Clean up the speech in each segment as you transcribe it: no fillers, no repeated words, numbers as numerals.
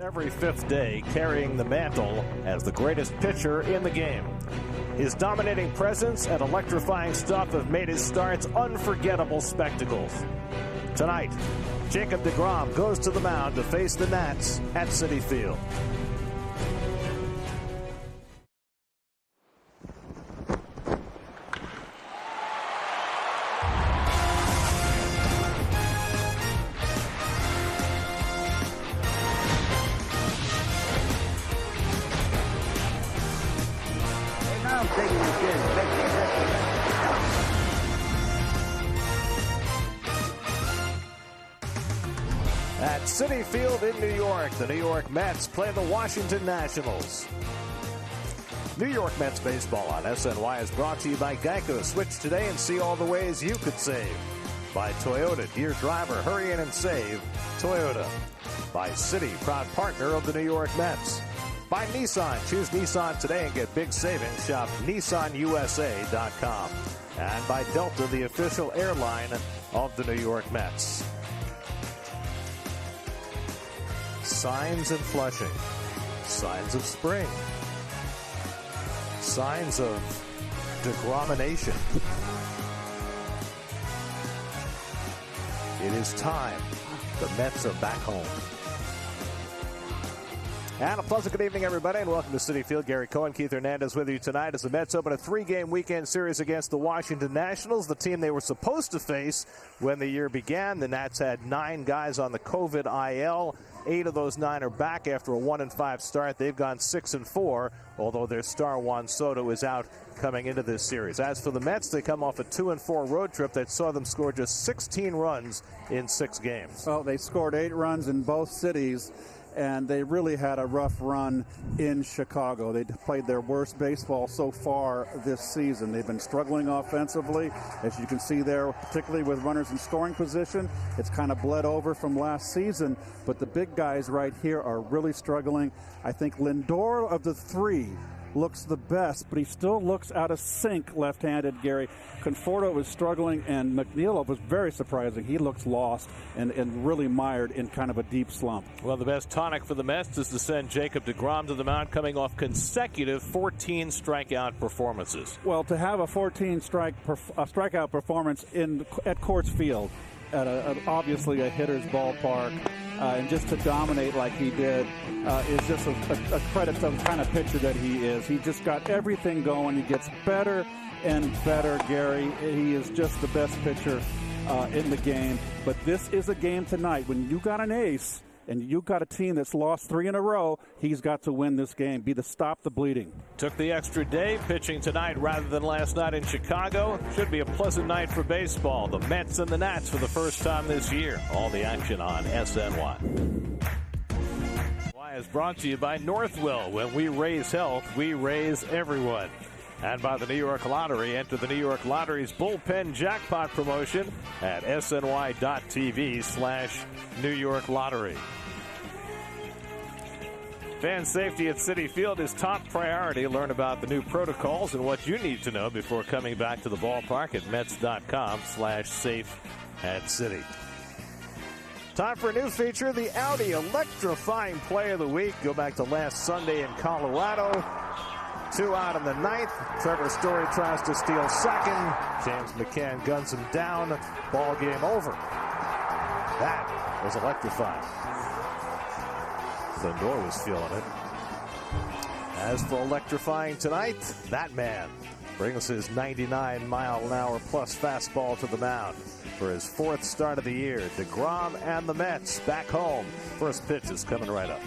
Every fifth day, carrying the mantle as the greatest pitcher in the game. His dominating presence and electrifying stuff have made his starts unforgettable spectacles. Tonight, Jacob DeGrom goes to the mound to face the Nats at Citi Field. At Citi Field in New York, the New York Mets play the Washington Nationals. New York Mets baseball on SNY is brought to you by Geico. Switch today and see all the ways you could save. By Toyota, dear driver, hurry in and save. Toyota. By Citi, proud partner of the New York Mets. By Nissan, choose Nissan today and get big savings. Shop NissanUSA.com. And by Delta, the official airline of the New York Mets. Signs in Flushing. Signs of spring. Signs of degromination. It is time. The Mets are back home. And a pleasant good evening, everybody, and welcome to Citi Field. Gary Cohen, Keith Hernandez with you tonight as the Mets open a three-game weekend series against the Washington Nationals, the team they were supposed to face when the year began. The Nats had 9 guys on the COVID IL. 8 of those 9 are back after a 1-5 start. They've gone 6-4, although their star Juan Soto is out coming into this series. As for the Mets, they come off a 2-4 road trip that saw them score just 16 runs in 6 games. Well, they scored 8 runs in both cities, and they really had a rough run in Chicago. They played their worst baseball so far this season. They've been struggling offensively, as you can see there, particularly with runners in scoring position. It's kind of bled over from last season, but the big guys right here are really struggling. I think Lindor of the 3 looks the best, but he still looks out of sync left-handed, Gary. Conforto was struggling, and McNeil was very surprising. He looks lost and really mired in kind of a deep slump. Well, the best tonic for the Mets is to send Jacob DeGrom to the mound, coming off consecutive 14 strikeout performances. Well, to have a 14 strikeout performance at Coors Field, at obviously a hitter's ballpark, and just to dominate like he did is just a credit to the kind of pitcher that he is. He just got everything going. He gets better and better, Gary. He is just the best pitcher in the game. But this is a game tonight. When you got an ace and you got a team that's lost 3 in a row, he's got to win this game, be the stop the bleeding. Took the extra day, pitching tonight rather than last night in Chicago. Should be a pleasant night for baseball. The Mets and the Nats for the first time this year. All the action on SNY. Is brought to you by Northwell. When we raise health, we raise everyone. And by the New York Lottery. Enter the New York Lottery's bullpen jackpot promotion at sny.tv/New York Lottery. Fan safety at Citi Field is top priority. Learn about the new protocols and what you need to know before coming back to the ballpark at Mets.com/safe@Citi. Time for a new feature, the Audi Electrifying Play of the Week. Go back to last Sunday in Colorado. 2 out in the 9th. Trevor Story tries to steal second. James McCann guns him down. Ball game over. That was electrifying. Lindor was feeling it. As for electrifying tonight, that man brings his 99-mile-an-hour plus fastball to the mound for his 4th start of the year. DeGrom and the Mets back home. First pitch is coming right up.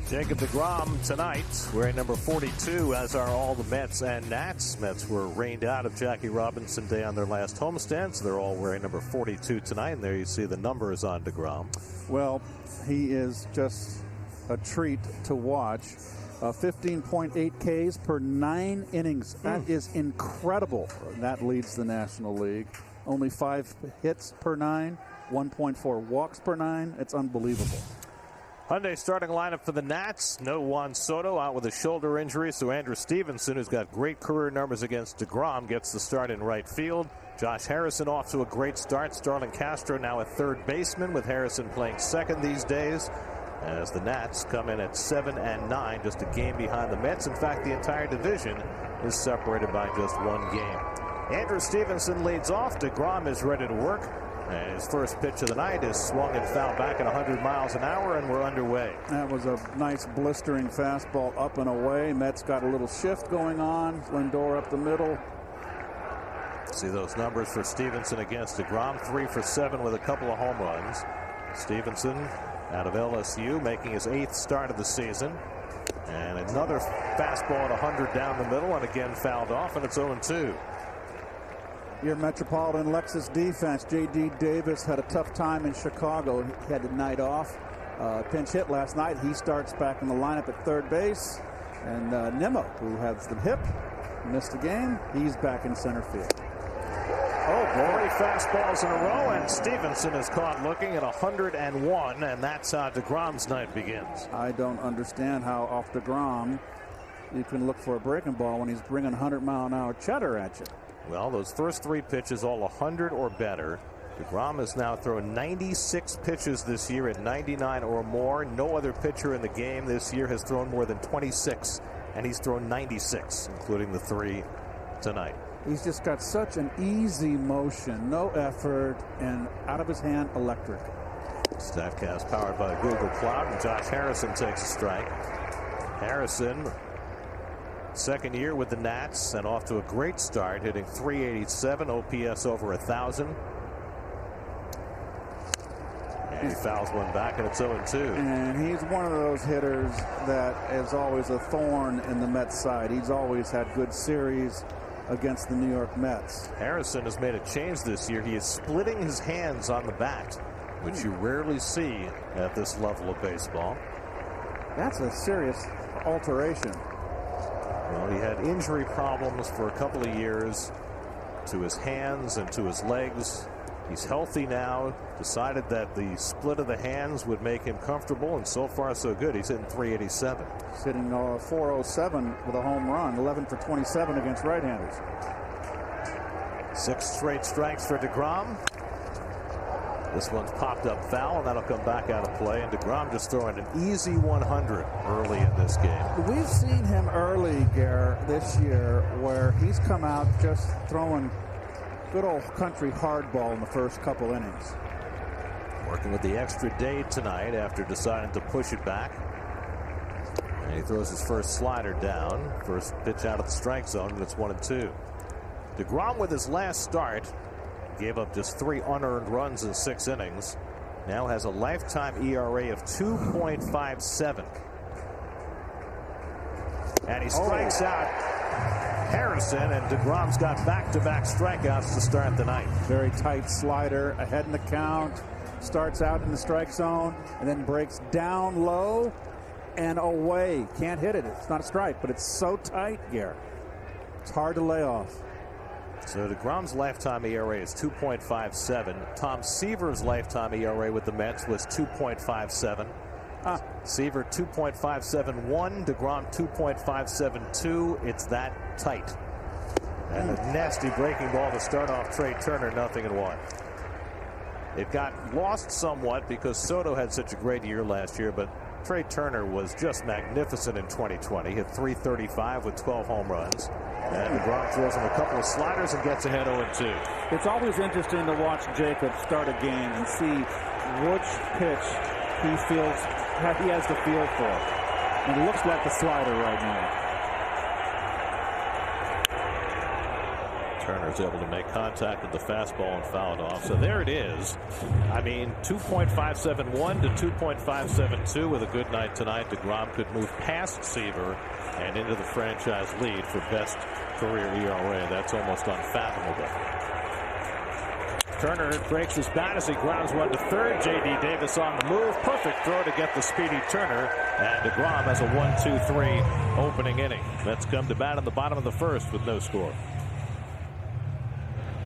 Jacob DeGrom tonight wearing number 42, as are all the Mets and Nats. Mets were rained out of Jackie Robinson Day on their last homestand, so they're all wearing number 42 tonight. And there you see the numbers on DeGrom. Well, he is just a treat to watch. 15.8 Ks per 9 innings. That is incredible. That leads the National League. Only 5 hits per 9, 1.4 walks per 9. It's unbelievable. Hyundai starting lineup for the Nats. No Juan Soto, out with a shoulder injury, so Andrew Stevenson, who's got great career numbers against DeGrom, gets the start in right field. Josh Harrison off to a great start. Starlin Castro now a third baseman, with Harrison playing second these days, as the Nats come in at 7-9, just a game behind the Mets. In fact, the entire division is separated by just 1 game. Andrew Stevenson leads off. DeGrom is ready to work. And his first pitch of the night is swung and fouled back at 100 miles an hour, and we're underway. That was a nice blistering fastball up and away. Mets got a little shift going on. Lindor up the middle. See those numbers for Stevenson against DeGrom. 3 for 7 with a couple of home runs. Stevenson out of LSU, making his 8th start of the season. And another fastball at 100 down the middle, and again fouled off, and it's 0-2. Your Metropolitan Lexus defense. J.D. Davis had a tough time in Chicago. He had the night off. Pinch hit last night. He starts back in the lineup at third base. And Nimmo, who has the hip, missed the game. He's back in center field. Oh, boy. 3 fastballs in a row, and Stevenson is caught looking at 101, and that's how DeGrom's night begins. I don't understand how off DeGrom you can look for a breaking ball when he's bringing 100-mile-an-hour cheddar at you. Well, those first 3 pitches, all 100 or better. DeGrom has now thrown 96 pitches this year at 99 or more. No other pitcher in the game this year has thrown more than 26, and he's thrown 96, including the 3 tonight. He's just got such an easy motion, no effort, and out of his hand, electric. Statcast powered by Google Cloud, and Josh Harrison takes a strike. Harrison, second year with the Nats, and off to a great start, hitting .387, OPS over 1,000. And he fouls one back, and it's 0-2. And he's one of those hitters that is always a thorn in the Mets side. He's always had good series against the New York Mets. Harrison has made a change this year. He is splitting his hands on the bat, which you rarely see at this level of baseball. That's a serious alteration. Well, he had injury problems for a couple of years to his hands and to his legs. He's healthy now. Decided that the split of the hands would make him comfortable, and so far so good. He's hitting .387. He's hitting .407 with a home run, 11 for 27 against right-handers. 6 straight strikes for DeGrom. This one's popped up foul, and that'll come back out of play. And DeGrom just throwing an easy 100 early in this game. We've seen him early, Gare, this year, where he's come out just throwing good old country hardball in the first couple innings. Working with the extra day tonight after deciding to push it back. And he throws his first slider down. First pitch out of the strike zone, and it's 1-2. DeGrom, with his last start, gave up just 3 unearned runs in 6 innings. Now has a lifetime ERA of 2.57. And he strikes out Harrison, and DeGrom's got back-to-back strikeouts to start the night. Very tight slider, ahead in the count, starts out in the strike zone, and then breaks down low and away. Can't hit it. It's not a strike, but it's so tight, Gare. It's hard to lay off. So DeGrom's lifetime ERA is 2.57. Tom Seaver's lifetime ERA with the Mets was 2.57. Seaver 2.571, DeGrom 2.572. It's that tight. And a nasty breaking ball to start off Trey Turner, 0-1. It got lost somewhat because Soto had such a great year last year, but Trey Turner was just magnificent in 2020. Hit .335 with 12 home runs. And DeGrom throws him a couple of sliders and gets ahead 0-2. It's always interesting to watch Jacob start a game and see which pitch he has the feel for. And it looks like the slider right now. Turner's able to make contact with the fastball and foul it off. So there it is. I mean, 2.571 to 2.572 with a good night tonight. DeGrom could move past Seaver and into the franchise lead for best career ERA. That's almost unfathomable. Turner breaks his bat as he grounds one to third. J.D. Davis on the move. Perfect throw to get the speedy Turner. And DeGrom has a 1-2-3 opening inning. Mets come to bat in the bottom of the first with no score.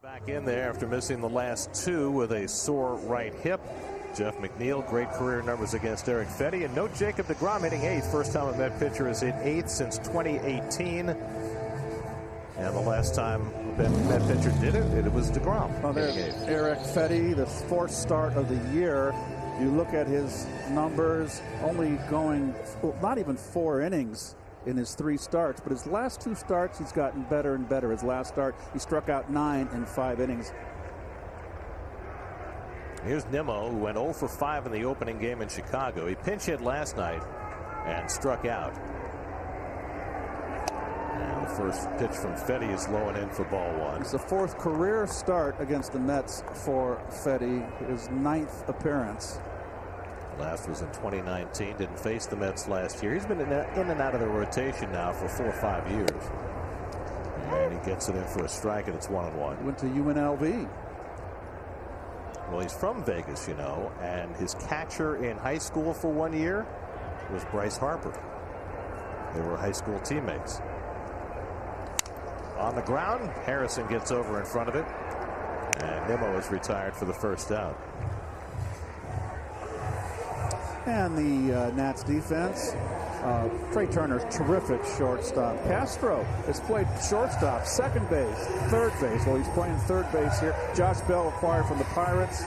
Back in there after missing the last two with a sore right hip. Jeff McNeil, great career numbers against Eric Fetty. And no Jacob DeGrom hitting eighth. First time a Met pitcher has hit eighth since 2018. And the last time a Met pitcher did it was DeGrom. Well, there's Eric Fetty, the fourth start of the year. You look at his numbers, only going not even 4 innings in his 3 starts, but his last 2 starts, he's gotten better and better. His last start, he struck out 9 in 5 innings. Here's Nimmo, who went 0 for 5 in the opening game in Chicago. He pinch hit last night and struck out. And the first pitch from Fetty is low and in for ball 1. It's the 4th career start against the Mets for Fetty, his 9th appearance. Last was in 2019. Didn't face the Mets last year. He's been in and out of the rotation now for 4 or 5 years. And he gets it in for a strike, and it's 1-1. Went to UNLV. Well, he's from Vegas, you know, and his catcher in high school for 1 year was Bryce Harper. They were high school teammates. On the ground, Harrison gets over in front of it, and Nimmo is retired for the first out. And the Nats defense, Trey Turner's terrific shortstop. Castro has played shortstop, second base, third base. Well, he's playing third base here. Josh Bell acquired from the Pirates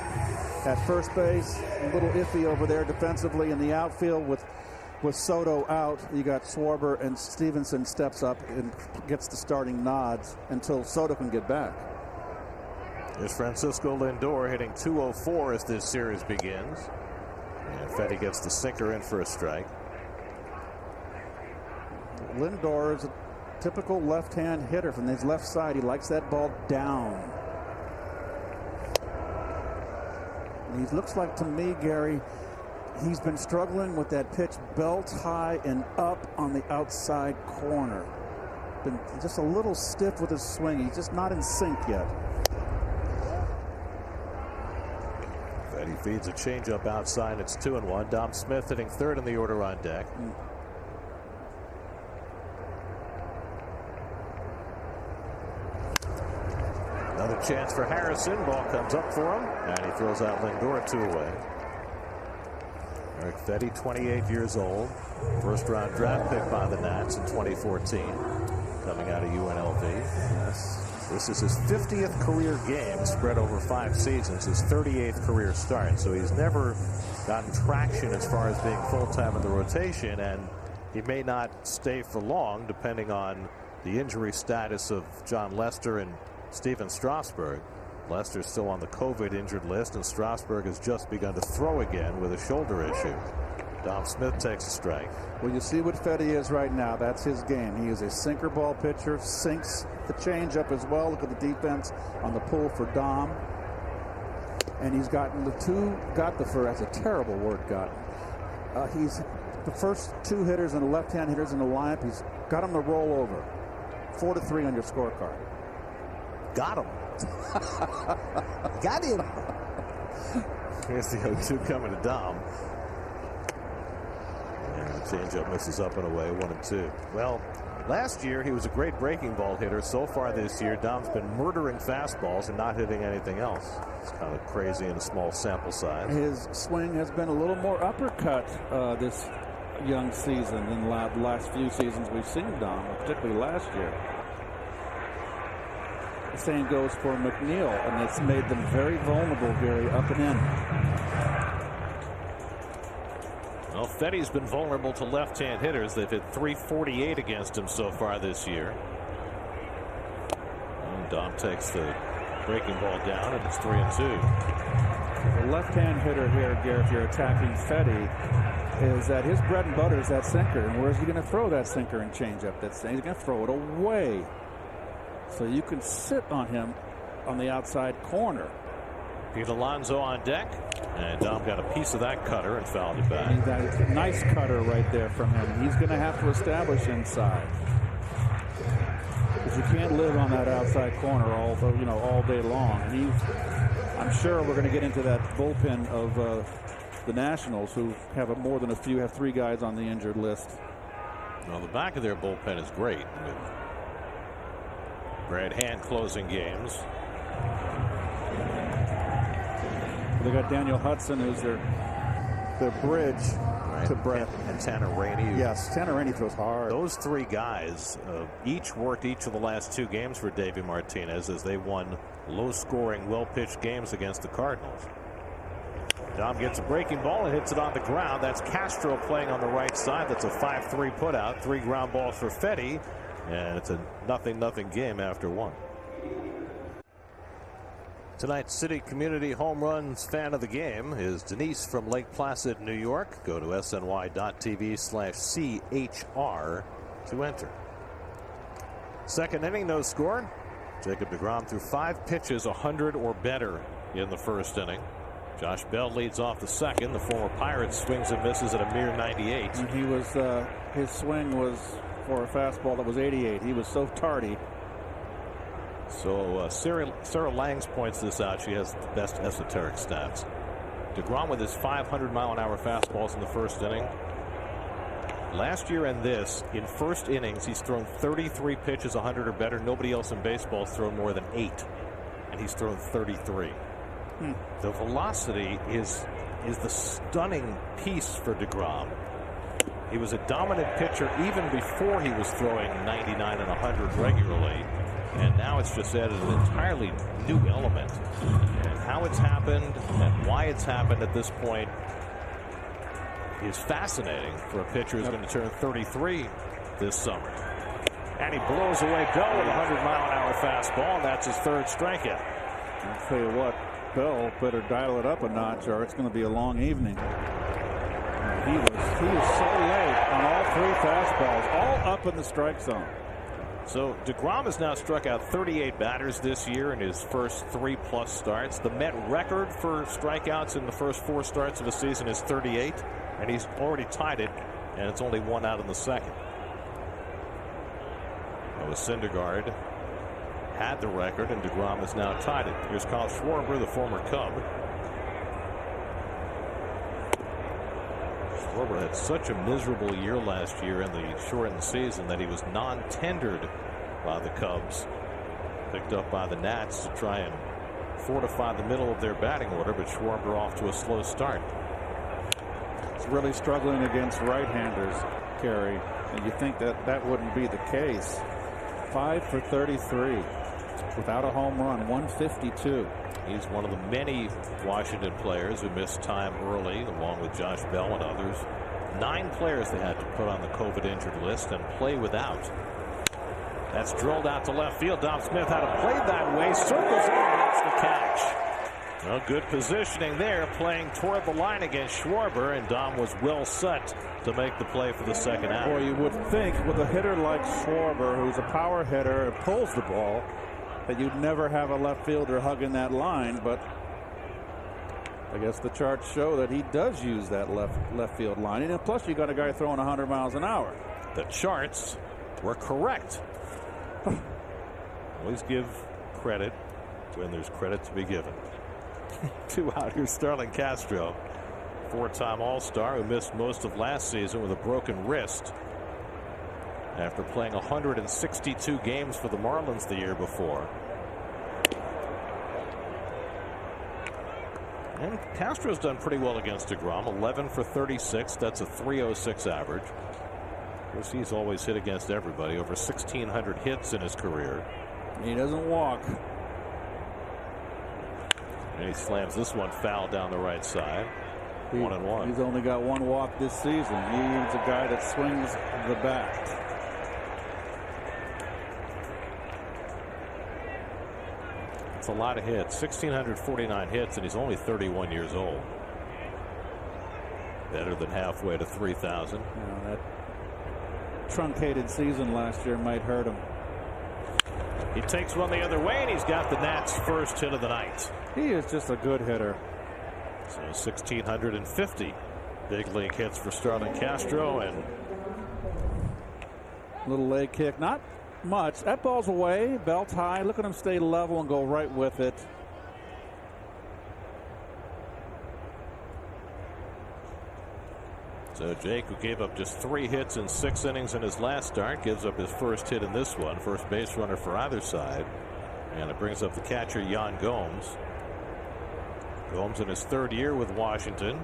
at first base. A little iffy over there defensively in the outfield with Soto out. You got Schwarber, and Stevenson steps up and gets the starting nods until Soto can get back. There's Francisco Lindor hitting .204 as this series begins. And Fetty gets the sinker in for a strike. Lindor is a typical left-hand hitter from his left side. He likes that ball down. And he looks like to me, Gary, he's been struggling with that pitch belt high and up on the outside corner. Been just a little stiff with his swing. He's just not in sync yet. He feeds a changeup outside. It's 2-1. Dom Smith hitting third in the order on deck. Another chance for Harrison. Ball comes up for him, and he throws out Lindor 2 away. Eric Fetty, 28 years old. First round draft pick by the Nats in 2014. Coming out of UNLV. Yes. This is his 50th career game spread over 5 seasons, his 38th career start. So he's never gotten traction as far as being full-time in the rotation, and he may not stay for long depending on the injury status of John Lester and Steven Strasburg. Lester's still on the COVID injured list, and Strasburg has just begun to throw again with a shoulder issue. Dom Smith takes a strike. Well, you see what Fetty is right now. That's his game. He is a sinker ball pitcher, sinks the changeup as well. Look at the defense on the pull for Dom. And he's gotten that's a terrible word, gotten. He's the first 2 hitters and the left-hand hitters in the lineup. He's got them to roll over. 4-3 on your scorecard. Got him. Got him. Here's the 0-2 coming to Dom. And the changeup misses up and away, 1-2. Well, last year he was a great breaking ball hitter. So far this year, Dom's been murdering fastballs and not hitting anything else. It's kind of crazy in a small sample size. His swing has been a little more uppercut this young season than the last few seasons we've seen Dom, particularly last year. The same goes for McNeil, and it's made them very vulnerable, Gary, up and in. Well, Fetty's been vulnerable to left-hand hitters. They've hit .348 against him so far this year. And Dom takes the breaking ball down, and it's 3-2. The left-hand hitter here, Gary, if you're attacking Fetty, is that his bread and butter is that sinker. And where's he going to throw that sinker and changeup? He's going to throw it away. So you can sit on him on the outside corner. Pete Alonso on deck, and Dom got a piece of that cutter and fouled it back. That's a nice cutter right there from him. He's going to have to establish inside, because you can't live on that outside corner all day long. And I'm sure we're going to get into that bullpen of the Nationals, who have more than a few, have 3 guys on the injured list. Well, the back of their bullpen is great, with Brad Hand closing games. They got Daniel Hudson, who's their bridge to Brett. And Tanner Rainey. Yes, Tanner Rainey throws hard. Those 3 guys each worked each of the last 2 games for Davey Martinez as they won low-scoring, well-pitched games against the Cardinals. Dom gets a breaking ball and hits it on the ground. That's Castro playing on the right side. That's a 5-3 putout. 3 ground balls for Fetty, and it's a 0-0 game after 1. Tonight's City Community Home Runs fan of the game is Denise from Lake Placid, New York. Go to sny.tv/CHR to enter. Second inning, no score. Jacob DeGrom threw 5 pitches, 100 or better in the first inning. Josh Bell leads off the second. The former Pirate swings and misses at a mere 98. And he was his swing was for a fastball that was 88. He was so tardy. So Sarah Langs points this out. She has the best esoteric stats. DeGrom with his 500-mile-an-hour fastballs in the first inning. Last year and this, in first innings, he's thrown 33 pitches, 100 or better. Nobody else in baseball has thrown more than 8, and he's thrown 33. The velocity is the stunning piece for DeGrom. He was a dominant pitcher even before he was throwing 99 and 100 regularly. And now it's just added an entirely new element. And how it's happened and why it's happened at this point is fascinating for a pitcher who's going to turn 33 this summer. And he blows away Bell with a 100-mile-an-hour fastball, and that's his 3rd strikeout. I'll tell you what, Bell better dial it up a notch or it's going to be a long evening. He was so late on all 3 fastballs, all up in the strike zone. So DeGrom has now struck out 38 batters this year in his first 3+ starts. The Met record for strikeouts in the first 4 starts of a season is 38, and he's already tied it, and it's only 1 out in the second. Noah Syndergaard had the record, and DeGrom has now tied it. Here's Kyle Schwarber, the former Cub. Schwarber had such a miserable year last year in the shortened season that he was non-tendered by the Cubs. Picked up by the Nats to try and fortify the middle of their batting order, but Schwarber off to a slow start. He's really struggling against right-handers, Kerry, and you think that wouldn't be the case. 5 for 33 without a home run, 152. He's one of the many Washington players who missed time early, along with Josh Bell and others. 9 players they had to put on the COVID injured list and play without. That's drilled out to left field. Dom Smith had it played that way, circles in and makes the catch. Well, good positioning there, playing toward the line against Schwarber, and Dom was well set to make the play for the second out. Boy, you would think with a hitter like Schwarber, who's a power hitter and pulls the ball, that you'd never have a left fielder hugging that line, but I guess the charts show that he does use that left field line. And plus, you got a guy throwing 100 miles an hour. The charts were correct. Always give credit when there's credit to be given. 2 out here, Starlin Castro, 4-time All-Star, who missed most of last season with a broken wrist after playing 162 games for the Marlins the year before. And Castro's done pretty well against DeGrom. 11 for 36. That's a .306 average. Of course, he's always hit against everybody. Over 1,600 hits in his career. He doesn't walk. And he slams this one foul down the right side. 1-1. He's only got 1 walk this season. He's a guy that swings the bat. It's a lot of hits. 1,649 hits, and he's only 31 years old. Better than halfway to 3,000. That truncated season last year might hurt him. He takes one the other way, and he's got the Nats' first hit of the night. He is just a good hitter. So 1,650 big league hits for Starlin Castro, and little leg kick, not much. That ball's away, belt high. Look at him stay level and go right with it. So Jake, who gave up just 3 hits in 6 innings in his last start, gives up his first hit in this one. First base runner for either side. And it brings up the catcher, Yan Gomes. Gomes in his 3rd year with Washington.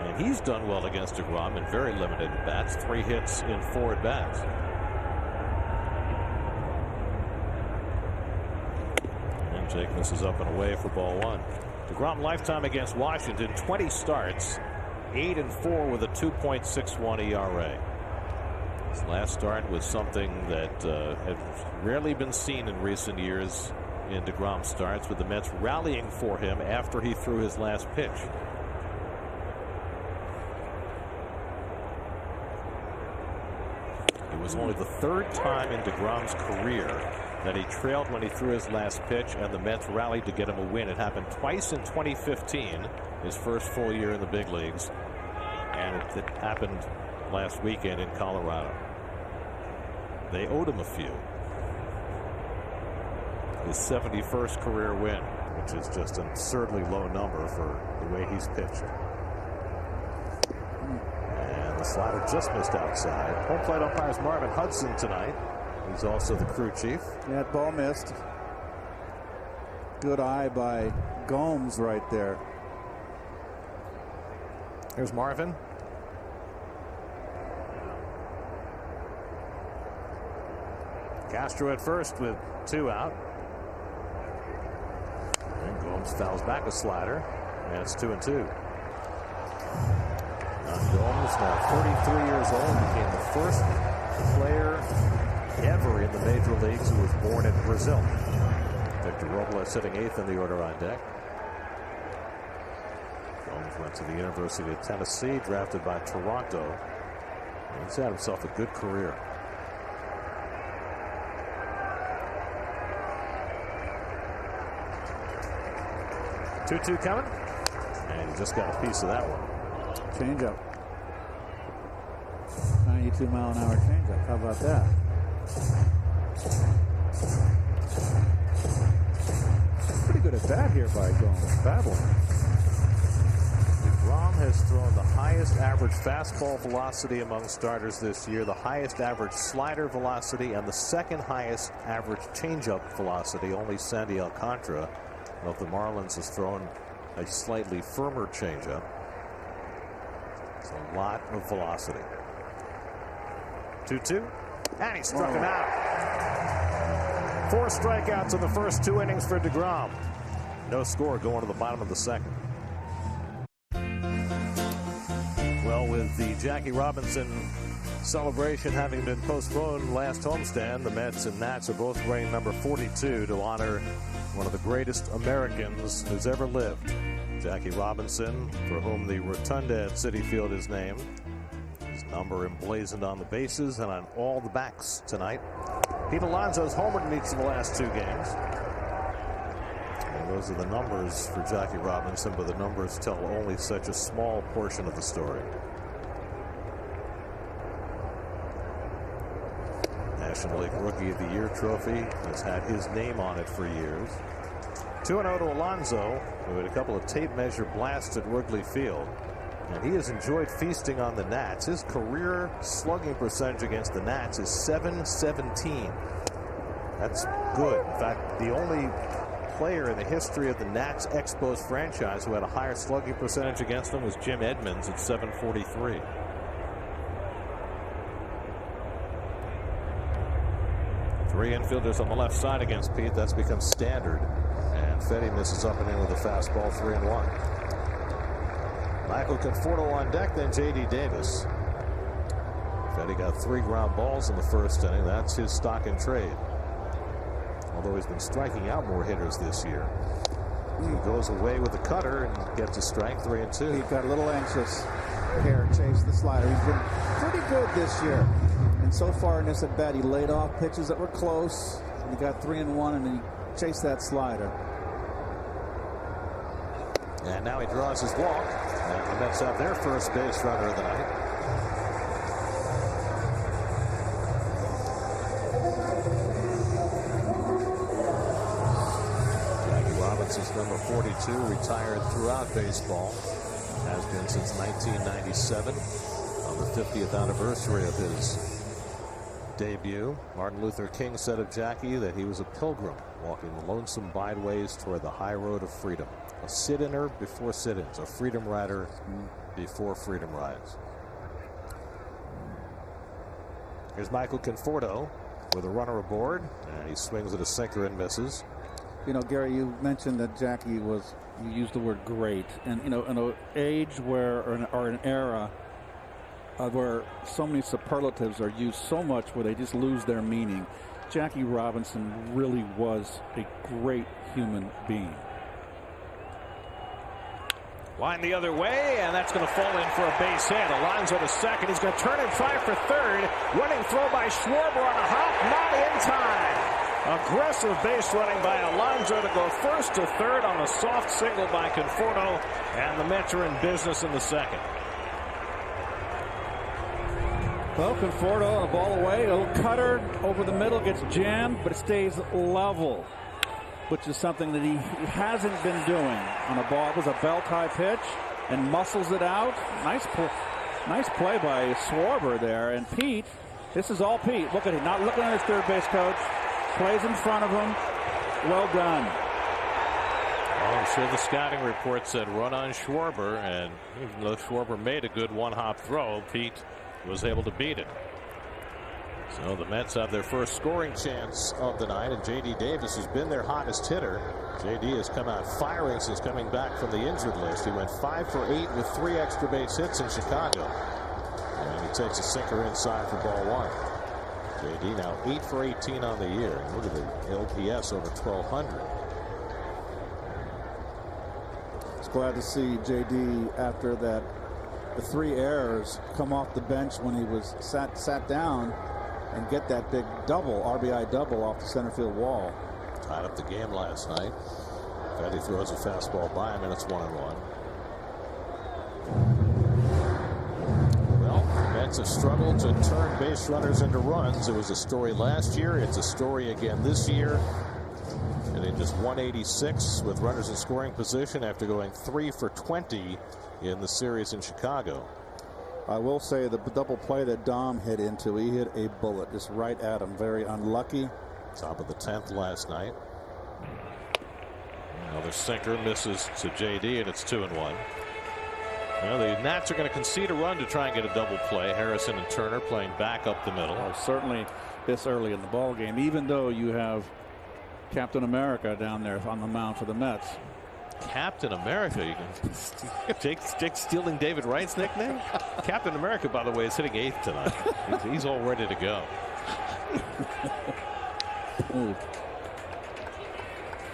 And he's done well against DeGrom in very limited at-bats. 3 hits in 4 at-bats. And Jake misses up and away for ball 1. DeGrom lifetime against Washington, 20 starts. 8-4 with a 2.61 ERA. His last start was something that had rarely been seen in recent years in DeGrom starts, with the Mets rallying for him after he threw his last pitch. It was only the 3rd time in DeGrom's career that he trailed when he threw his last pitch, and the Mets rallied to get him a win. It happened twice in 2015, his first full year in the big leagues, and it happened last weekend in Colorado. They owed him a few. His 71st career win, which is just an absurdly low number for the way he's pitching. And the slider just missed outside. Home plate umpires Marvin Hudson tonight. He's also the crew chief. That ball missed. Good eye by Gomes right there. Here's Marvin. Castro at first with 2 out. And Gomes fouls back a slider. And it's 2-2. Gomes, now 33 years old, became the first player ever in the major leagues who was born in Brazil. Victor Robles sitting 8th in the order on deck. Gomes went to the University of Tennessee, drafted by Toronto. He's had himself a good career. 2-2 coming, and he just got a piece of that one. Changeup. 92-mile-an-hour changeup. How about that? Pretty good at bat here by Gomes. Battling. DeGrom has thrown the highest average fastball velocity among starters this year, the highest average slider velocity, and the 2nd highest average changeup velocity. Only Sandy Alcantara of the Marlins has thrown a slightly firmer changeup. It's a lot of velocity. 2-2, and he struck him out. 4 strikeouts in the first 2 innings for DeGrom. No score going to the bottom of the 2nd. Well, with the Jackie Robinson celebration having been postponed last homestand, the Mets and Nats are both wearing number 42 to honor one of the greatest Americans who's ever lived. Jackie Robinson, for whom the rotunda at Citi Field is named. His number emblazoned on the bases and on all the backs tonight. Pete Alonso's homered in each of the last 2 games. And those are the numbers for Jackie Robinson, but the numbers tell only such a small portion of the story. National League Rookie of the Year trophy has had his name on it for years. 2-0 to Alonso, who had a couple of tape measure blasts at Wrigley Field. And he has enjoyed feasting on the Nats. His career slugging percentage against the Nats is .717. That's good. In fact, the only player in the history of the Nats Expos franchise who had a higher slugging percentage against them was Jim Edmonds at .743. Three infielders on the left side against Pete. That's become standard. And Fetty misses up and in with a fastball, 3-1. Michael Conforto on deck, then J.D. Davis. Fetty got 3 ground balls in the first inning. That's his stock in trade. Although he's been striking out more hitters this year. He goes away with the cutter and gets a strike, 3-2. He got a little anxious here, chased the slider. He's been pretty good this year. And so far in this at bat, he laid off pitches that were close. And he got 3-1, and he chased that slider. And now he draws his walk. And the Mets have their first base runner of the night. Jackie Robinson's number 42, retired throughout baseball. Has been since 1997 on the 50th anniversary of his debut. Martin Luther King said of Jackie that he was a pilgrim walking the lonesome byways toward the high road of freedom. A sit-inner before sit-ins, a freedom rider before freedom rides. Here's Michael Conforto with a runner aboard, and he swings at a sinker and misses. You know, Gary, you mentioned that Jackie was, you used the word great, and you know, in an age where, or an era where so many superlatives are used so much where they just lose their meaning, Jackie Robinson really was a great human being. Line the other way, and that's going to fall in for a base hit. Alonso to second. He's going to turn and try for third. Running throw by Schwarber on a hop, not in time. Aggressive base running by Alonso to go first to third on a soft single by Conforto, and the Mets are in business in the second. Well, Conforto, a ball away, a little cutter over the middle, gets jammed, but it stays level, which is something that he hasn't been doing on a ball. It was a belt-high pitch and muscles it out. Nice play by Schwarber there. And Pete, this is all Pete. Look at him, not looking at his third base coach. Plays in front of him. Well done. Well, I'm sure the scouting report said run on Schwarber, and even though Schwarber made a good one-hop throw, Pete was able to beat it. So the Mets have their first scoring chance of the night, and J.D. Davis has been their hottest hitter. J.D. has come out firing since coming back from the injured list. He went 5 for 8 with 3 extra base hits in Chicago. And he takes a sinker inside for ball 1. J.D. now 8 for 18 on the year. Look at the LPS over 1,200. It's glad to see J.D. after the 3 errors come off the bench when he was sat down and get that big double, RBI double off the center field wall. Tied up the game last night. Fetty throws a fastball by him, and it's 1-1. Well, the Mets have struggled to turn base runners into runs. It was a story last year. It's a story again this year. And in just 186 with runners in scoring position after going 3 for 20 in the series in Chicago. I will say the double play that Dom hit into, he hit a bullet just right at him. Very unlucky. Top of the 10th last night. Another sinker misses to J.D., and it's 2-1. Well, the Nats are going to concede a run to try and get a double play. Harrison and Turner playing back up the middle. Oh, certainly this early in the ball game, even though you have Captain America down there on the mound for the Mets. Captain America. You can Jake stealing David Wright's nickname. Captain America, by the way, is hitting 8th tonight. He's all ready to go.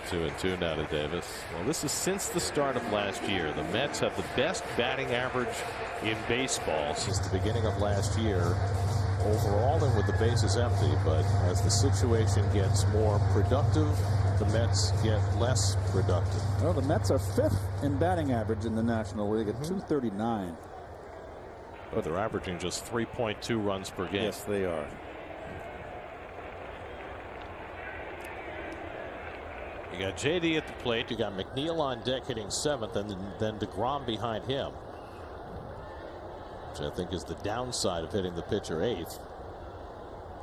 2-2 now to Davis. Well, this is since the start of last year. The Mets have the best batting average in baseball since the beginning of last year overall, and with the bases empty. But as the situation gets more productive, the Mets get less productive. Well, the Mets are 5th in batting average in the National League at 239. But they're averaging just 3.2 runs per game. Yes, they are. You got J.D. at the plate. You got McNeil on deck hitting 7th, and then DeGrom behind him, which I think is the downside of hitting the pitcher 8th.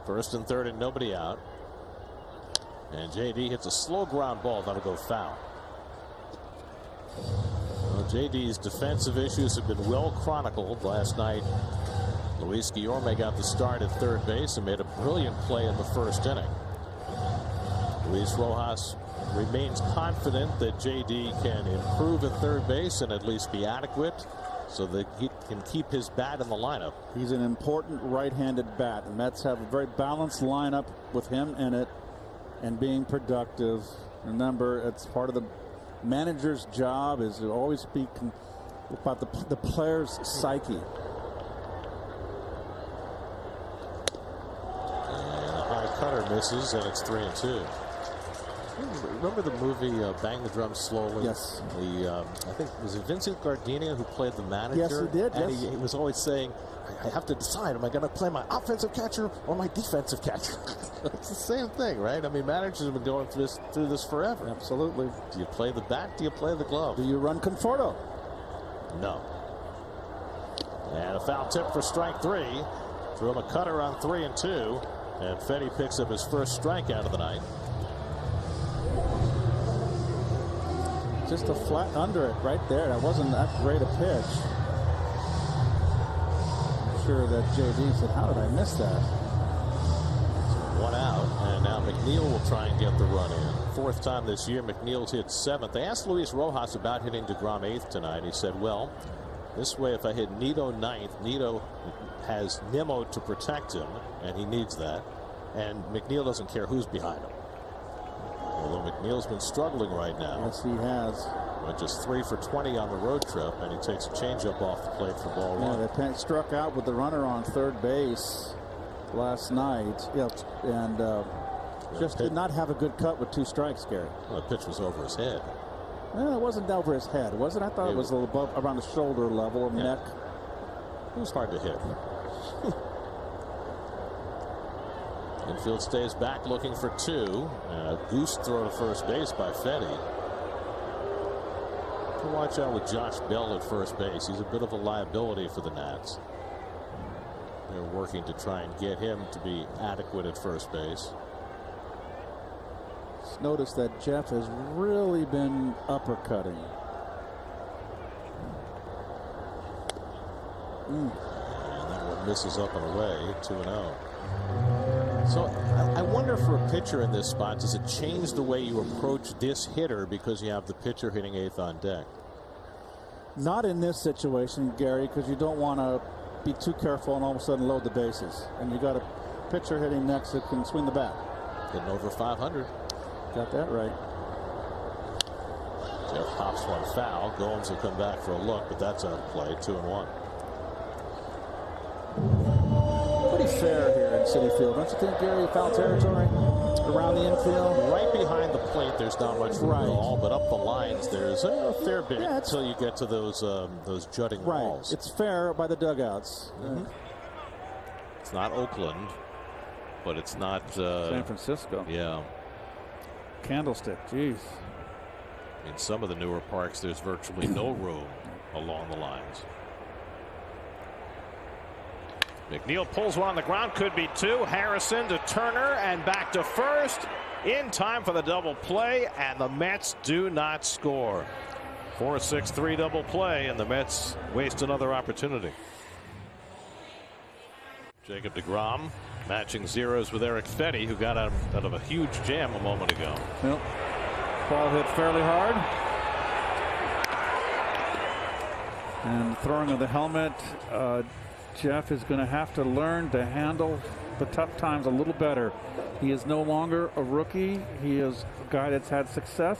1st and 3rd and nobody out. And J.D. hits a slow ground ball that'll go foul. Well, J.D.'s defensive issues have been well chronicled. Last night, Luis Guillorme got the start at third base and made a brilliant play in the 1st inning. Luis Rojas remains confident that J.D. can improve at third base and at least be adequate so that he can keep his bat in the lineup. He's an important right-handed bat. The Mets have a very balanced lineup with him in it and being productive. Remember, it's part of the manager's job is to always speak about the player's psyche. And a high cutter misses, and it's 3-2. Remember the movie Bang the Drum Slowly? Yes. I think, was it Vincent Gardenia who played the manager? Yes, he did. And yes. he was always saying, I have to decide, am I going to play my offensive catcher or my defensive catcher? It's the same thing, right? I mean, managers have been going through this forever. Absolutely. Do you play the bat? Do you play the glove? Do you run Conforto? No. And a foul tip for strike 3. Threw him a cutter on 3 and 2. And Fetty picks up his first strikeout of the night. Just a flat under it right there. That wasn't that great a pitch. I'm sure that JD said, how did I miss that? 1 out, and now McNeil will try and get the run in. 4th time this year. McNeil's hit 7th. They asked Luis Rojas about hitting DeGrom 8th tonight. He said, well, this way if I hit Nito 9th, Nito has Nimmo to protect him, and he needs that. And McNeil doesn't care who's behind him. Although McNeil's been struggling right now. Yes, he has. Went just 3 for 20 on the road trip, and he takes a changeup off the plate for ball 1. Yeah, they struck out with the runner on third base last night. Yep, and just did not have a good cut with 2 strikes, Gary. Well, the pitch was over his head. Well, it wasn't over his head, was it? I thought it was a little above, around the shoulder level of neck. It was hard to hit. Infield stays back looking for 2. And a goose throw to first base by Fetty. To watch out with Josh Bell at first base. He's a bit of a liability for the Nats. They're working to try and get him to be adequate at first base. Notice that Jeff has really been uppercutting. And that one misses up and away, 2-0. So I wonder for a pitcher in this spot, does it change the way you approach this hitter because you have the pitcher hitting 8th on deck? Not in this situation, Gary, because you don't want to be too careful and all of a sudden load the bases. And you got a pitcher hitting next that can swing the bat. Getting over 500. Got that right. Jeff pops one foul. Gomes will come back for a look, but that's out of play. 2-1. Pretty fair here in Citi Field, don't you think, Gary? Foul territory around the infield. Right behind the plate, there's not much room at all, but up the lines, there's a fair bit until you get to those jutting walls. It's fair by the dugouts. It's not Oakland, but it's not San Francisco. Yeah. Candlestick, jeez. In some of the newer parks, there's virtually no room along the lines. McNeil pulls one on the ground, could be 2. Harrison to Turner and back to first in time for the double play, and the Mets do not score. 4-6-3 double play, and the Mets waste another opportunity. Jacob DeGrom matching zeros with Eric Fetty, who got out of a huge jam a moment ago. Well, ball hit fairly hard. And throwing of the helmet, Jeff is going to have to learn to handle the tough times a little better. He is no longer a rookie. He is a guy that's had success.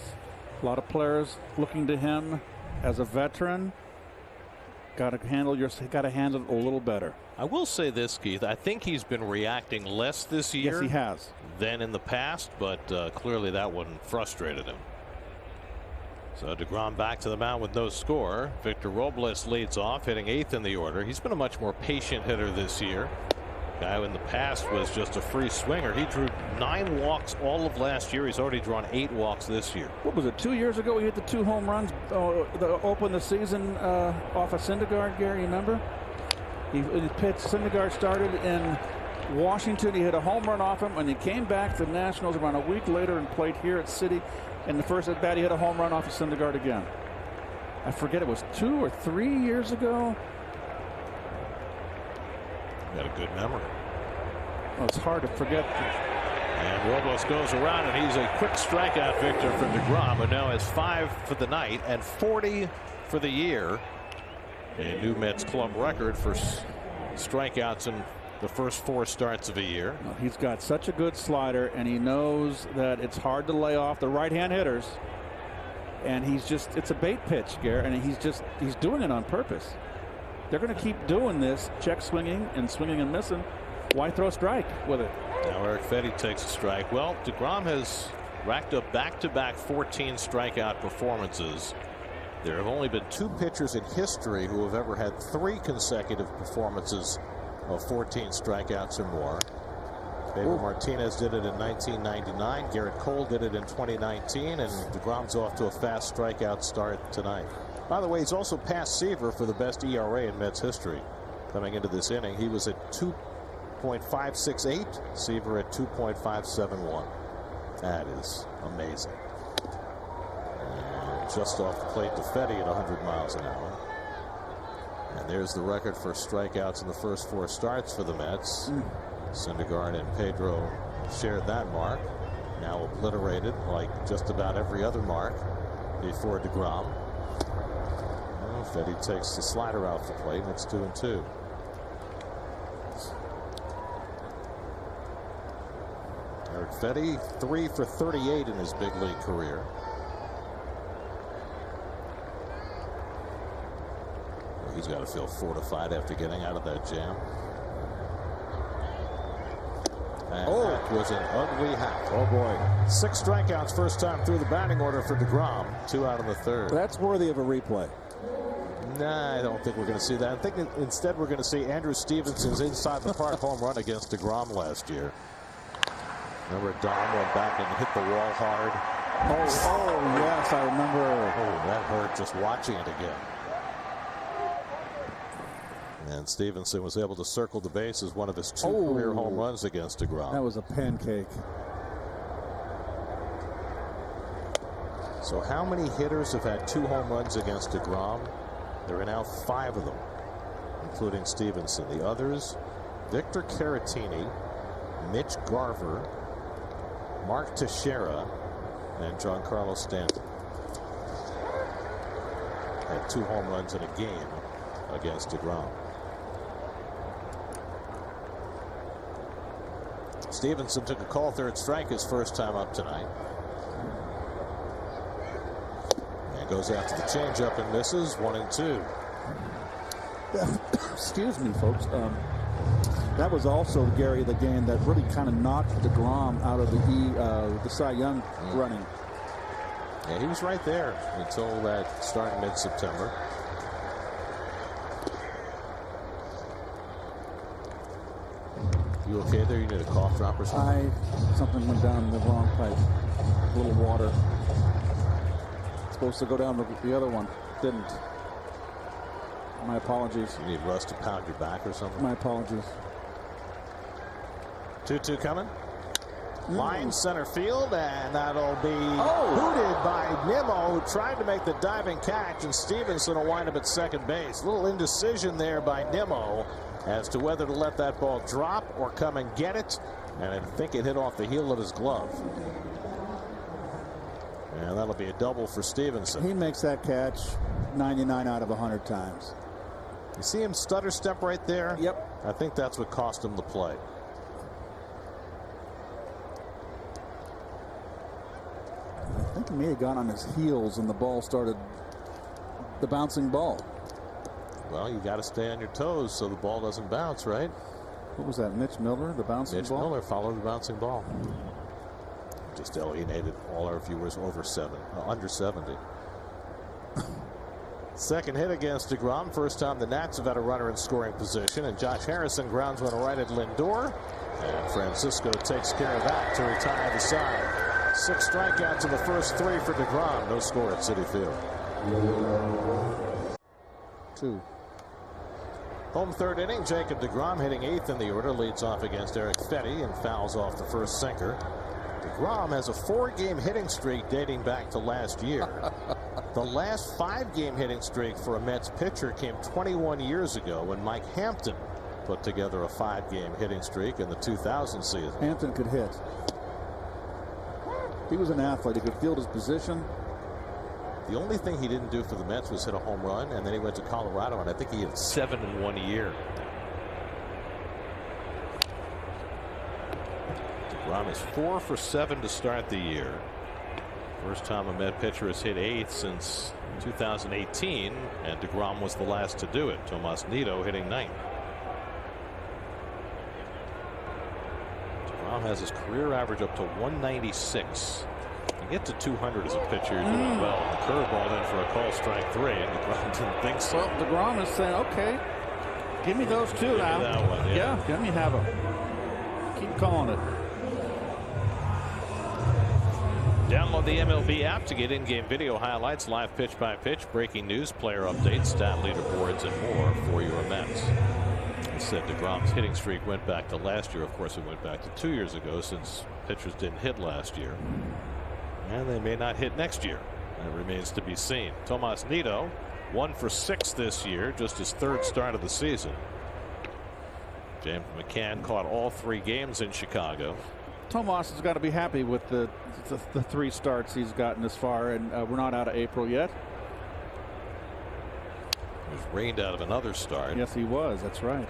A lot of players looking to him as a veteran. Got to handle it a little better. I will say this, Keith. I think he's been reacting less this year. Yes, he has. Than in the past, but clearly that one frustrated him. So DeGrom back to the mound with no score. Victor Robles leads off, hitting 8th in the order. He's been a much more patient hitter this year. Guy who in the past was just a free swinger. He drew 9 walks all of last year. He's already drawn 8 walks this year. What was it, 2 years ago he hit the 2 home runs to open the season off of Syndergaard, Gary, remember? He pitched. Syndergaard started in Washington. He hit a home run off him, and he came back to the Nationals around a week later and played here at Citi. In the first at bat, he hit a home run off of Syndergaard again. I forget, it was 2 or 3 years ago. Got a good memory. Well, it's hard to forget. And Robles goes around, and he's a quick strikeout victor for DeGrom, who now has 5 for the night and 40 for the year. A new Mets club record for strikeouts in the first 4 starts of a year. Well, he's got such a good slider, and he knows that it's hard to lay off the right-hand hitters. And it's a bait pitch, Gary, and he's doing it on purpose. They're going to keep doing this, check swinging and missing. Why throw a strike with it? Now Eric Fetty takes a strike. Well, DeGrom has racked up back-to-back 14 strikeout performances. There have only been 2 pitchers in history who have ever had 3 consecutive performances of 14 strikeouts or more. David Martinez did it in 1999. Garrett Cole did it in 2019, and DeGrom's off to a fast strikeout start tonight. By the way, he's also passed Seaver for the best ERA in Mets history. coming into this inning. He was at 2.568. Seaver at 2.571. That is amazing. And just off the plate to Fetty at 100 miles an hour. And there's the record for strikeouts in the first 4 starts for the Mets. Syndergaard and Pedro shared that mark. Now obliterated like just about every other mark before DeGrom. Well, Fetty takes the slider off the plate, and it's 2-2. Eric Fetty, 3 for 38 in his big league career. Well, he's got to feel fortified after getting out of that jam. And that was an ugly hack. Oh, boy. 6 strikeouts first time through the batting order for DeGrom. 2 out in the 3rd. That's worthy of a replay. Nah, I don't think we're going to see that. I think instead we're going to see Andrew Stevenson's inside the park home run against DeGrom last year. Remember, Dom went back and hit the wall hard. Oh, yes, I remember. Oh, that hurt just watching it again. And Stevenson was able to circle the bases, one of his 2 career home runs against DeGrom. That was a pancake. So how many hitters have had 2 home runs against DeGrom? There are now 5 of them, including Stevenson. The others, Victor Caratini, Mitch Garver, Mark Teixeira, and Giancarlo Stanton. Had 2 home runs in a game against DeGrom. Stevenson took a call 3rd strike his first time up tonight. And goes after the changeup and misses. 1-2. Excuse me, folks. That was also, Gary, the game that really kind of knocked DeGrom out of the Cy Young running. Yeah, he was right there until that start in mid-September. You okay there? You need a cough drop or something? Something went down the wrong pipe. A little water. It's supposed to go down the other one. Didn't. My apologies. You need Russ to pound your back or something? My apologies. 2-2 coming. Line center field, and that'll be booted by Nimmo, who tried to make the diving catch, and Stevenson will wind up at second base. A little indecision there by Nimmo as to whether to let that ball drop or come and get it, and I think it hit off the heel of his glove. And that'll be a double for Stevenson. He makes that catch 99 out of 100 times. You see him stutter step right there? Yep. I think that's what cost him the play. I think he may have gone on his heels and the ball started the bouncing ball. Well, you got to stay on your toes so the ball doesn't bounce, right? What was that, Mitch Miller, the bouncing ball? Mitch Miller followed the bouncing ball. Just alienated all our viewers under 70. Second hit against DeGrom. First time the Nats have had a runner in scoring position, and Josh Harrison grounds one right at Lindor, and Francisco takes care of that to retire the side. 6 strikeouts in the first 3 for DeGrom. No score at Citi Field. 2. Home 3rd inning. Jacob DeGrom hitting 8th in the order, leads off against Eric Fetty and fouls off the first sinker. DeGrom has a 4-game hitting streak dating back to last year. The last 5-game hitting streak for a Mets pitcher came 21 years ago when Mike Hampton put together a 5-game hitting streak in the 2000 season. Hampton could hit. He was an athlete. He could field his position. The only thing he didn't do for the Mets was hit a home run, and then he went to Colorado, and I think he hit 7 in 1 year. DeGrom is 4 for 7 to start the year. First time a Met pitcher has hit 8th since 2018, and DeGrom was the last to do it. Tomas Nido hitting 9th. DeGrom has his career average up to 196. You get to 200 as a pitcher, you're doing well. The curveball in for a call, strike 3, and DeGrom didn't think so. Well, DeGrom is saying, okay, give me those 2 now. That one, yeah. Let me have them. Keep calling it. Download the MLB app to get in-game video highlights, live pitch-by-pitch, breaking news, player updates, stat leaderboards, and more for your Mets. said DeGrom's hitting streak went back to last year. Of course, it went back to 2 years ago since pitchers didn't hit last year. And they may not hit next year. That remains to be seen. Tomas Nido, 1 for 6 this year, just his 3rd start of the season. James McCann caught all 3 games in Chicago. Tomas has got to be happy with the 3 starts he's gotten this far, and we're not out of April yet. He was rained out of another start. Yes, he was. That's right.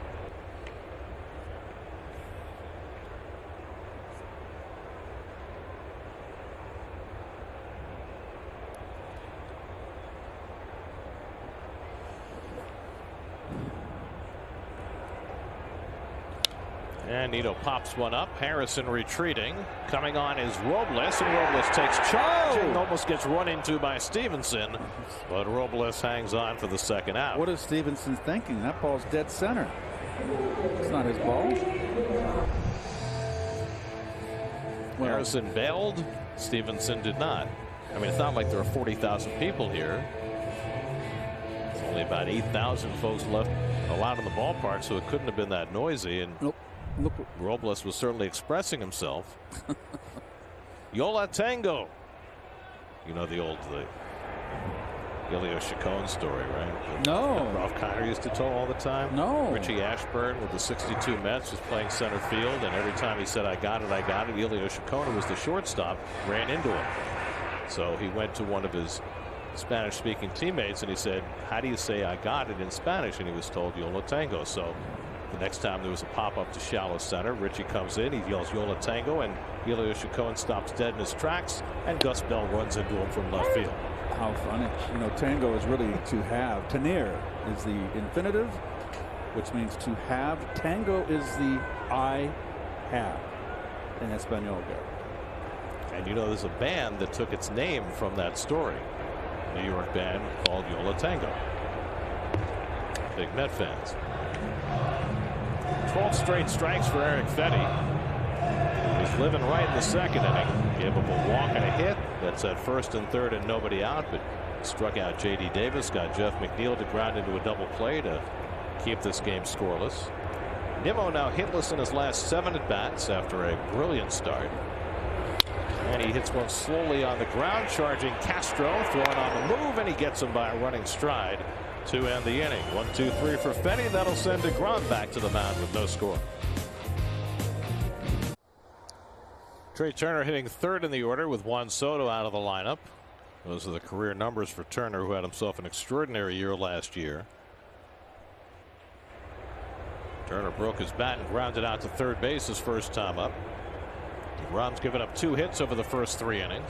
And Nido pops one up. Harrison retreating. Coming on is Robles, and Robles takes charge and almost gets run into by Stevenson. But Robles hangs on for the 2nd out. What is Stevenson thinking? That ball's dead center. It's not his ball. Well, Harrison bailed. Stevenson did not. I mean, it's not like there are 40,000 people here. There's only about 8,000 folks left allowed in the ballpark, so it couldn't have been that noisy. And nope. Look, Robles was certainly expressing himself. Yola Tango. You know the Ilio Chacon story, right? No. Ralph Kiner used to tell all the time. No. Richie Ashburn with the 62 Mets was playing center field, and every time he said, I got it, Ilio Chacon was the shortstop, ran into him. So he went to one of his Spanish-speaking teammates, and he said, how do you say I got it in Spanish? And he was told Yola Tango. So the next time there was a pop-up to shallow center, Richie comes in, he yells Yola Tango, and Ilio Chacon stops dead in his tracks, and Gus Bell runs into him from left field. How funny. You know, tango is really to have. Tener is the infinitive, which means to have. Tango is the I have in Espanol. And you know, there's a band that took its name from that story. A New York band called Yola Tango. Big Met fans. 12 straight strikes for Eric Fetty. He's living right in the 2nd inning. Gave up a walk and a hit. That's at 1st and 3rd and nobody out, but struck out J.D. Davis. Got Jeff McNeil to ground into a double play to keep this game scoreless. Nimmo now hitless in his last 7 at-bats after a brilliant start. And he hits one slowly on the ground, charging Castro, throwing on the move, and he gets him by a running stride to end the inning. 1-2-3 for Fetty. That'll send DeGrom back to the mound with no score. Trey Turner hitting 3rd in the order with Juan Soto out of the lineup. Those are the career numbers for Turner, who had himself an extraordinary year last year. Turner broke his bat and grounded out to 3rd base his first time up. DeGrom's given up 2 hits over the first 3 innings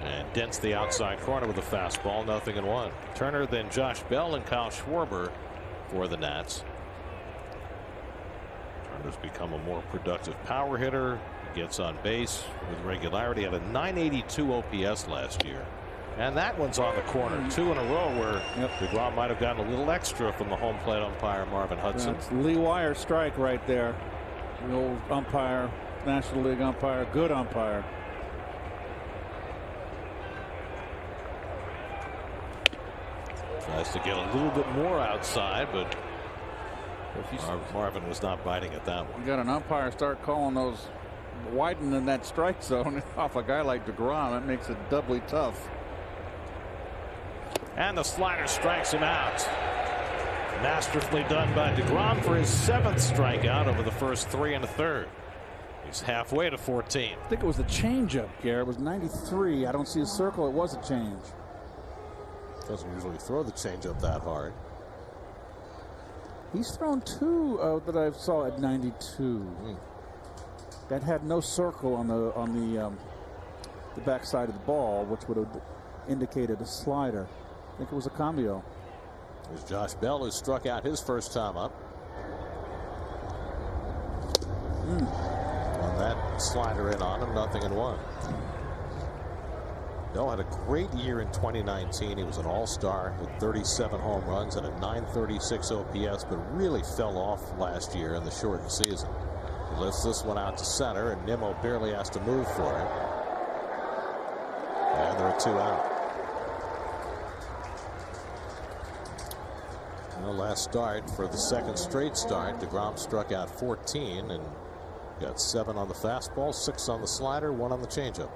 and dents the outside corner with a fastball. 0-1. Turner, then Josh Bell and Kyle Schwarber for the Nats. Turner's become a more productive power hitter. He gets on base with regularity. Had a .982 OPS last year. And that one's on the corner. 2 in a row where DeGrom might have gotten a little extra from the home plate umpire Marvin Hudson. That's Lee Wire strike right there. The old umpire, National League umpire, good umpire. Tries to get a little bit more outside, but Marvin was not biting at that one. You got an umpire start calling those widening that strike zone off a guy like DeGrom. That makes it doubly tough. And the slider strikes him out. Masterfully done by DeGrom for his 7th strikeout over the first 3 1/3. He's halfway to 14. I think it was the changeup, Gary. It was 93. I don't see a circle. It was a change. Doesn't usually throw the changeup that hard. He's thrown 2 that I saw at 92. That had no circle on the backside of the ball, which would have indicated a slider. I think it was a cambio. There's Josh Bell, who struck out his first time up. On that slider in on him, 0-1. Bell had a great year in 2019. He was an all-star with 37 home runs and a .936 OPS, but really fell off last year in the shortened season. He lifts this one out to center, and Nimmo barely has to move for it. And there are 2 out. Well, last start for the second straight start, DeGrom struck out 14 and got 7 on the fastball, 6 on the slider, 1 on the changeup.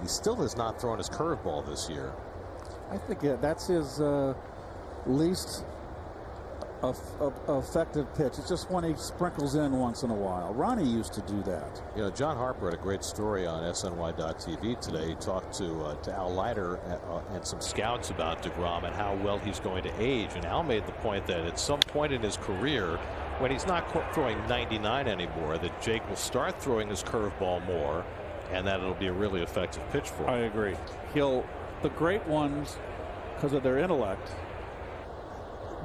He still has not thrown his curveball this year. I think that's his least effective pitch. It's just one he sprinkles in once in a while. Ronnie used to do that. You know, John Harper had a great story on SNY.TV today. He talked to Al Leiter and some scouts about DeGrom and how well he's going to age. And Al made the point that at some point in his career, when he's not throwing 99 anymore, that Jake will start throwing his curveball more, and that it'll be a really effective pitch for him. I agree. The great ones, because of their intellect,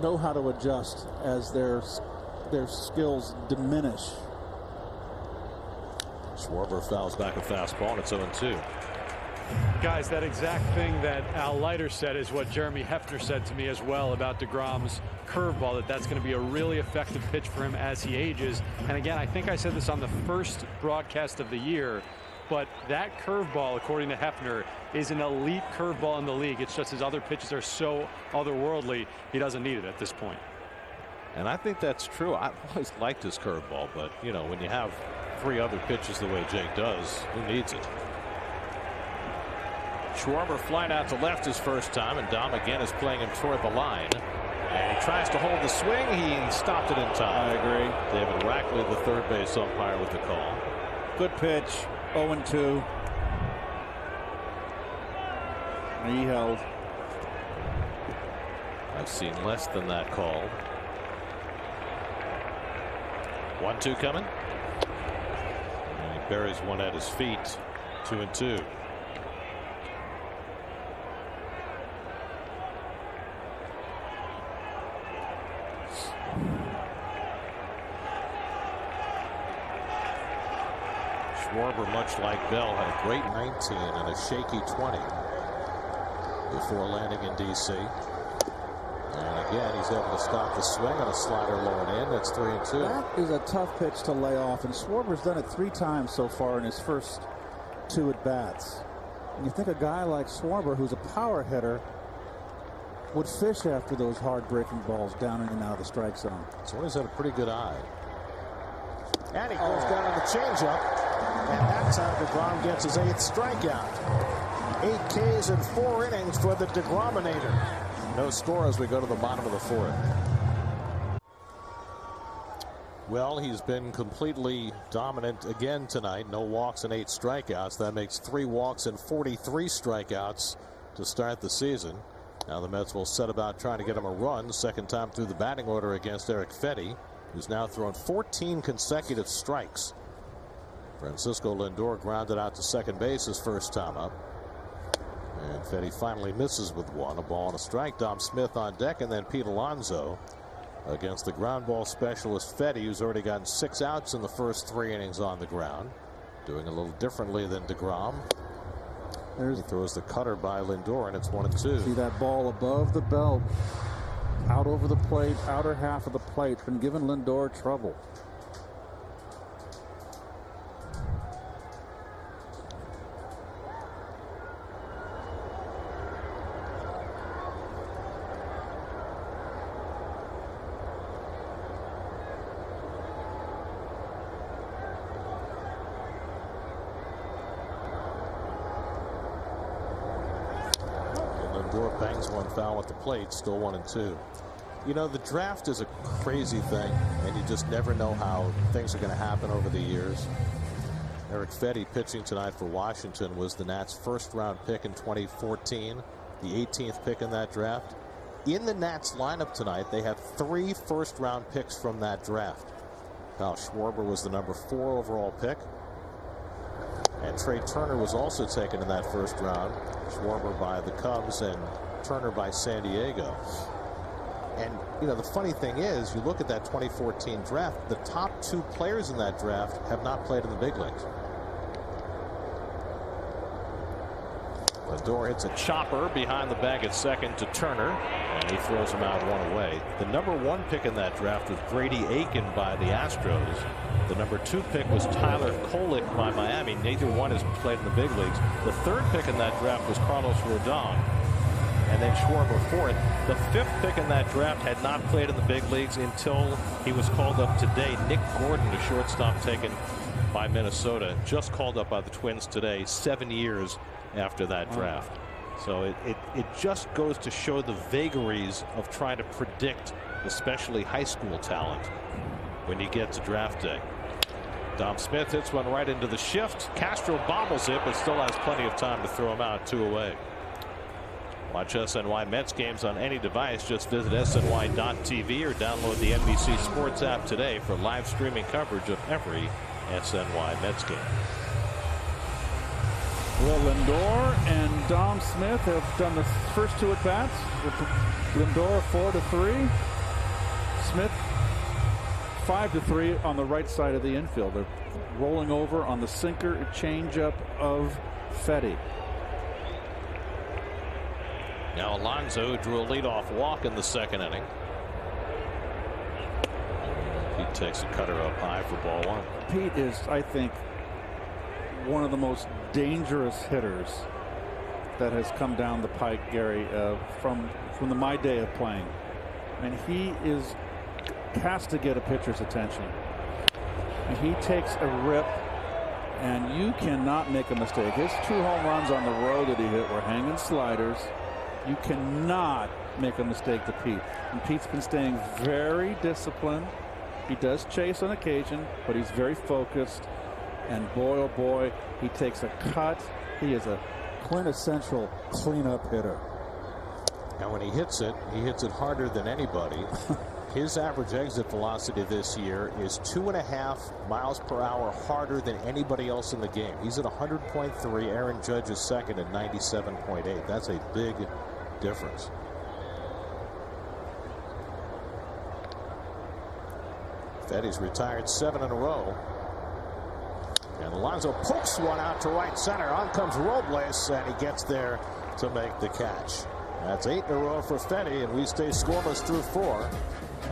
know how to adjust as their skills diminish. Schwarber fouls back a fastball, and it's 0-2. Guys, that exact thing that Al Leiter said is what Jeremy Hefner said to me as well about DeGrom's curveball, that's going to be a really effective pitch for him as he ages. And again, I think I said this on the first broadcast of the year, but that curveball, according to Hefner, is an elite curveball in the league. It's just his other pitches are so otherworldly, he doesn't need it at this point. And I think that's true. I've always liked his curveball, but, you know, when you have 3 other pitches the way Jake does, who needs it? Schwarber flying out to left his first time, and Dom again is playing him toward the line. And he tries to hold the swing. He stopped it in time. I agree. David Rackley, the third base umpire, with the call. Good pitch. 0-2. He held. I've seen less than that called. 1-2 coming. And he buries one at his feet. 2-2. Schwarber, much like Bell, had a great 19 and a shaky 20 before landing in D.C. And again, he's able to stop the swing on a slider low and in. That's 3-2. That is a tough pitch to lay off, and Schwarber's done it 3 times so far in his first 2 at-bats. And you think a guy like Schwarber, who's a power hitter, would fish after those hard-breaking balls down in and out of the strike zone. So he's had a pretty good eye. And he goes down on the changeup. And that's how DeGrom gets his 8th strikeout. 8 Ks in 4 innings for the DeGrominator. No score as we go to the bottom of the 4th. Well, he's been completely dominant again tonight. No walks and 8 strikeouts. That makes 3 walks and 43 strikeouts to start the season. Now the Mets will set about trying to get him a run. Second time through the batting order against Eric Fetty, who's now thrown 14 consecutive strikes. Francisco Lindor grounded out to second base his first time up. And Fetty finally misses with 1. A ball and a strike. Dom Smith on deck, and then Pete Alonso against the ground ball specialist Fetty, who's already gotten 6 outs in the first 3 innings on the ground. Doing a little differently than DeGrom. He throws the cutter by Lindor, and it's 1-2. See that ball above the belt, out over the plate, outer half of the plate, been giving Lindor trouble. Lindor bangs one foul at the plate, still 1-2. You know, the draft is a crazy thing, and you just never know how things are going to happen over the years. Eric Fetty, pitching tonight for Washington, was the Nats' first-round pick in 2014, the 18th pick in that draft. In the Nats lineup tonight, they have 3 first-round picks from that draft. Kyle Schwarber was the number 4 overall pick. And Trey Turner was also taken in that first round. Schwarber by the Cubs and Turner by San Diego. And, you know, the funny thing is, you look at that 2014 draft, the top 2 players in that draft have not played in the big leagues. Lindor hits a chopper behind the bag at second to Turner, and he throws him out 1 away. The number 1 pick in that draft was Brady Aiken by the Astros. The number 2 pick was Tyler Kolek by Miami. Neither one has played in the big leagues. The 3rd pick in that draft was Carlos Rodon. and then Schwarber fourth. The fifth pick in that draft had not played in the big leagues until he was called up today. Nick Gordon, the shortstop taken by Minnesota, just called up by the Twins today, 7 years after that draft. So it just goes to show the vagaries of trying to predict, especially high school talent, when you get to draft day. Dom Smith hits one right into the shift. Castro bobbles it, but still has plenty of time to throw him out, 2 away. Watch SNY Mets games on any device. Just visit SNY.TV or download the NBC Sports app today for live streaming coverage of every SNY Mets game. Well, Lindor and Dom Smith have done the first 2 at-bats. Lindor 4-3. Smith 5-3 on the right side of the infield. They're rolling over on the sinker changeup of Fetty. Now Alonso drew a leadoff walk in the second inning. He takes a cutter up high for ball 1. Pete is, I think, one of the most dangerous hitters that has come down the pike, Gary, from my day of playing. And he has to get a pitcher's attention. And he takes a rip, and you cannot make a mistake. His 2 home runs on the road that he hit were hanging sliders. You cannot make a mistake to Pete. And Pete's been staying very disciplined. He does chase on occasion, but he's very focused. And boy, oh boy, he takes a cut. He is a quintessential cleanup hitter. And when he hits it harder than anybody. His average exit velocity this year is 2.5 miles per hour harder than anybody else in the game. He's at 100.3. Aaron Judge is second at 97.8. That's a big difference. Fetty's retired 7 in a row. And Alonso pokes one out to right center. On comes Robles, and he gets there to make the catch. That's 8 in a row for Fetty, and we stay scoreless through 4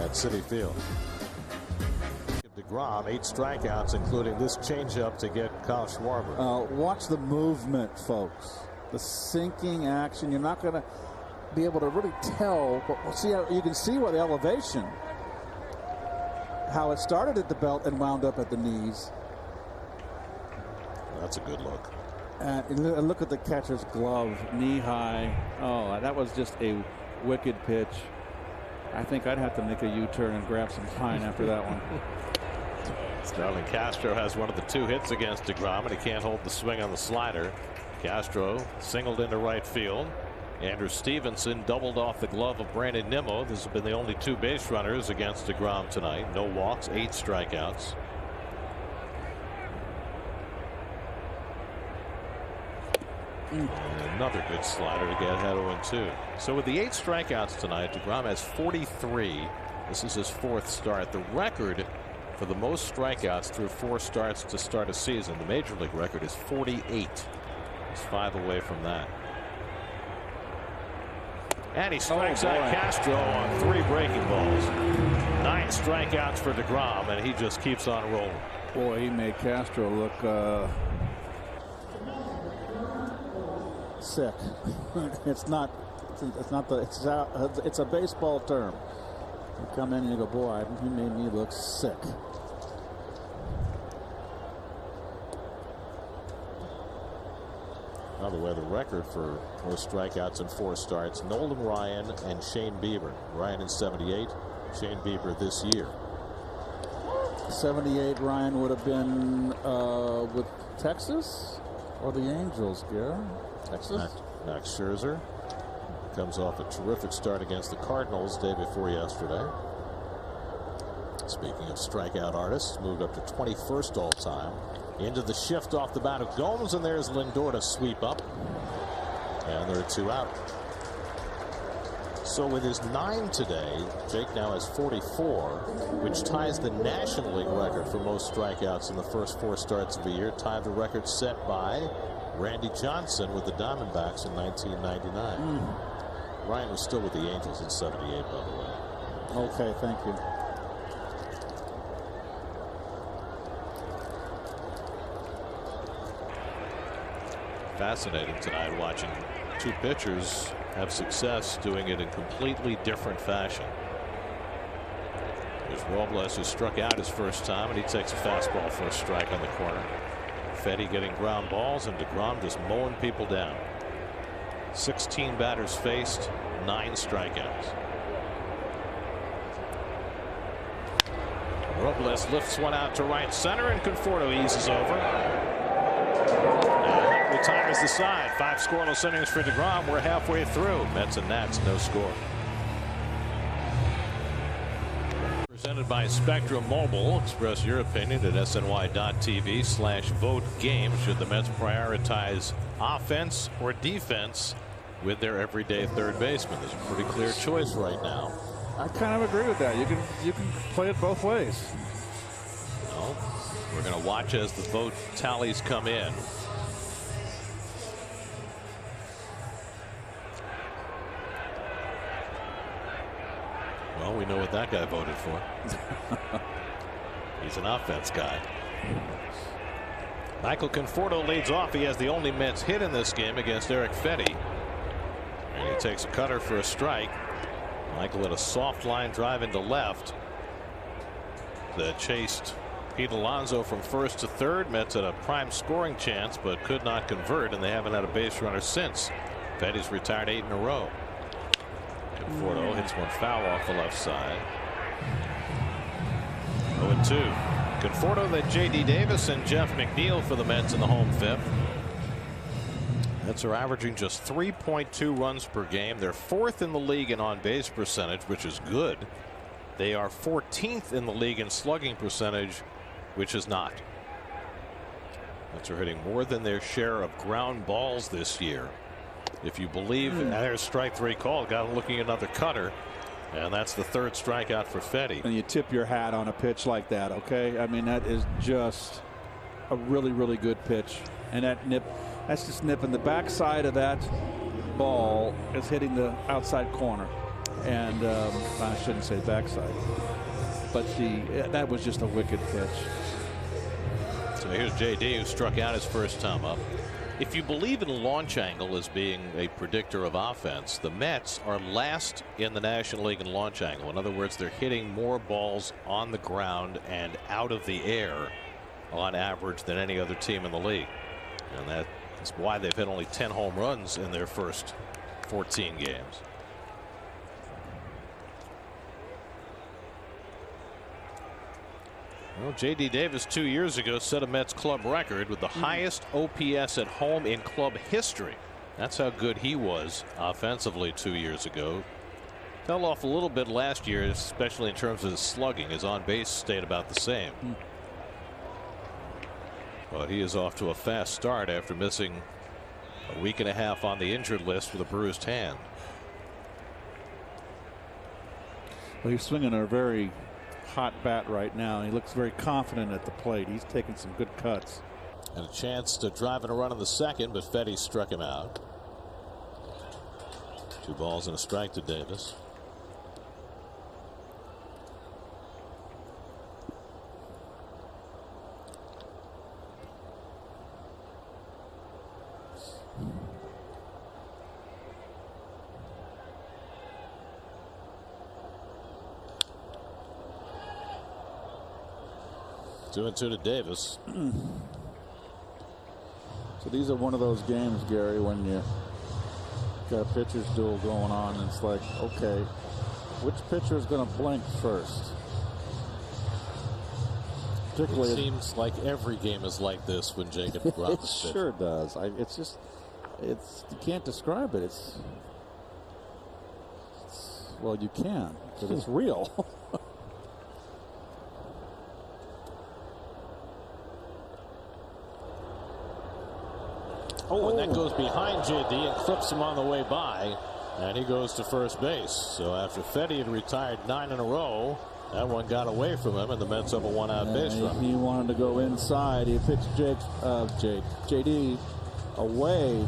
at Citi Field. DeGrom, 8 strikeouts, including this changeup to get Kyle Schwarber. Watch the movement, folks. The sinking action. You're not going to be able to really tell, but we'll see how you can see what the elevation, how it started at the belt and wound up at the knees. That's a good look. And look at the catcher's glove, knee high. Oh, that was just a wicked pitch. I think I'd have to make a U-turn and grab some pine after that one. Starlin Castro has one of the 2 hits against DeGrom, and he can't hold the swing on the slider. Castro singled into right field. Andrew Stevenson doubled off the glove of Brandon Nimmo. This has been the only 2 base runners against DeGrom tonight. No walks, 8 strikeouts. And another good slider to get ahead of 1-2. So with the 8 strikeouts tonight, DeGrom has 43. This is his 4th start. The record for the most strikeouts through 4 starts to start a season, the major league record, is 48. He's 5 away from that. And he strikes out Castro on 3 breaking balls. 9 strikeouts for DeGrom, and he just keeps on rolling. Boy, he made Castro look sick. It's a baseball term. You come in and you go, boy, he made me look sick. By the way, the record for most strikeouts in 4 starts, Nolan Ryan and Shane Bieber. Ryan in 78, Shane Bieber this year. 78, Ryan would have been with Texas or the Angels, Gary? Texas? Max Scherzer comes off a terrific start against the Cardinals day before yesterday. Speaking of strikeout artists, moved up to 21st all time. Into the shift off the bat of Gomes, and there's Lindor to sweep up. And there are 2 out. So with his 9 today, Jake now has 44, which ties the National League record for most strikeouts in the first 4 starts of the year. Tied the record set by Randy Johnson with the Diamondbacks in 1999. Ryan was still with the Angels in 78, by the way. Okay, thank you. Fascinating tonight watching two pitchers have success doing it in completely different fashion. There's Robles, who struck out his first time, and he takes a fastball for a strike on the corner. Fedde getting ground balls, and DeGrom just mowing people down. 16 batters faced, 9 strikeouts. Robles lifts one out to right center, and Conforto eases over. And retires the side. 5 scoreless innings for DeGrom. We're halfway through. Mets and Nats, no score. Presented by Spectrum Mobile. Express your opinion at sny.tv/vote-game. Should the Mets prioritize offense or defense with their everyday third baseman? There's a pretty clear choice right now. I kind of agree with that. You can play it both ways. Well, we're going to watch as the vote tallies come in. Well, we know what that guy voted for. He's an offense guy. Michael Conforto leads off. He has the only Mets hit in this game against Eric Fedde. And he takes a cutter for a strike. Michael had a soft line drive into left that chased Pete Alonso from first to third. Mets had a prime scoring chance but could not convert, and they haven't had a base runner since. Fedde's retired 8 in a row. Conforto hits one foul off the left side. 0-2. Conforto, then J.D. Davis and Jeff McNeil for the Mets in the home fifth. Mets are averaging just 3.2 runs per game. They're 4th in the league in on-base percentage, which is good. They are 14th in the league in slugging percentage, which is not. Mets are hitting more than their share of ground balls this year. If you believe, there's strike 3 call. Got him looking at another cutter, and that's the 3rd strikeout for Fedde. And you tip your hat on a pitch like that, okay? I mean, that is just a really, really good pitch. And that's just nipping the backside of that ball is hitting the outside corner. And I shouldn't say backside, but that was just a wicked pitch. So here's J.D., who struck out his first time up. If you believe in launch angle as being a predictor of offense, the Mets are last in the National League in launch angle. In other words, they're hitting more balls on the ground and out of the air on average than any other team in the league. And that's why they've hit only 10 home runs in their first 14 games. Well, J.D. Davis 2 years ago set a Mets club record with the highest OPS at home in club history. That's how good he was offensively 2 years ago. Fell off a little bit last year, especially in terms of his slugging. His on-base stayed about the same. But he is off to a fast start after missing a week and a half on the injured list with a bruised hand. Well, he's swinging a very hot bat right now. He looks very confident at the plate. He's taking some good cuts. And a chance to drive in a run in the second, but Fedde struck him out. 2 balls and a strike to Davis. Two and two to Davis. So these are one of those games, Gary, when you got a pitcher's duel going on, and it's like, okay, which pitcher is going to blink first? Particularly, it seems like every game is like this when Jacob DeGrom is pitching. It sure does. It's just, you can't describe it. Well, you can, because it's real. Oh, and that goes behind J.D. and clips him on the way by, and he goes to first base. So after Fedde had retired 9 in a row, that one got away from him, and the Mets have a 1-out base run. He wanted to go inside. He pitched J.D. away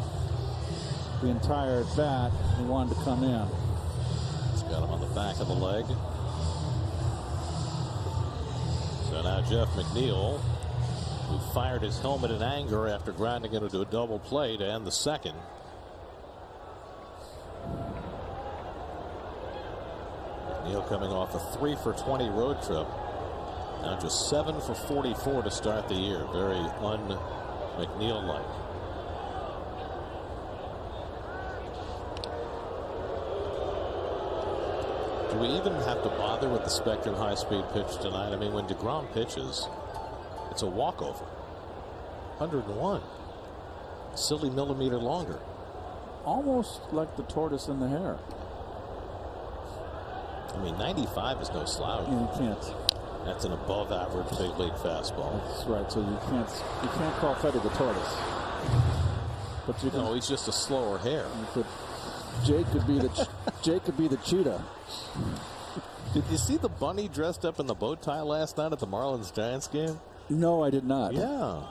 the entire at bat. He wanted to come in. He's got him on the back of the leg. So now Jeff McNeil, who fired his helmet in anger after grounding it into a double play to end the second. McNeil coming off a 3 for 20 road trip. Now just 7 for 44 to start the year. Very un-McNeil-like. Do we even have to bother with the Spectrum high-speed pitch tonight? I mean, when DeGrom pitches, it's a walkover. 101. A silly millimeter longer. Almost like the tortoise in the hare. I mean, 95 is no slouch. You can't. That's an above-average big league fastball. That's right. So you can't call Fetty the tortoise. But you can. No, he's just a slower hare. Jake could be the cheetah. Did you see the bunny dressed up in the bow tie last night at the Marlins-Giants game? No, I did not. Yeah.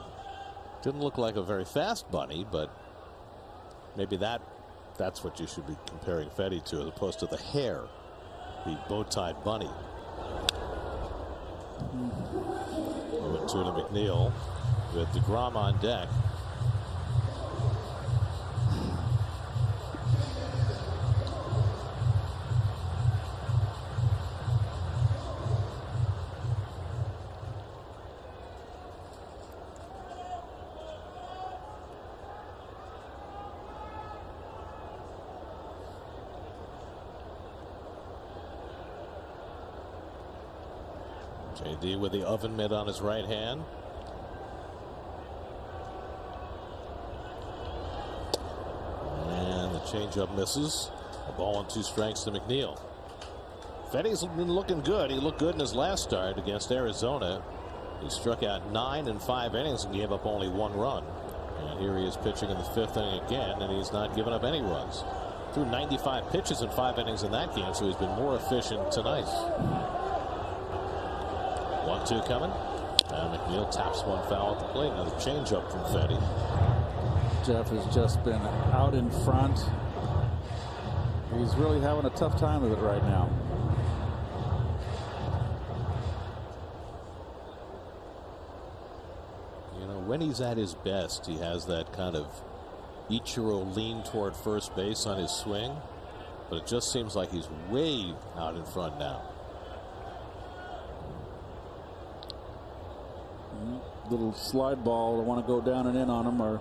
Didn't look like a very fast bunny, but maybe that's what you should be comparing Fetty to, as opposed to the hare, the bow-tied bunny. 0-2 to McNeil with DeGrom on deck. JD with the oven mitt on his right hand. And the changeup misses. A ball and 2 strikes to McNeil. Fetty's been looking good. He looked good in his last start against Arizona. He struck out 9 in 5 innings and gave up only 1 run. And here he is pitching in the 5th inning again, and he's not giving up any runs. Threw 95 pitches in 5 innings in that game, so he's been more efficient tonight. 1-2 coming. And McNeil taps one foul at the plate. Another changeup from Fetty. Jeff has just been out in front. He's really having a tough time with it right now. You know, when he's at his best, he has that kind of Ichiro lean toward first base on his swing. But it just seems like he's way out in front now. Little slide ball. I want to go down and in on him, or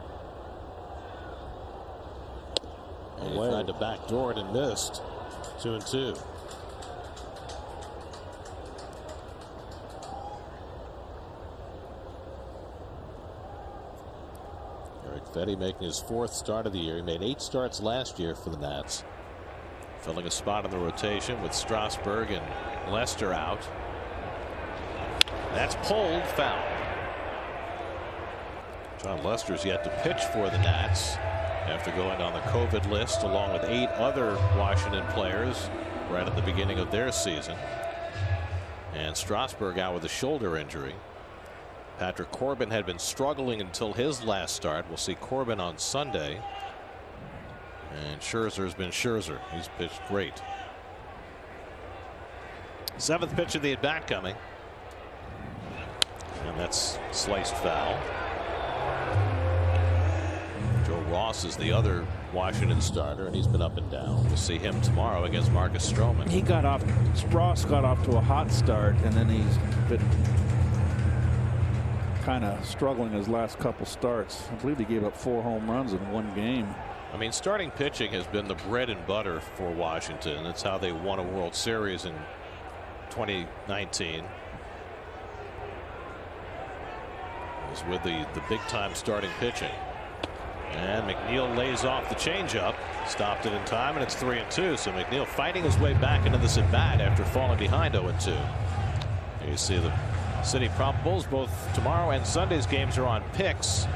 he tried to backdoor it and missed. 2-2. Eric Fetty making his 4th start of the year. He made 8 starts last year for the Nats, filling a spot in the rotation with Strasburg and Lester out. That's pulled, foul. John Lester's yet to pitch for the Nats after going on the COVID list along with 8 other Washington players right at the beginning of their season. And Strasburg out with a shoulder injury. Patrick Corbin had been struggling until his last start. We'll see Corbin on Sunday. And Scherzer's been Scherzer. He's pitched great. 7th pitch of the at-bat coming. And that's sliced foul. Joe Ross is the other Washington starter, and he's been up and down. We'll see him tomorrow against Marcus Stroman. Ross got off to a hot start, and then he's been kind of struggling his last couple starts. I believe he gave up 4 home runs in 1 game. I mean, starting pitching has been the bread and butter for Washington. That's how they won a World Series in 2019. It was with the big time starting pitching. And McNeil lays off the changeup, stopped it in time, and it's 3-2. So McNeil fighting his way back into this at bat after falling behind 0-2. Here you see the City probables. Both tomorrow and Sunday's games are on picks.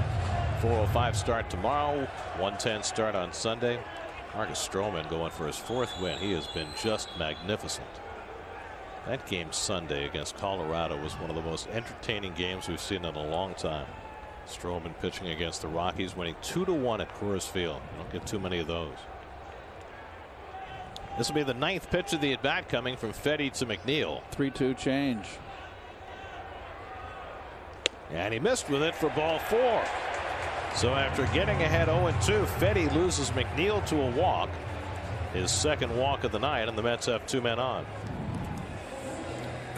4:05 start tomorrow, 1:10 start on Sunday. Marcus Stroman going for his 4th win. He has been just magnificent. That game Sunday against Colorado was one of the most entertaining games we've seen in a long time. Stroman pitching against the Rockies, winning 2-1 at Coors Field. You don't get too many of those. This will be the 9th pitch of the at bat coming from Fetty to McNeil. 3-2 change. And he missed with it for ball 4. So after getting ahead 0-2, Fetty loses McNeil to a walk. His 2nd walk of the night, and the Mets have 2 men on.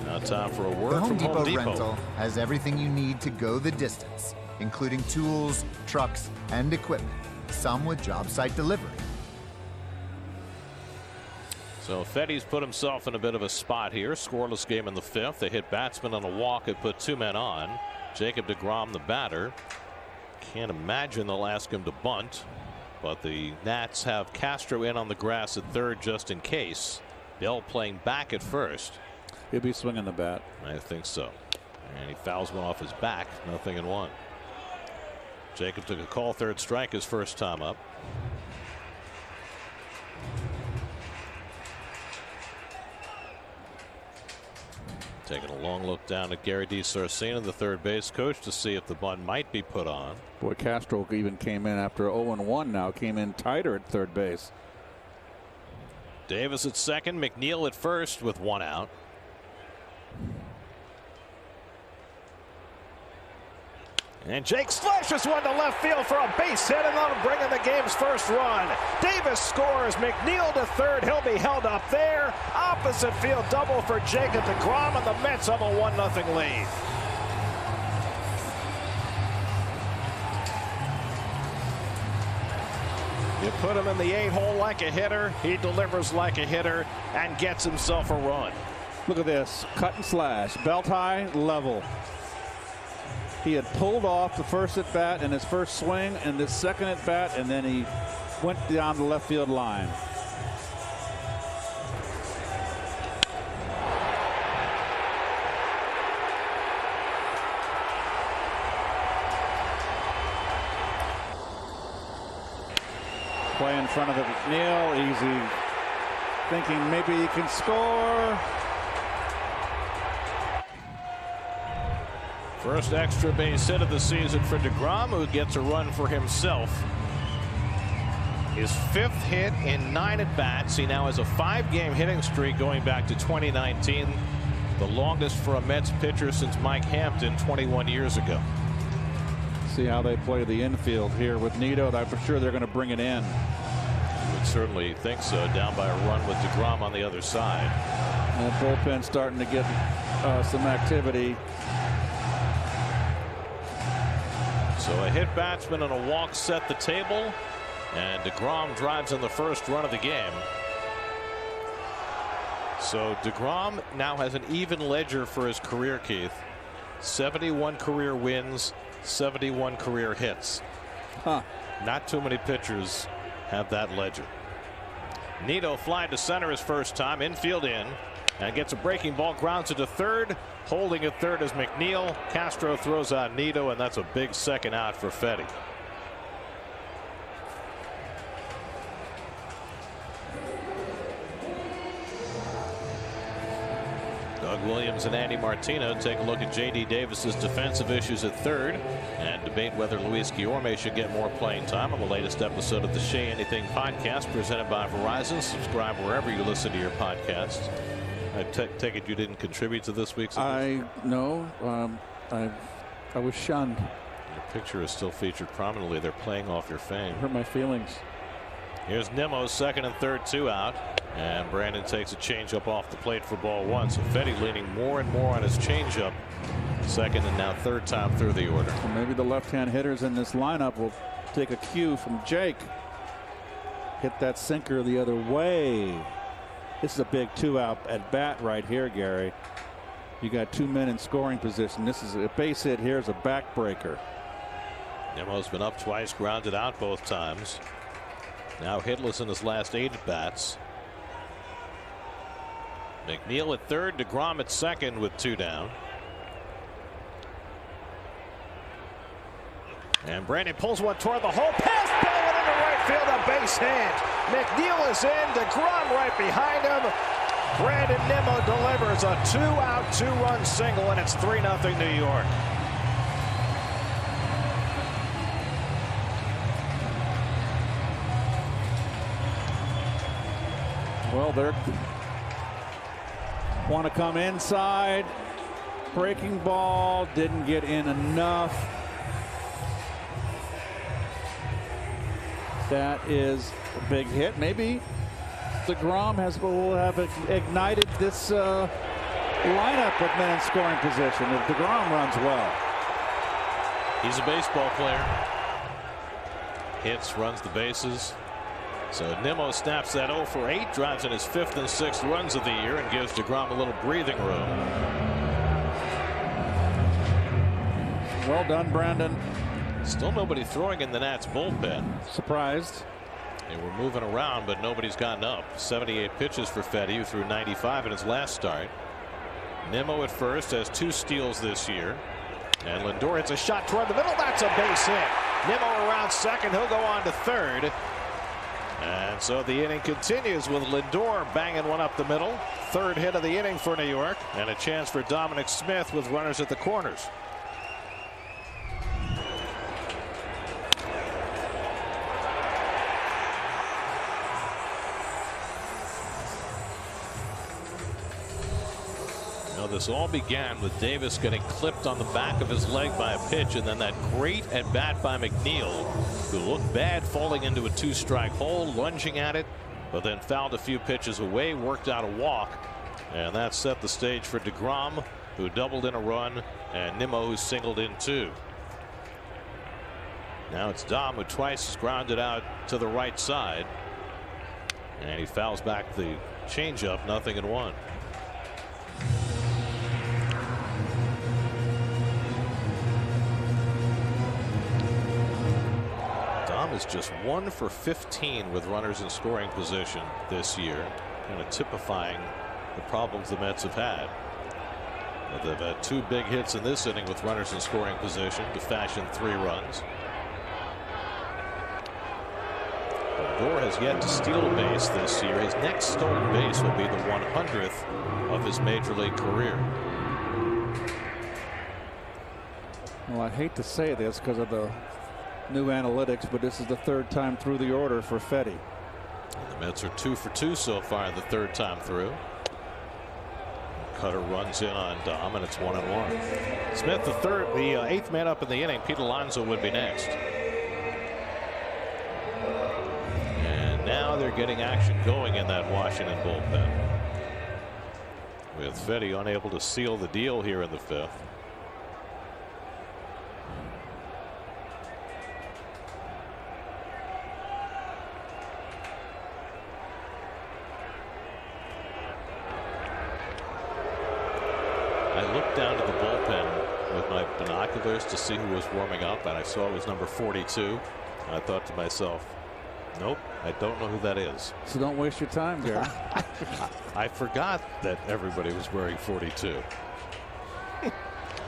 Now time for a word The Home from Home Depot Depot. rental has everything you need to go the distance, including tools, trucks, and equipment, some with job site delivery. So Fetty's put himself in a bit of a spot here. Scoreless game in the 5th. They hit batsman on a walk and put 2 men on. Jacob DeGrom, the batter. Can't imagine they'll ask him to bunt, but the Nats have Castro in on the grass at 3rd just in case. Bell playing back at 1st. He'll be swinging the bat. I think so. And he fouls one off his back. Nothing in 1. Jacob took a call, 3rd strike his first time up. Taking a long look down at Gary DeSarcina, the third base coach, to see if the bunt might be put on. Boy, Castro even came in after 0-1 now, came in tighter at third base. Davis at second, McNeil at first with 1 out. And Jake slashes one to left field for a base hit, and that'll bring in the game's first run. Davis scores. McNeil to third. He'll be held up there. Opposite field double for Jacob DeGrom, and the Mets have a 1-0 lead. You put him in the 8-hole like a hitter. He delivers like a hitter and gets himself a run. Look at this. Cut and slash. Belt high, level. He had pulled off the first at bat and his first swing and this second at bat, and then he went down the left field line. Play in front of the McNeil, easy, thinking maybe he can score. First extra base hit of the season for DeGrom, who gets a run for himself. His 5th hit in 9 at-bats. He now has a 5-game hitting streak going back to 2019, the longest for a Mets pitcher since Mike Hampton 21 years ago. See how they play the infield here with Nito. I'm sure they're going to bring it in. Would certainly think so, down by a run with DeGrom on the other side. And the bullpen starting to get some activity. So a hit batsman and a walk set the table, and DeGrom drives in the first run of the game. So DeGrom now has an even ledger for his career, Keith. 71 career wins, 71 career hits. Not too many pitchers have that ledger. Nito flied to center his first time, infield in, and gets a breaking ball, grounds it to third. Holding at third is McNeil. Castro throws out Nito, and that's a big second out for Fetty. Doug Williams and Andy Martino take a look at J.D. Davis's defensive issues at third and debate whether Luis Guillorme should get more playing time on the latest episode of the Shea Anything podcast presented by Verizon. Subscribe wherever you listen to your podcasts. I take it you didn't contribute to this week's. I was shunned. Your picture is still featured prominently. They're playing off your fame. Hurt my feelings. Here's Nimmo, second and third, 2 out. And Brandon takes a changeup off the plate for ball 1. So Fetty leaning more and more on his changeup. Second and now third time through the order. Well, maybe the left-hand hitters in this lineup will take a cue from Jake. Hit that sinker the other way. This is a big 2-out at bat right here, Gary. You got 2 men in scoring position. This is a base hit. Here's a backbreaker. Nimmo's been up twice, grounded out both times. Now hitless in his last 8 at bats. McNeil at third, DeGrom at second with 2 down. And Brandon pulls one toward the hole. Pass ball into right field, a base hit. McNeil is in, DeGrom right behind him. Brandon Nimmo delivers a 2-out, 2-run single, and it's 3-0 New York. Well, they want to come inside. Breaking ball didn't get in enough. That is a big hit. Maybe DeGrom will have ignited this lineup with men in scoring position if DeGrom runs well. He's a baseball player. Hits, runs the bases. So Nimmo snaps that 0 for 8, drives in his 5th and 6th runs of the year, and gives DeGrom a little breathing room. Well done, Brandon. Still nobody throwing in the Nats bullpen. Surprised. They were moving around, but nobody's gotten up. 78 pitches for Fedde, who threw 95 in his last start. Nimmo at first has 2 steals this year. And Lindor hits a shot toward the middle. That's a base hit. Nimmo around second. He'll go on to third. And so the inning continues with Lindor banging one up the middle. 3rd hit of the inning for New York. And a chance for Dominic Smith with runners at the corners. This all began with Davis getting clipped on the back of his leg by a pitch, and then that great at bat by McNeil, who looked bad falling into a 2-strike hole, lunging at it, but then fouled a few pitches away, worked out a walk, and that set the stage for DeGrom, who doubled in a run, and Nimmo, who singled in 2. Now it's Dom, who twice has grounded out to the right side, and he fouls back the changeup, 0-1. Is just 1 for 15 with runners in scoring position this year, kind of typifying the problems the Mets have had. But they've had 2 big hits in this inning with runners in scoring position to fashion 3 runs. Lindor has yet to steal a base this year. His next stolen base will be the 100th of his major league career. Well, I hate to say this because of the new analytics, but this is the 3rd time through the order for Fedde. And the Mets are 2 for 2 so far the 3rd time through. Cutter runs in on Dom, and it's 1-1. Smith, the 8th man up in the inning. Pete Alonso would be next. And now they're getting action going in that Washington bullpen, with Fedde unable to seal the deal here in the 5th. Down to the bullpen with my binoculars to see who was warming up, and I saw it was number 42. And I thought to myself, nope, I don't know who that is. So don't waste your time, Gary. I forgot that everybody was wearing 42.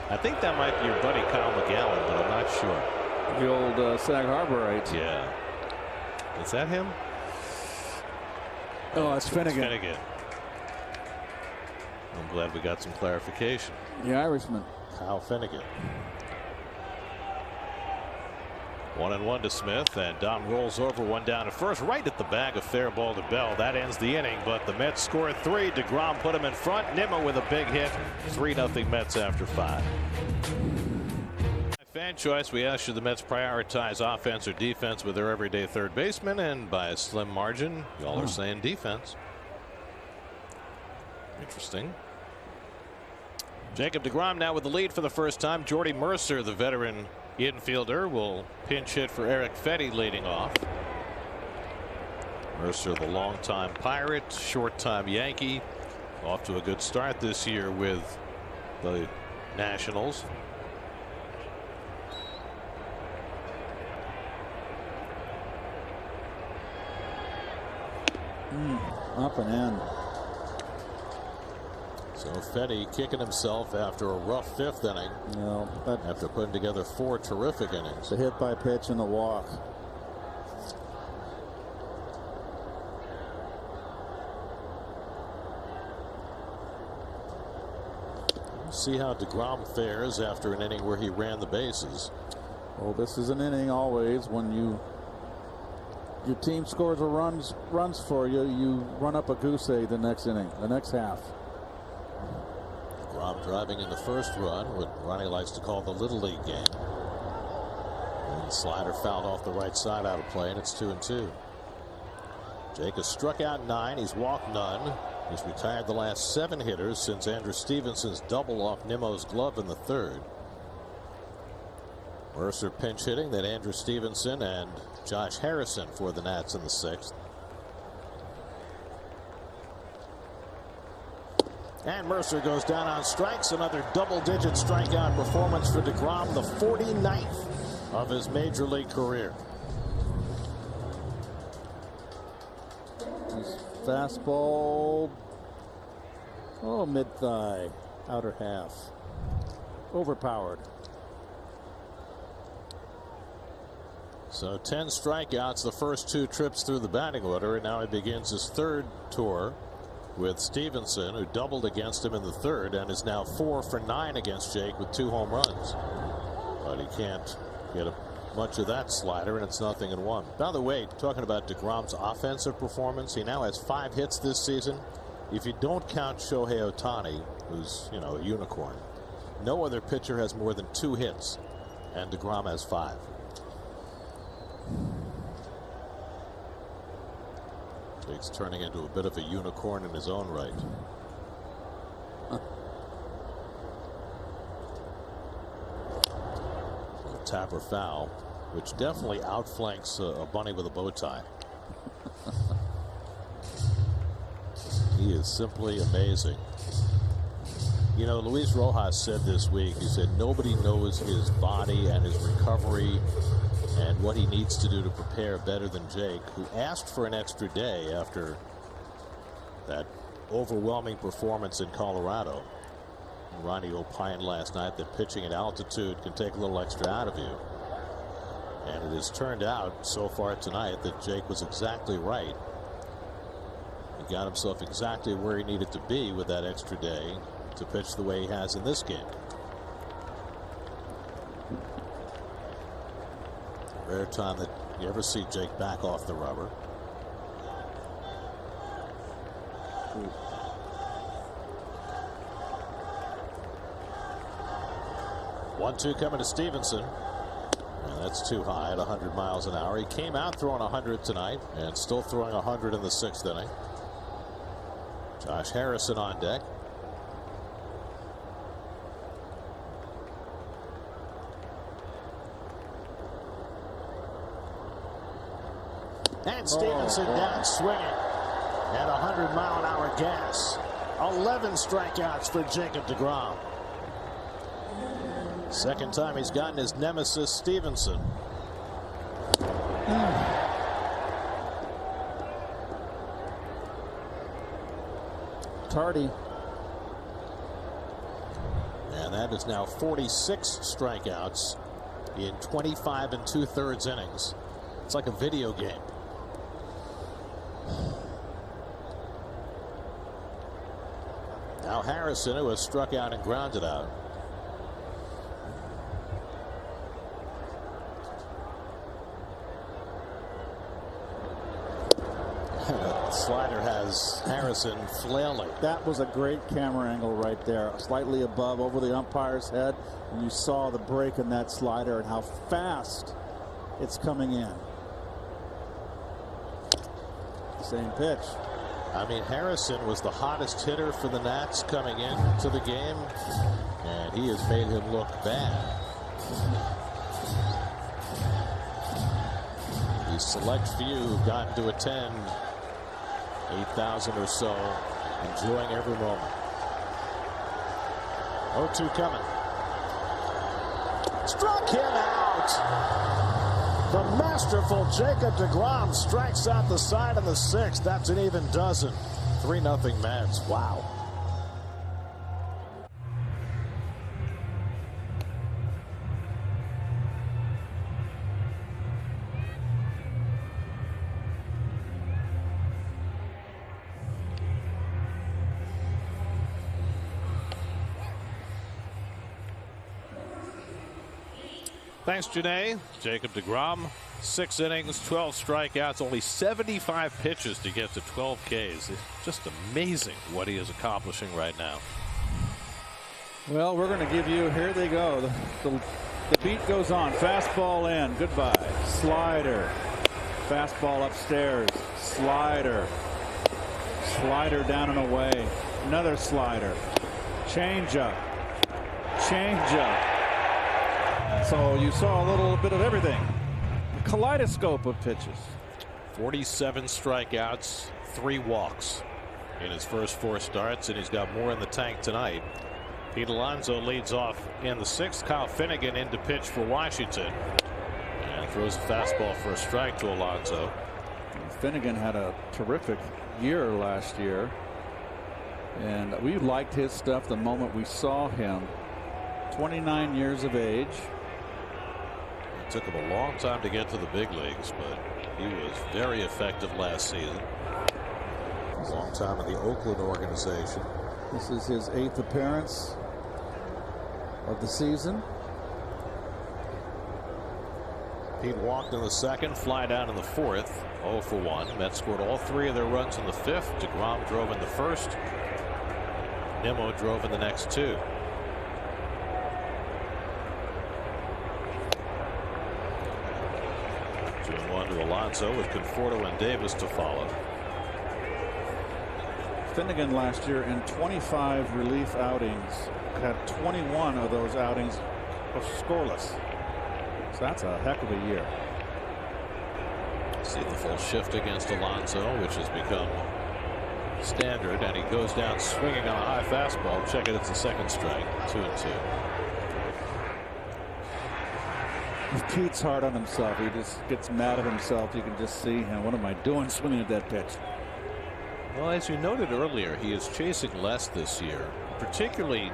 I think that might be your buddy Kyle McGowan, but I'm not sure. The old Sag Harborite. Yeah. Is that him? Oh, it's Finnegan. It's Finnegan. I'm glad we got some clarification. The Irishman. Kyle Finnegan. 1-1 to Smith, and Dom rolls over, 1 down to first, right at the bag, a fair ball to Bell. That ends the inning, but the Mets score 3. DeGrom put him in front. Nimmo with a big hit. 3-0 Mets after 5. Fan choice, we asked you the Mets prioritize offense or defense with their everyday third baseman, and by a slim margin, y'all are saying defense. Interesting. Jacob DeGrom now with the lead for the first time. Jordy Mercer, the veteran infielder, will pinch hit for Eric Fedde leading off. Mercer, the longtime Pirate, short-time Yankee, off to a good start this year with the Nationals. Up and in. So Fedde kicking himself after a rough 5th inning. After putting together 4 terrific innings. The hit by pitch and the walk. See how DeGrom fares after an inning where he ran the bases. Well, this is an inning always when your team scores a runs for you. You run up a goose egg the next inning, the next half. DeGrom driving in the first run, what Ronnie likes to call the Little League game. And the slider fouled off the right side out of play, and it's 2-2. Jake has struck out 9. He's walked none. He's retired the last 7 hitters since Andrew Stevenson's double off Nimmo's glove in the 3rd. Mercer pinch hitting, then Andrew Stevenson and Josh Harrison for the Nats in the 6th. And Mercer goes down on strikes. Another double-digit strikeout performance for DeGrom, the 49th of his major league career. His fastball, mid-thigh, outer half, overpowered. So 10 strikeouts the first 2 trips through the batting order, and now he begins his 3rd tour with Stevenson, who doubled against him in the 3rd and is now 4 for 9 against Jake with 2 home runs. But he can't get much of that slider, and it's 0-1. By the way, talking about DeGrom's offensive performance, he now has 5 hits this season. If you don't count Shohei Ohtani, who's, a unicorn, no other pitcher has more than 2 hits, and DeGrom has 5. Jake's turning into a bit of a unicorn in his own right. Tap or foul, which definitely outflanks a bunny with a bow tie. He is simply amazing. Luis Rojas said this week, he said nobody knows his body and his recovery and what he needs to do to prepare better than Jake, who asked for an extra day after that overwhelming performance in Colorado. Ronnie opined last night that pitching at altitude can take a little extra out of you. And it has turned out so far tonight that Jake was exactly right. He got himself exactly where he needed to be with that extra day to pitch the way he has in this game. Rare time that you ever see Jake back off the rubber. One-two coming to Stevenson. And that's too high at 100 miles an hour. He came out throwing 100 tonight and still throwing 100 in the 6th inning. Josh Harrison on deck. And Stevenson down swinging at 100-mile-an-hour gas. 11 strikeouts for Jacob DeGrom. Second time he's gotten his nemesis Stevenson. Tardy. And that is now 46 strikeouts in 25 2/3 innings. It's like a video game. Now Harrison, who has struck out and grounded out. Slider has Harrison flailing. That was a great camera angle right there, slightly above over the umpire's head, and you saw the break in that slider and how fast it's coming in. Same pitch. I mean, Harrison was the hottest hitter for the Nats coming into the game, and he has made him look bad. The select few who've gotten to attend, 8,000 or so, enjoying every moment. 0-2 coming. Struck him out. The masterful Jacob DeGrom strikes out the side of the 6th. That's an even dozen. 3-0 Mets. Wow. Thanks, Janae. Jacob DeGrom, 6 innings, 12 strikeouts, only 75 pitches to get to 12 Ks. It's just amazing what he is accomplishing right now. Well, we're going to give you, here they go. The beat goes on. Fastball in. Goodbye. Slider. Fastball upstairs. Slider. Slider down and away. Another slider. Changeup. Changeup. So you saw a little bit of everything. A kaleidoscope of pitches. 47 strikeouts, 3 walks in his first 4 starts, and he's got more in the tank tonight. Pete Alonso leads off in the 6th. Kyle Finnegan in to pitch for Washington. And throws a fastball for a strike to Alonso. Finnegan had a terrific year last year, and we liked his stuff the moment we saw him. 29 years of age. It took him a long time to get to the big leagues, but he was very effective last season. A long time in the Oakland organization. This is his 8th appearance of the season. Pete walked in the 2nd, fly down in the 4th. 0 for 1. Mets scored all 3 of their runs in the 5th. DeGrom drove in the 1st. Nimmo drove in the next 2. To Alonso with Conforto and Davis to follow. Finnegan last year in 25 relief outings had 21 of those outings scoreless. So that's a heck of a year. See the full shift against Alonso, which has become standard, and he goes down swinging on a high fastball. Check it, it's the 2nd strike. 2-2. Pete's hard on himself. He just gets mad at himself. You can just see him. What am I doing swinging at that pitch? Well, as you noted earlier, he is chasing less this year, particularly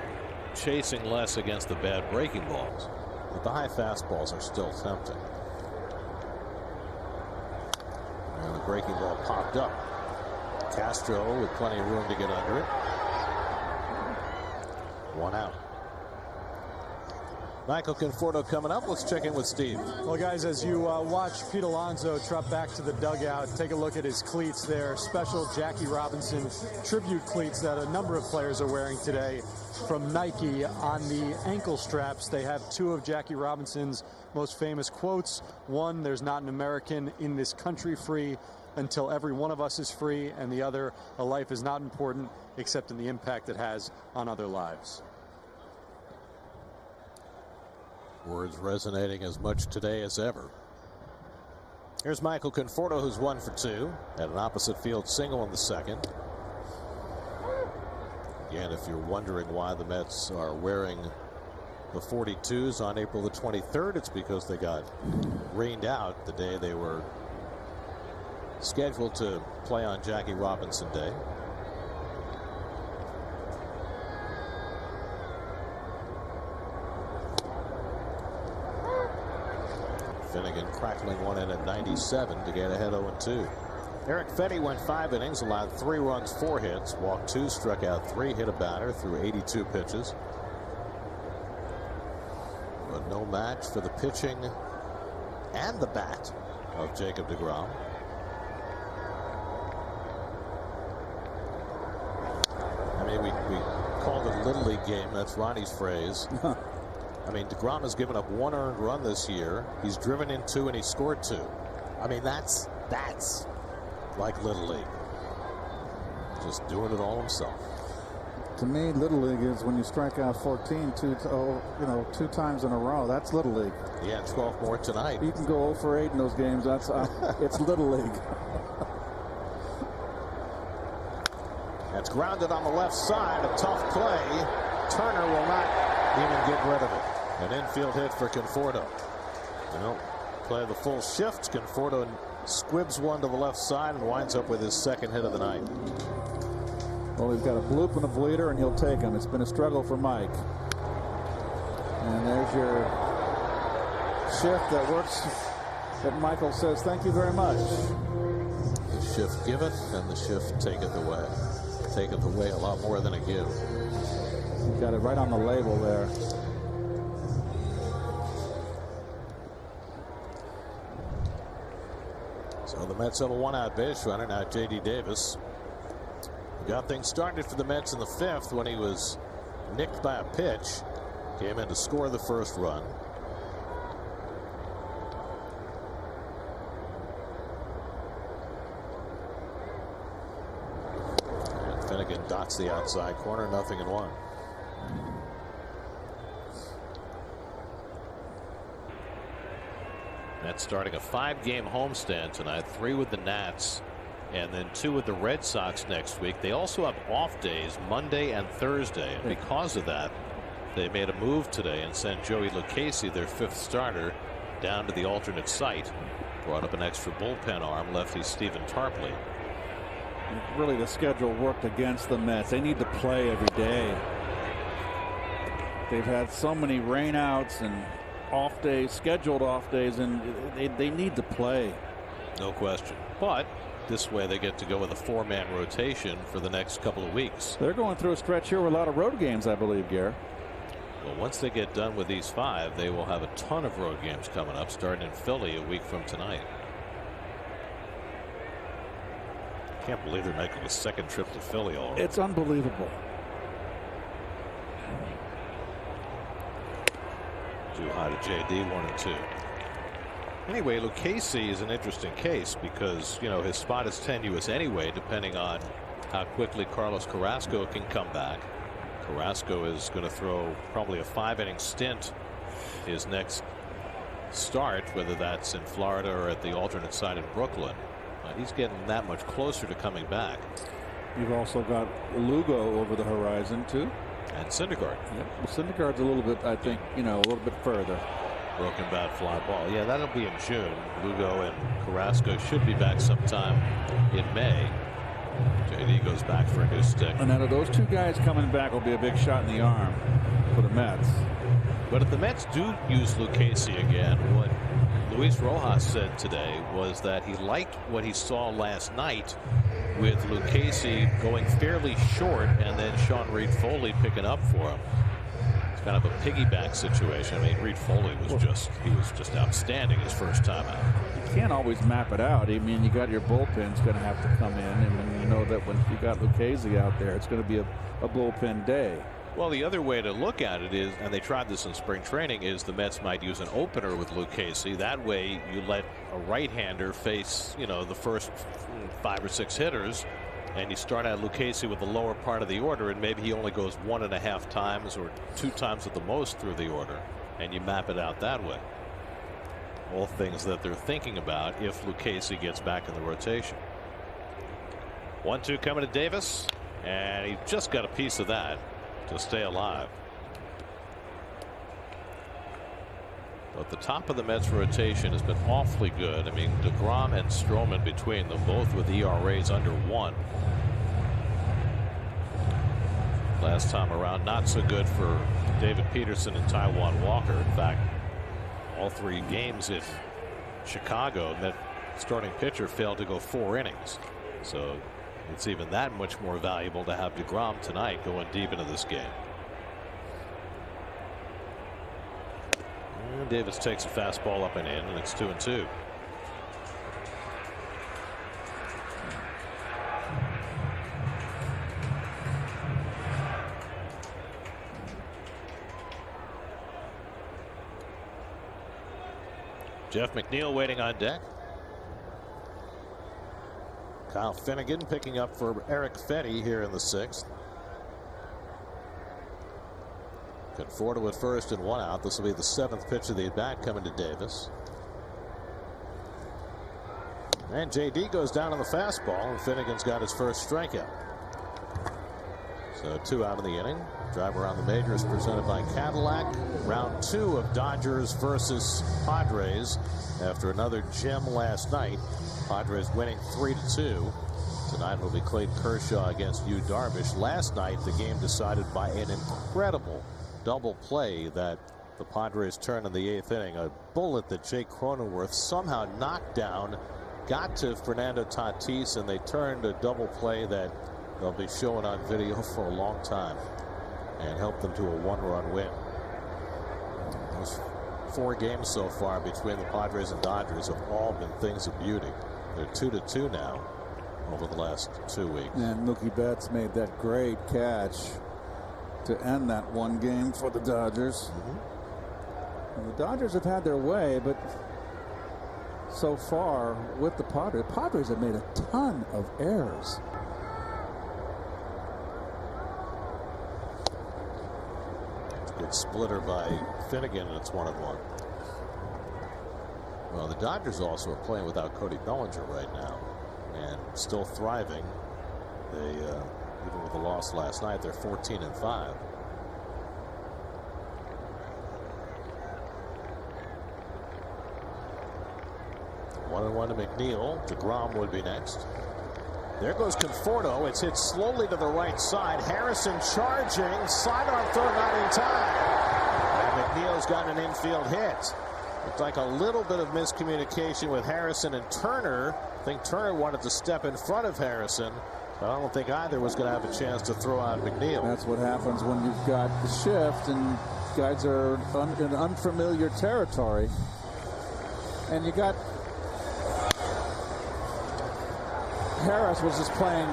chasing less against the bad breaking balls. But the high fastballs are still tempting. And the breaking ball popped up. Castro with plenty of room to get under it. 1 out. Michael Conforto coming up. Let's check in with Steve. Well, guys, as you watch Pete Alonso trot back to the dugout, take a look at his cleats there. Special Jackie Robinson tribute cleats that a number of players are wearing today from Nike. On the ankle straps, they have 2 of Jackie Robinson's most famous quotes. One, there's not an American in this country free until every one of us is free. And the other, a life is not important except in the impact it has on other lives. Words resonating as much today as ever. Here's Michael Conforto, who's 1 for 2. Had an opposite field single in the 2nd. Again, if you're wondering why the Mets are wearing the 42s on April the 23rd, it's because they got rained out the day they were scheduled to play on Jackie Robinson Day. Finnegan crackling one in at 97 to get ahead 0-2. Eric Fetty went 5 innings, allowed 3 runs, 4 hits, walked 2, struck out 3, hit a batter through 82 pitches. But no match for the pitching and the bat of Jacob DeGrom. I mean, we called it a Little League game. That's Ronnie's phrase. I mean, DeGrom has given up 1 earned run this year. He's driven in 2 and he scored 2. I mean, that's like Little League. Just doing it all himself. To me, Little League is when you strike out 14 2 times in a row. That's Little League. Yeah, 12 more tonight. You can go 0 for 8 in those games. That's it's Little League. That's grounded on the left side. A tough play. Turner will not even get rid of it. An infield hit for Conforto. You know, play the full shift. Conforto squibs one to the left side and winds up with his 2nd hit of the night. Well, he's got a bloop and a bleeder, and he'll take him. It's been a struggle for Mike. And there's your shift that works. That Michael says, thank you very much. The shift giveth and the shift taketh away. Taketh away a lot more than a give. You've got it right on the label there. So the Mets have a 1-out base runner. Now J.D. Davis got things started for the Mets in the 5th when he was nicked by a pitch. Came in to score the first run. dots the outside corner, 0-1. Mets starting a 5-game homestand tonight, 3 with the Nats and then 2 with the Red Sox next week. They also have off days Monday and Thursday, and because of that they made a move today and sent Joey Lucchesi, their 5th starter, down to the alternate site. Brought up an extra bullpen arm, lefty Stephen Tarpley. Really, the schedule worked against the Mets. They need to play every day. They've had so many rainouts and off days, scheduled off days, and they need to play. No question. But this way they get to go with a 4-man rotation for the next couple of weeks. They're going through a stretch here with a lot of road games, I believe, Gary. Well, once they get done with these 5, they will have a ton of road games coming up, starting in Philly a week from tonight. Can't believe they're making a 2nd trip to Philly already. It's unbelievable. Too high to JD, 1-2. Anyway, Lucchesi is an interesting case because, you know, his spot is tenuous anyway, depending on how quickly Carlos Carrasco can come back. Carrasco is going to throw probably a 5-inning stint his next start, whether that's in Florida or at the alternate site in Brooklyn. He's getting that much closer to coming back. You've also got Lugo over the horizon too, and Syndergaard. Yep. Syndergaard's a little bit, I think, you know, a little bit further. Broken bat, fly ball. Yeah, that'll be in June. Lugo and Carrasco should be back sometime in May. JD goes back for a new stick. And out of those 2 guys coming back will be a big shot in the arm for the Mets. But if the Mets do use Lucchesi again, what Luis Rojas said today was that he liked what he saw last night with Lucchesi going fairly short and then Sean Reed Foley picking up for him. It's kind of a piggyback situation. I mean, Reed Foley was just outstanding his first time out. You can't always map it out. I mean, you got your bullpen's going to have to come in, and you know that when you got Lucchesi out there, it's going to be a bullpen day. Well, the other way to look at it is, and they tried this in spring training, is the Mets might use an opener with Lucchesi. That way you let a right-hander face, you know, the first 5 or 6 hitters, and you start out Lucchesi with the lower part of the order, and maybe he only goes 1.5 times or 2 times at the most through the order, and you map it out that way. All things that they're thinking about if Lucchesi gets back in the rotation. 1-2 coming to Davis, and he just got a piece of that to stay alive. But the top of the Mets rotation has been awfully good. I mean, DeGrom and Stroman between them, both with ERAs under 1. Last time around, not so good for David Peterson and Taijuan Walker. In fact, all 3 games in Chicago, that starting pitcher failed to go 4 innings. So it's even that much more valuable to have DeGrom tonight going deep into this game. And Davis takes a fastball up and in, and it's 2-2. Jeff McNeil waiting on deck. Kyle Finnegan picking up for Eric Fetty here in the 6th. Conforto at first and 1 out. This will be the 7th pitch of the at bat coming to Davis. And JD goes down on the fastball, and Finnegan's got his first strikeout. So 2 out of the inning. Drive around the majors presented by Cadillac. Round 2 of Dodgers versus Padres after another gem last night. Padres winning 3-2. Tonight will be Clayton Kershaw against Yu Darvish. Last night the game decided by an incredible double play that the Padres turned in the 8th inning. A bullet that Jake Cronenworth somehow knocked down, got to Fernando Tatis, and they turned a double play that they'll be showing on video for a long time and helped them to a 1-run win. Those 4 games so far between the Padres and Dodgers have all been things of beauty. They're 2-2 now over the last 2 weeks. And Mookie Betts made that great catch to end that 1 game for the Dodgers. And the Dodgers have had their way, but so far with the Padres have made a ton of errors. Good splitter by Finnegan, and it's 1-1. Well, the Dodgers also are playing without Cody Bellinger right now, and still thriving. They, even with the loss last night, they're 14-5. One and one to McNeil. DeGrom would be next. There goes Conforto. It's hit slowly to the right side. Harrison charging. Sidearm throw not in time. And McNeil's got an infield hit. Looked like a little bit of miscommunication with Harrison and Turner. I think Turner wanted to step in front of Harrison, but I don't think either was going to have a chance to throw out McNeil. That's what happens when you've got the shift and guys are in unfamiliar territory. And you got Harris was just playing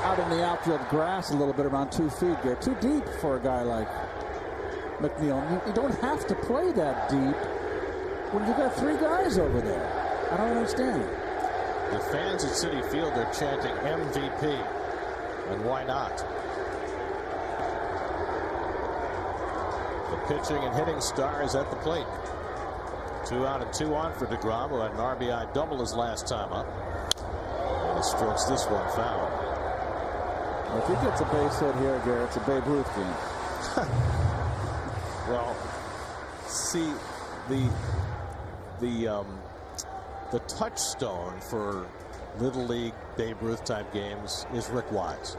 out in the outfield grass a little bit around 2 feet there. Too deep for a guy like McNeil. You don't have to play that deep when you've got 3 guys over there. I don't understand. The fans at Citi Field are chanting MVP, and why not? The pitching and hitting stars at the plate. 2 out and 2 on for DeGrom, who had an RBI double his last time up. And he strokes this one foul. If he gets a base hit here, Gary, it's a Babe Ruth game. Well, see, the touchstone for Little League Babe Ruth type games is Rick Wise,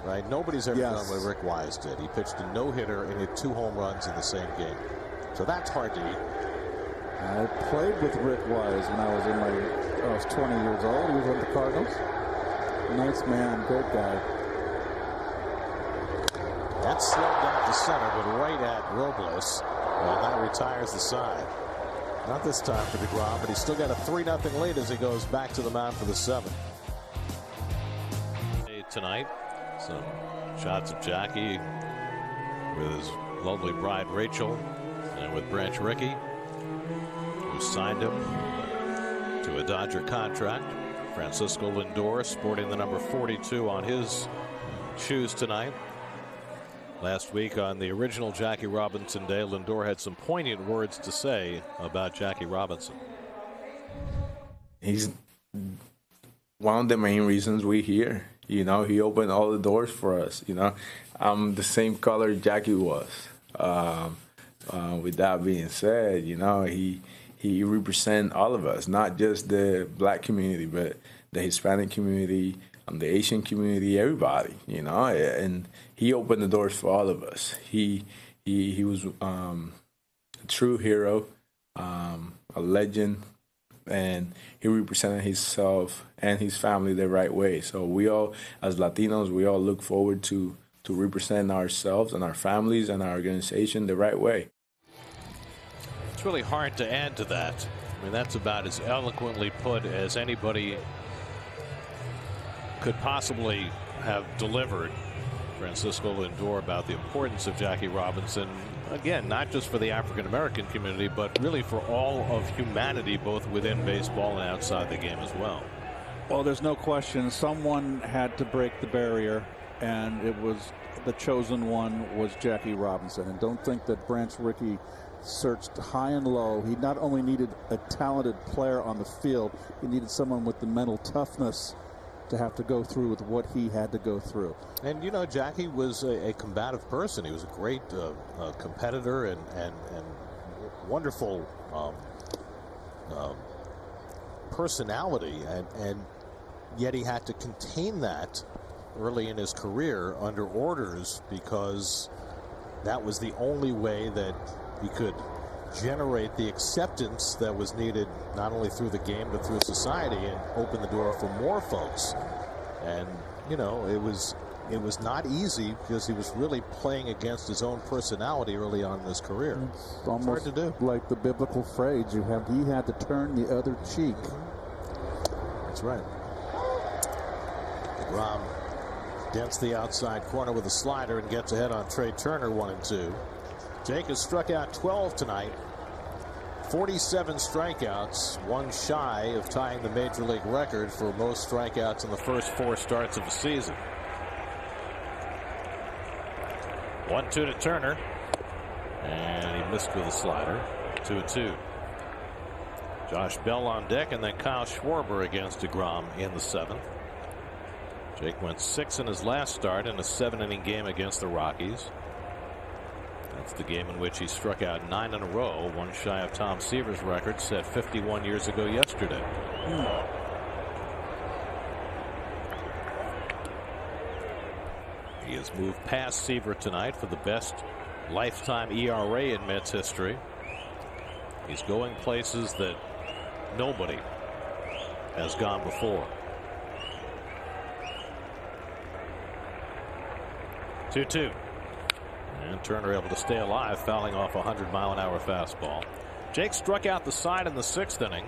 right? Nobody's ever done what Rick Wise did. He pitched a no-hitter and hit 2 home runs in the same game. So that's hard to eat. I played with Rick Wise when I was 20 years old. He was with the Cardinals. Nice man, great guy. That's slowed down to center, but right at Robles. And that retires the side. Not this time for DeGrom, but he's still got a 3-0 lead as he goes back to the mound for the 7th. Tonight, some shots of Jackie with his lovely bride Rachel and with Branch Rickey, who signed him to a Dodger contract. Francisco Lindor sporting the number 42 on his shoes tonight. Last week on the original Jackie Robinson Day, Lindor had some poignant words to say about Jackie Robinson. He's one of the main reasons we're here. You know, he opened all the doors for us. You know, I'm the same color Jackie was. With that being said, you know, he represents all of us, not just the black community, but the Hispanic community, the Asian community, everybody, you know, and he opened the doors for all of us. He was a true hero, a legend, and he represented himself and his family the right way. So we all, as Latinos, we all look forward to represent ourselves and our families and our organization the right way. It's really hard to add to that. I mean, that's about as eloquently put as anybody could possibly have delivered. Francisco Lindor about the importance of Jackie Robinson, again, not just for the African-American community, but really for all of humanity, both within baseball and outside the game as well. Well, there's no question someone had to break the barrier, and it was the chosen one was Jackie Robinson. And don't think that Branch Rickey searched high and low. He not only needed a talented player on the field, he needed someone with the mental toughness to have to go through with what he had to go through. And you know, Jackie was a combative person. He was a great competitor and wonderful personality, and yet he had to contain that early in his career under orders, because that was the only way that he could generate the acceptance that was needed, not only through the game but through society, and open the door for more folks. And you know, it was not easy, because he was really playing against his own personality early on in his career. It's almost hard to do. Like the biblical phrase, he had to turn the other cheek. That's right. DeGrom dents the outside corner with a slider and gets ahead on Trey Turner, 1-2. Jake has struck out 12 tonight. 47 strikeouts, one shy of tying the major league record for most strikeouts in the first 4 starts of the season. 1-2 to Turner. And he missed with a slider. 2-2. Josh Bell on deck, and then Kyle Schwarber against DeGrom in the 7th. Jake went 6 in his last start in a 7-inning game against the Rockies. That's the game in which he struck out 9 in a row, one shy of Tom Seaver's record set 51 years ago yesterday. He has moved past Seaver tonight for the best lifetime ERA in Mets history. He's going places that nobody has gone before. 2-2. And Turner able to stay alive, fouling off a 100-mile-an-hour fastball. Jake struck out the side in the 6th inning.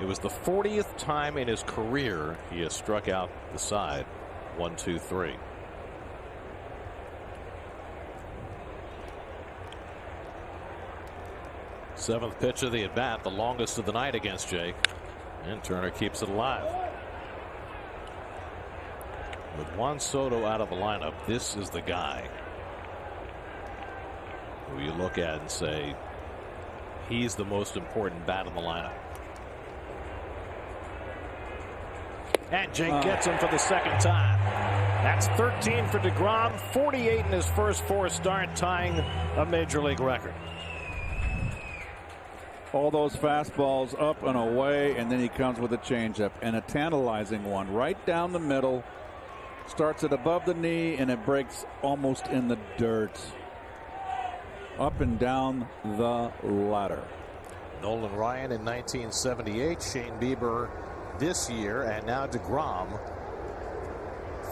It was the 40th time in his career he has struck out the side. 1-2-3. Seventh pitch of the at-bat, the longest of the night against Jake. And Turner keeps it alive. With Juan Soto out of the lineup, this is the guy who you look at and say he's the most important bat in the lineup. And Jake gets him for the 2nd time. That's 13 for DeGrom, 48 in his first 4 starts, tying a major league record. All those fastballs up and away, and then he comes with a changeup, and a tantalizing one right down the middle. Starts it above the knee, and it breaks almost in the dirt. Up and down the ladder. Nolan Ryan in 1978, Shane Bieber this year, and now DeGrom.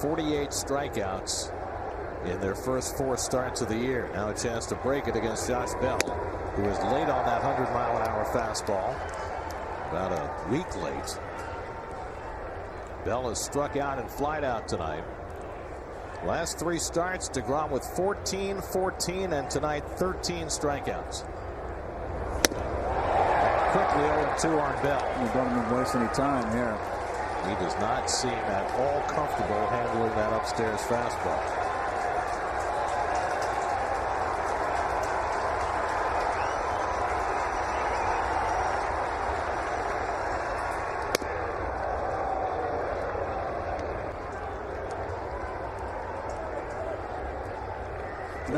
48 strikeouts in their first 4 starts of the year. Now a chance to break it against Josh Bell, who is late on that 100-mile-an-hour fastball. About a week late. Bell has struck out and flied out tonight. Last 3 starts, DeGrom with 14, 14, and tonight 13 strikeouts. Quickly 0-2 on Bell. You don't even waste any time here. He does not seem at all comfortable handling that upstairs fastball.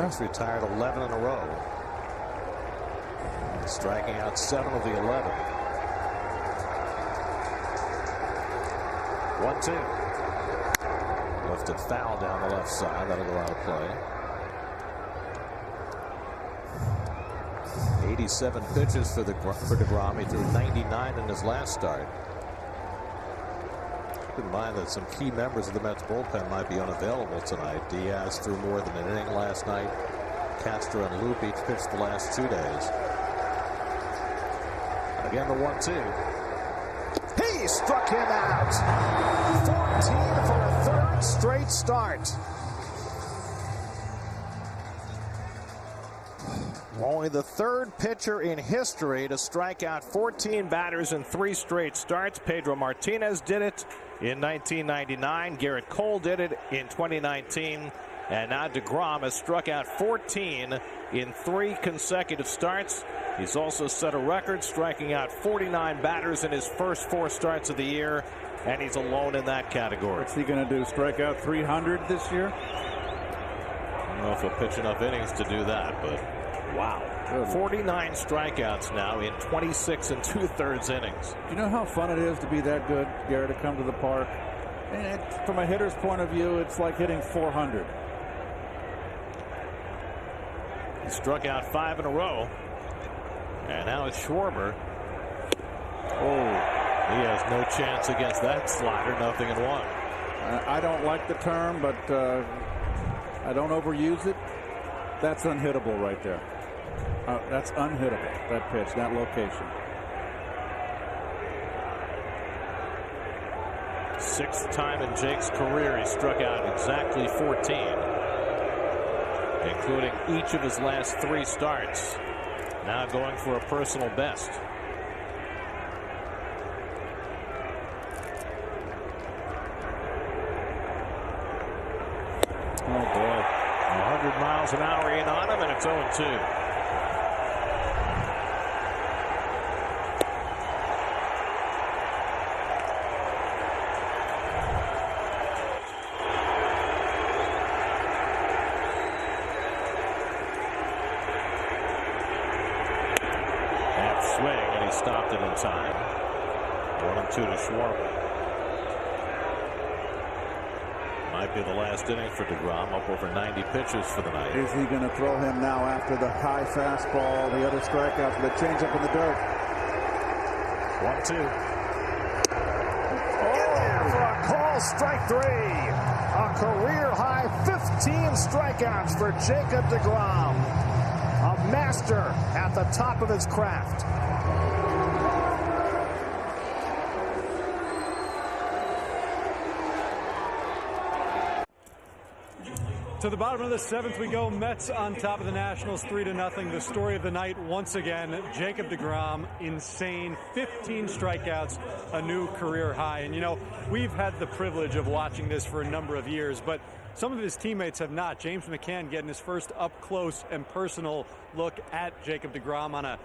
He's retired 11 in a row. Striking out 7 of the 11. 1-2. Lifted foul down the left side. That'll go out of play. 87 pitches for DeGrom. He threw 99 in his last start. Keep in mind that some key members of the Mets bullpen might be unavailable tonight. Diaz threw more than an inning last night. Castro and Loop each pitched the last 2 days. And again, the 1-2. He struck him out. 14 for a 3rd straight start. Only the 3rd pitcher in history to strike out 14 batters in 3 straight starts. Pedro Martinez did it in 1999. Garrett Cole did it in 2019. And now DeGrom has struck out 14 in 3 consecutive starts. He's also set a record, striking out 49 batters in his first 4 starts of the year. And he's alone in that category. What's he going to do? Strike out 300 this year? I don't know if he'll pitch enough innings to do that, but wow. 49 strikeouts now in 26 2/3 innings. Do you know how fun it is to be that good, Gary, to come to the park? And from a hitter's point of view, it's like hitting 400. He struck out 5 in a row. And now it's Schwarber. Oh, he has no chance against that slider. 0-1. I don't like the term, but I don't overuse it. That's unhittable right there. That's unhittable, that pitch, that location. 6th time in Jake's career he struck out exactly 14, including each of his last 3 starts. Now going for a personal best. Oh boy. 100 miles an hour in on him, and it's 0-2. dropped it in time. 1-2 to Schwarber. Might be the last inning for DeGrom, up over 90 pitches for the night. Is he going to throw him now after the high fastball, the other strikeout, the changeup in the dirt? 1-2. Oh, for a call, strike 3. A career high 15 strikeouts for Jacob DeGrom. A master at the top of his craft. To the bottom of the 7th we go. Mets on top of the Nationals 3-0. The story of the night once again, Jacob DeGrom, insane 15 strikeouts, a new career high. And you know, we've had the privilege of watching this for a number of years, but some of his teammates have not. James McCann getting his first up close and personal look at Jacob DeGrom on a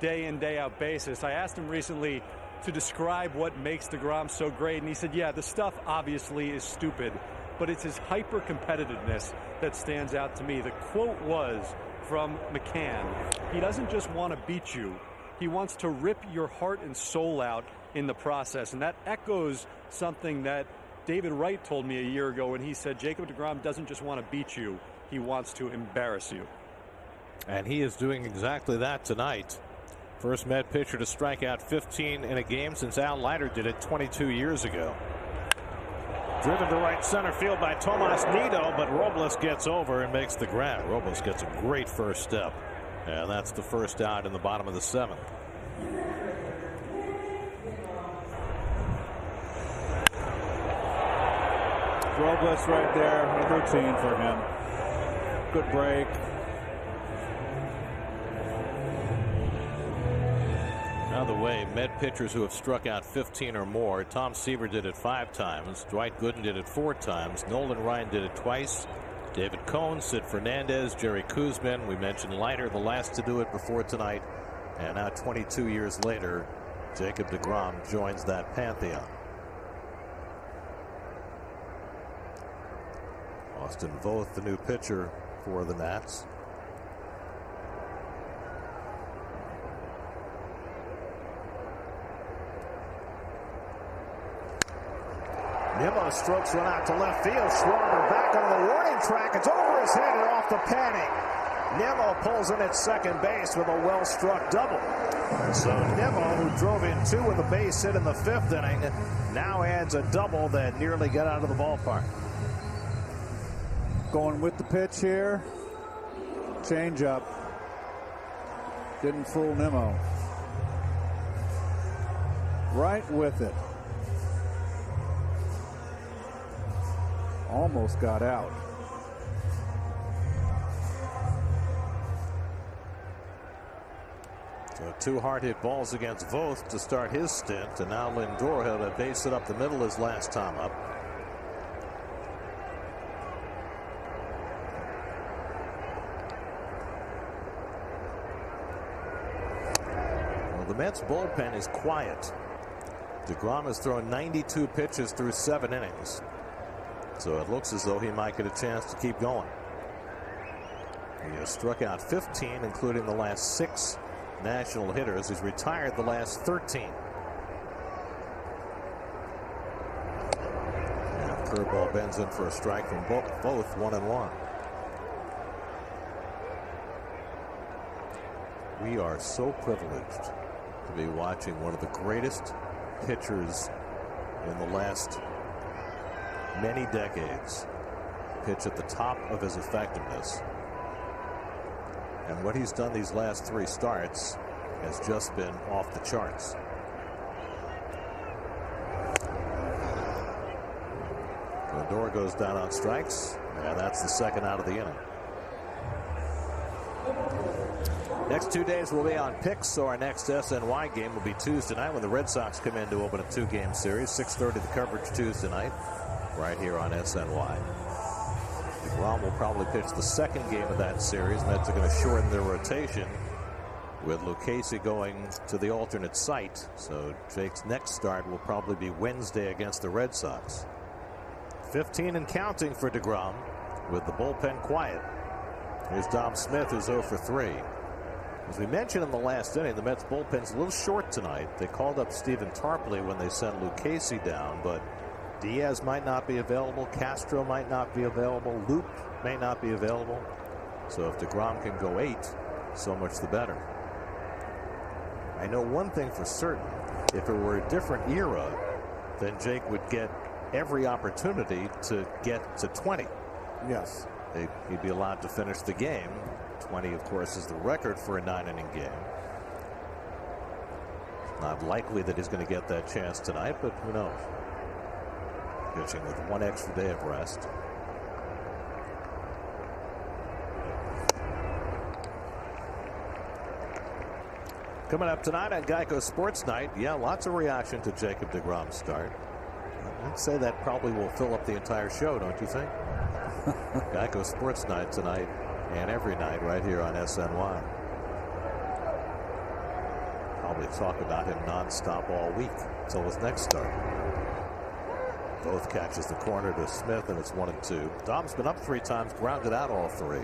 day in, day out basis. I asked him recently to describe what makes DeGrom so great, and he said, yeah, the stuff obviously is stupid, but it's his hyper competitiveness that stands out to me. The quote was from McCann, he doesn't just want to beat you, he wants to rip your heart and soul out in the process. And that echoes something that David Wright told me a year ago when he said Jacob DeGrom doesn't just want to beat you, he wants to embarrass you. And he is doing exactly that tonight. First Met pitcher to strike out 15 in a game since Al Leiter did it 22 years ago. Driven to right center field by Tomas Nido, but Robles gets over and makes the grab. Robles gets a great first step, and that's the first out in the bottom of the 7th. Robles right there, a routine for him. Good break. By the way, Met pitchers who have struck out 15 or more, Tom Seaver did it 5 times, Dwight Gooden did it 4 times, Nolan Ryan did it twice, David Cohn, Sid Fernandez, Jerry Kuzman, we mentioned Leiter, the last to do it before tonight, and now 22 years later, Jacob DeGrom joins that pantheon. Austin Voth, the new pitcher for the Nats. Nimmo strokes one out to left field. Schwarber back on the warning track. It's over his head and off the padding. Nimmo pulls in at second base with a well-struck double. So Nimmo, who drove in 2 with a base hit in the 5th inning, now adds a double that nearly got out of the ballpark. Going with the pitch here. Change up. Didn't fool Nimmo. Right with it. Almost got out. So 2 hard hit balls against Voth to start his stint, and now Lindor had a base hit up the middle his last time up. Well, the Mets bullpen is quiet. DeGrom has thrown 92 pitches through 7 innings. So it looks as though he might get a chance to keep going. He has struck out 15, including the last 6 national hitters. He's retired the last 13. And curveball bends in for a strike from both 1-1. We are so privileged to be watching one of the greatest pitchers in the last many decades pitch at the top of his effectiveness. And what he's done these last 3 starts has just been off the charts. Lindor goes down on strikes, and that's the 2nd out of the inning. Next 2 days will be on picks, so our next SNY game will be Tuesday night when the Red Sox come in to open a 2-game series. 6:30 the coverage Tuesday night, right here on SNY. DeGrom will probably pitch the 2nd game of that series. Mets are going to shorten their rotation with Lucchesi going to the alternate site. So Jake's next start will probably be Wednesday against the Red Sox. 15 and counting for DeGrom with the bullpen quiet. Here's Dom Smith, who's 0 for 3. As we mentioned in the last inning, the Mets bullpen's a little short tonight. They called up Stephen Tarpley when they sent Luke Casey down, but Diaz might not be available. Castro might not be available. Luke may not be available. So if DeGrom can go 8, so much the better. I know one thing for certain. If it were a different era, then Jake would get every opportunity to get to 20. Yes. He'd be allowed to finish the game. 20, of course, is the record for a 9-inning game. Not likely that he's going to get that chance tonight, but who knows? Pitching with one extra day of rest. Coming up tonight on Geico Sports Night, yeah, lots of reaction to Jacob DeGrom's start. I'd say that probably will fill up the entire show, don't you think? Geico Sports Night tonight and every night right here on SNY. Probably talk about him nonstop all week until his next start. Both catches the corner to Smith, and it's 1-2. Dom's been up 3 times, grounded out all 3.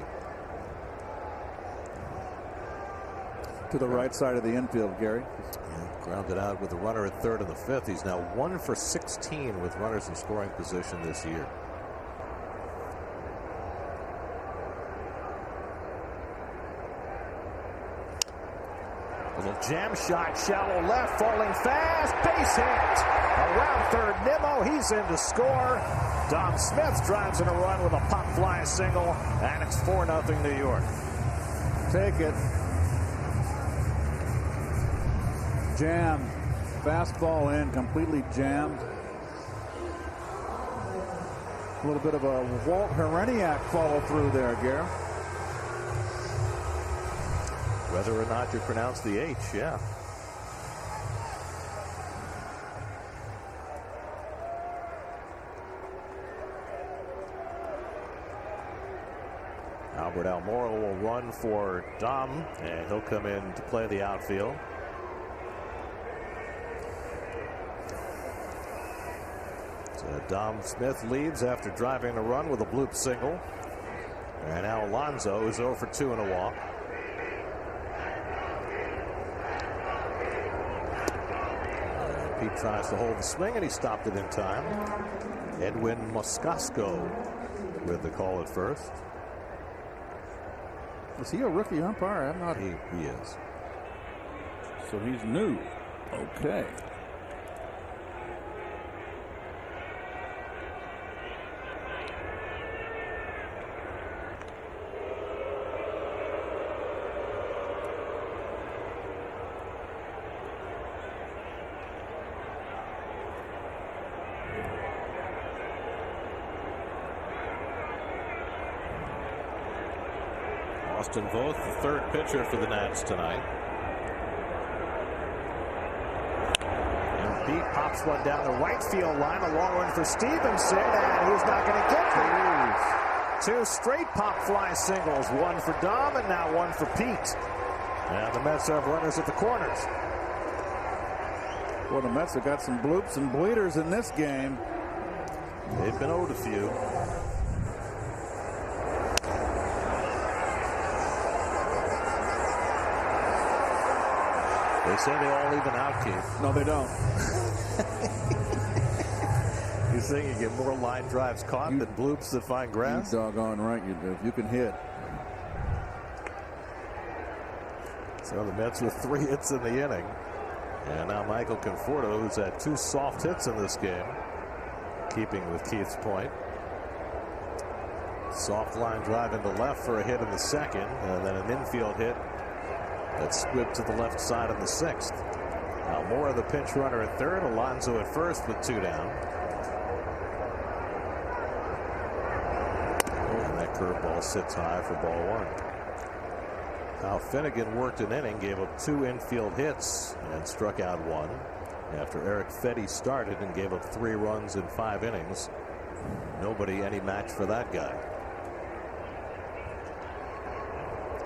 To the right side of the infield, Gary. Yeah, grounded out with a runner at third in the 5th. He's now 1 for 16 with runners in scoring position this year. Little jam shot, shallow left, falling fast, base hit. Around third, Nimmo, he's in to score. Dom Smith drives in a run with a pop fly single, and it's 4-0 New York. Take it. Jam. Fastball in, completely jammed. A little bit of a Walt Hereniak follow through there, Gary. Whether or not you pronounce the H, yeah. Albert Almora will run for Dom, and he'll come in to play the outfield. So Dom Smith leads after driving a run with a bloop single. And now Alonso is 0 for 2 in a walk. Pete tries to hold the swing, and he stopped it in time. Edwin Moscasco with the call at first. Is he a rookie umpire? I'm not. He is. So he's new. Okay. Austin Voth, the third pitcher for the Nats tonight. And Pete pops one down the right field line. A long one for Stevenson, and he's not going to get there. 2 straight pop fly singles. 1 for Dom, and now 1 for Pete. And the Mets have runners at the corners. Well, the Mets have got some bloops and bleeders in this game. They've been owed a few. They say they all even out, Keith. No, they don't. You think you get more line drives caught than bloops that find grass? You doggone right you do. You can hit. So the Mets with 3 hits in the inning. And now Michael Conforto, who's had 2 soft hits in this game, keeping with Keith's point. Soft line drive into left for a hit in the 2nd, and then an infield hit that squibbed to the left side in the 6th. Now Mora, the pinch runner at third, Alonso at first with 2 down. And that curveball sits high for ball 1. Now Finnegan worked an inning, gave up 2 infield hits and struck out 1 after Eric Fetty started and gave up 3 runs in 5 innings. Nobody any match for that guy.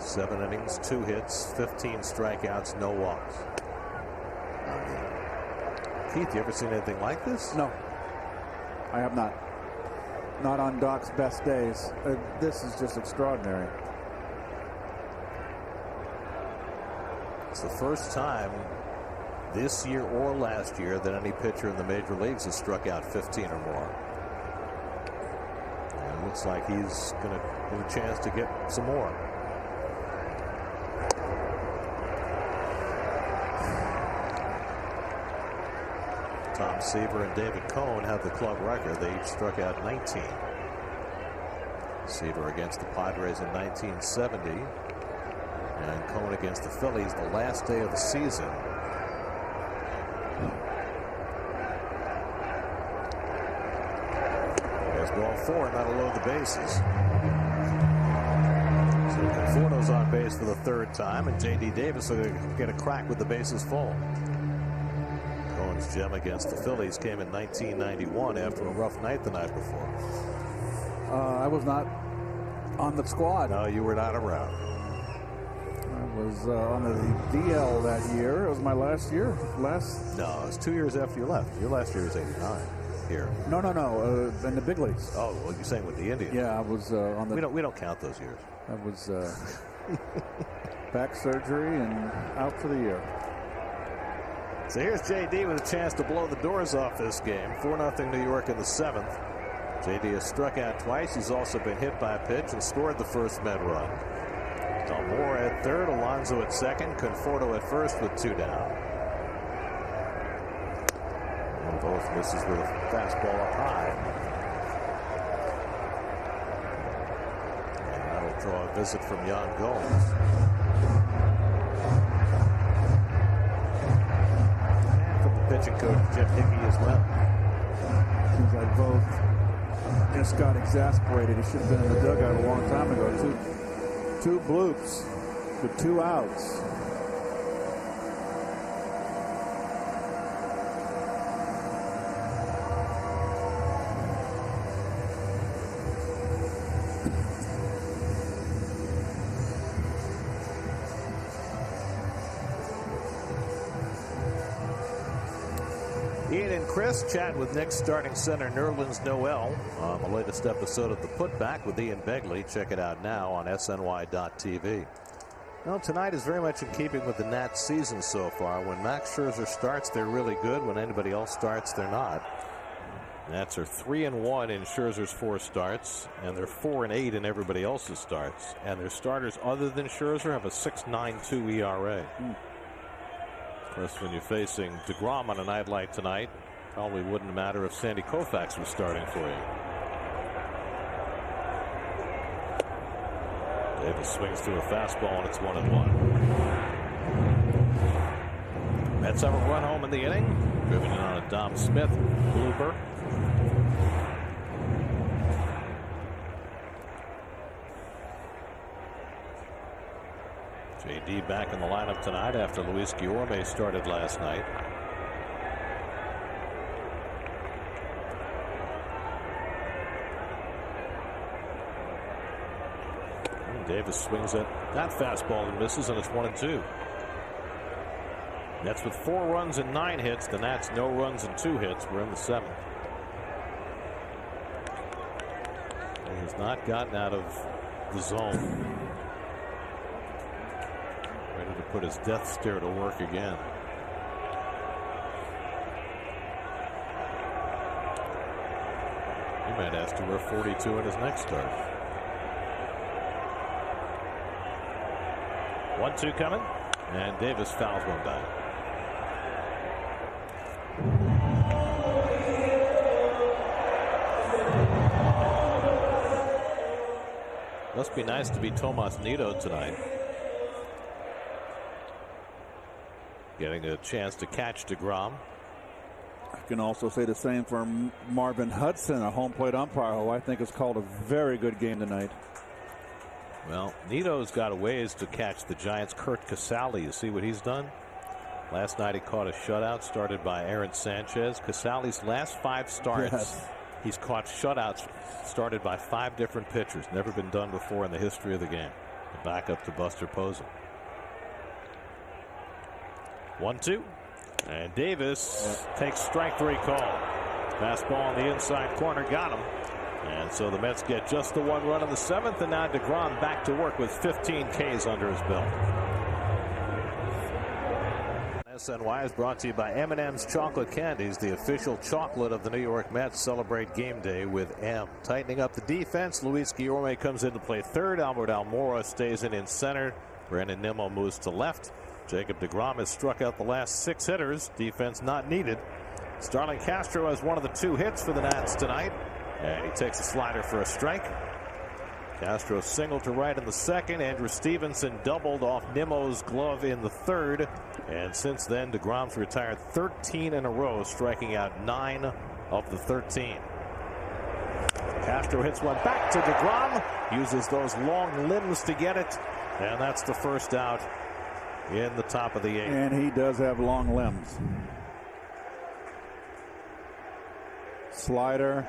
7 innings, 2 hits, 15 strikeouts, no walks. Keith, you ever seen anything like this? No, I have not. Not on Doc's best days. This is just extraordinary. the first time this year or last year that any pitcher in the major leagues has struck out 15 or more. And it looks like he's going to get a chance to get some more. Tom Seaver and David Cohn have the club record. They each struck out 19. Seaver against the Padres in 1970, and Cohn against the Phillies the last day of the season. There's ball 4, and that'll load the bases. So Conforto's on base for the 3rd time, and J.D. Davis will get a crack with the bases full. Cohen's gem against the Phillies came in 1991 after a rough night the night before. I was not on the squad. No, you were not around. I was on the DL that year. It was my last year. No, it was 2 years after you left. Your last year was 89 here. No. In the big leagues. Oh, well, you're saying with the Indians. Yeah, I was on the. We don't count those years. I was back surgery and out for the year. So here's J.D. with a chance to blow the doors off this game. 4-0 New York in the 7th. J.D. has struck out twice. He's also been hit by a pitch and scored the first Met run. Moore at 3rd, Alonso at 2nd, Conforto at 1st with 2 down. And both misses with a fastball up high. And that'll draw a visit from Yan Gomes. Pitching coach Jim Hickey as well. Seems like both just got exasperated. He should have been in the dugout a long time ago. Two bloops with 2 outs. Ian and Chris chat with Knicks starting center Nerlens Noel on the latest episode of The Putback with Ian Begley. Check it out now on SNY.TV. Well, tonight is very much in keeping with the Nats season so far. When Max Scherzer starts, they're really good. When anybody else starts, they're not. Nats are 3-1 in Scherzer's 4 starts, and they're 4-8 in everybody else's starts. And their starters other than Scherzer have a 6.92 ERA. Of course, when you're facing DeGrom on a night like tonight, probably wouldn't matter if Sandy Koufax was starting for you. Davis swings through a fastball, and it's 1-1. Mets have a run home in the inning, driven in on a Dom Smith blooper. J.D. back in the lineup tonight after Luis Guillorme started last night. And Davis swings at that fastball and misses, and it's 1-2. Nets with 4 runs and 9 hits. The Nats no runs and 2 hits. We're in the 7th. He has not gotten out of the zone. Ready to put his death stare to work again. He might ask to wear 42 in his next start. 1-2 coming, and Davis fouls one back. Must be nice to be Tomas Nido tonight. Getting a chance to catch DeGrom. I can also say the same for Marvin Hudson, a home plate umpire who I think has called a very good game tonight. Well, Nito's got a ways to catch the Giants' Kurt Casale. You see what he's done? Last night he caught a shutout started by Aaron Sanchez. Casale's last 5 starts, he's caught shutouts started by 5 different pitchers. Never been done before in the history of the game. The backup to Buster Posey. 1-2, and Davis takes strike 3 call. Fastball on the inside corner, got him. And so the Mets get just the 1 run in the 7th, and now DeGrom back to work with 15 Ks under his belt. SNY is brought to you by M&M's Chocolate Candies, the official chocolate of the New York Mets. Celebrate game day with M. Tightening up the defense, Luis Guillorme comes in to play third. Albert Almora stays in center. Brandon Nimmo moves to left. Jacob DeGrom has struck out the last 6 hitters. Defense not needed. Starlin Castro has one of the 2 hits for the Nats tonight, and he takes a slider for a strike. Castro singled to right in the second. Andrew Stevenson doubled off Nimmo's glove in the third. And since then, DeGrom's retired 13 in a row, striking out 9 of the 13. Castro hits one back to DeGrom. Uses those long limbs to get it. And that's the first out in the top of the 8th. And he does have long limbs. Slider.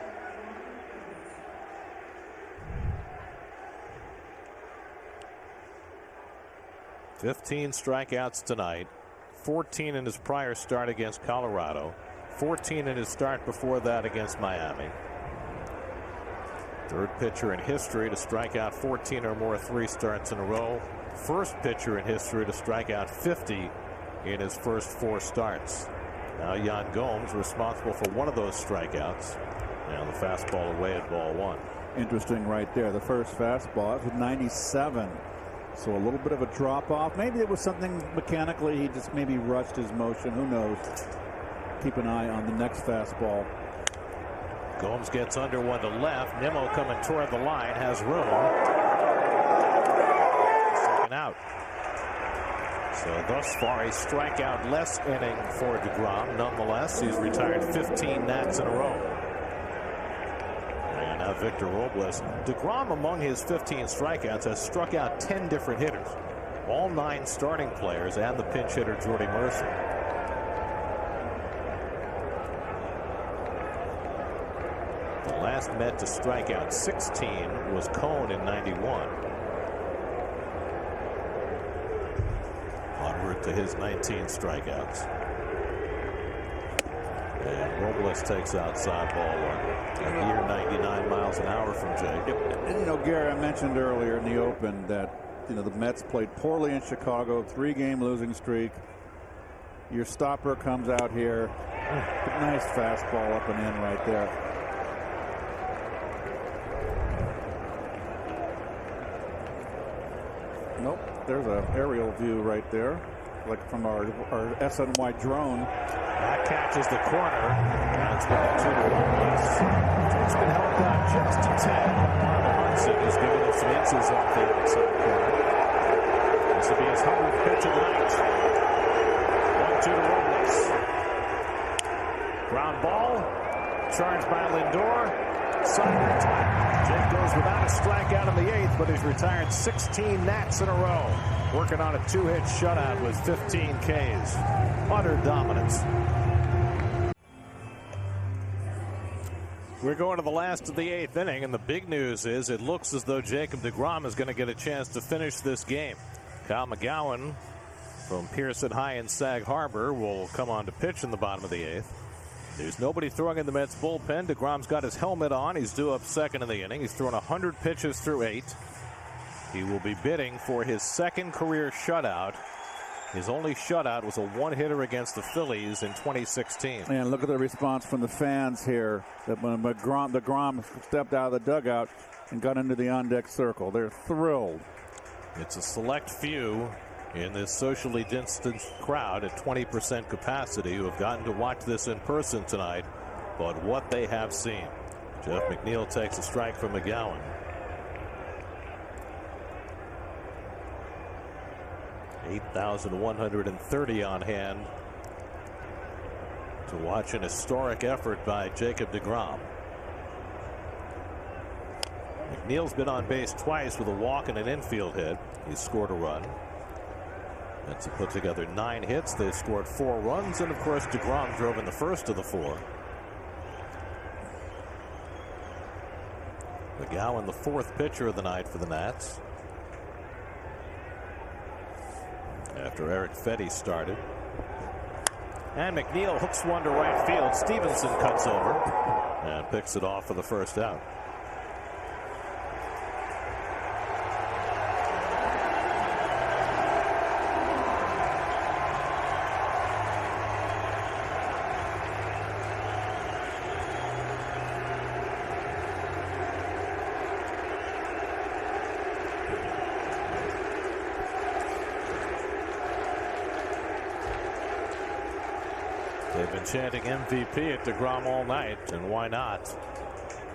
"15 strikeouts tonight, 14 in his prior start against Colorado, 14 in his start before that against Miami. Third pitcher in history to strike out 14 or more 3 starts in a row. First pitcher in history to strike out 50 in his first 4 starts. Now Yan Gomes responsible for one of those strikeouts. Now the fastball away at ball 1. Interesting right there. The first fastball, that was 97. So a little bit of a drop off. Maybe it was something mechanically. He just maybe rushed his motion. Who knows? Keep an eye on the next fastball. Gomes gets under one to left. Nimmo coming toward the line, has room. Second out. So thus far a strikeout less inning for DeGrom. Nonetheless, he's retired 15 Nats in a row. And now Victor Robles. DeGrom, among his 15 strikeouts, has struck out 10 different hitters. All 9 starting players and the pinch hitter Jordy Mercer. The last Met to strike out 16 was Cone in '91. En route to his 19 strikeouts. And Robles takes outside ball 1. A near 99 miles an hour from Jake. And you know, Gary, I mentioned earlier in the Open that the Mets played poorly in Chicago, 3-game losing streak. Your stopper comes out here. Nice fastball up and in right there. Nope, there's an aerial view right there, like from our SNY drone. That catches the corner. That's got a 2-1 base. It's been helped out just a tad. Hudson is giving him some inches off the outside corner. This will be his 100th pitch of the night. 1-2 to Robles. Ground ball. Charged by Lindor. Sideways. Jake goes without a strikeout in the 8th, but he's retired 16 Nats in a row. Working on a 2-hit shutout with 15 Ks. Utter dominance. We're going to the last of the 8th inning, and the big news is it looks as though Jacob DeGrom is going to get a chance to finish this game. Kyle McGowan from Pearson High in Sag Harbor will come on to pitch in the bottom of the 8th. There's nobody throwing in the Mets bullpen. DeGrom's got his helmet on. He's due up second in the inning. He's thrown 100 pitches through 8. He will be bidding for his 2nd career shutout. His only shutout was a 1-hitter against the Phillies in 2016. And look at the response from the fans here. That when DeGrom stepped out of the dugout and got into the on-deck circle. They're thrilled. It's a select few in this socially distanced crowd at 20% capacity who have gotten to watch this in person tonight, but what they have seen. Jeff McNeil takes a strike from McGowan. $8,130 on hand to watch an historic effort by Jacob DeGrom. McNeil's been on base twice with a walk and an infield hit. He's scored a run. Mets have put together 9 hits. They scored 4 runs, and of course DeGrom drove in the first of the 4. McGowan, the 4th pitcher of the night for the Nats, after Eric Fetty started. And McNeil hooks one to right field. Stevenson cuts over and picks it off for the first out. chanting MVP at DeGrom all night, and why not?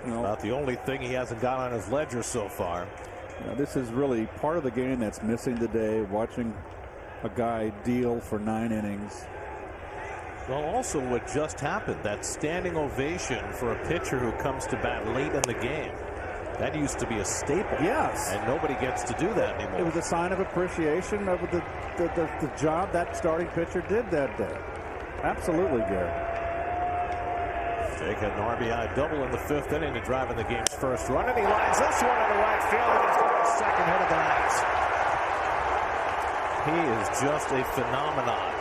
About the only thing he hasn't got on his ledger so far. This is really part of the game that's missing today, watching a guy deal for 9 innings. Well, also what just happened, that standing ovation for a pitcher who comes to bat late in the game. That used to be a staple. Yes. And nobody gets to do that anymore. It was a sign of appreciation of the job that starting pitcher did that day. Absolutely, Gary. Jake had an RBI double in the 5th inning to drive in the game's first run, and he lines this one into right field, and he's got his second hit of the night. He is just a phenomenon.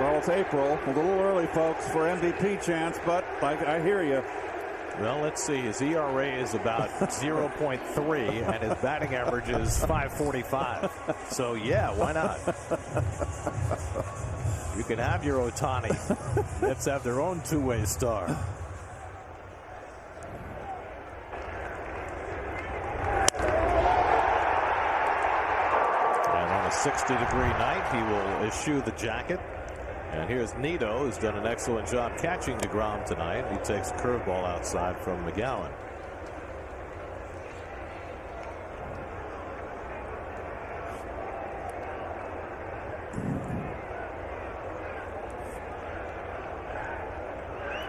Well, it's April. A little early, folks, for MVP chance, but I hear you. Well, let's see. His ERA is about 0.3, and his batting average is .545. So, yeah, why not? You can have your Ohtani. Let's have their own two-way star. And on a 60-degree night, he will eschew the jacket. And here's Nito, who's done an excellent job catching DeGrom tonight. He takes a curveball outside from McGowan.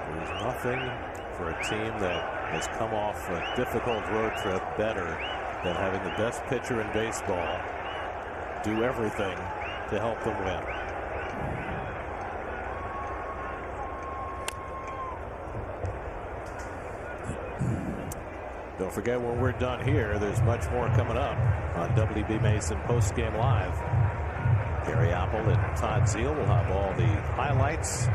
There's nothing for a team that has come off a difficult road trip better than having the best pitcher in baseball do everything to help them win. Don't forget, when we're done here, there's much more coming up on WB Mason Postgame Live. Gary Apple and Todd Zeal will have all the highlights,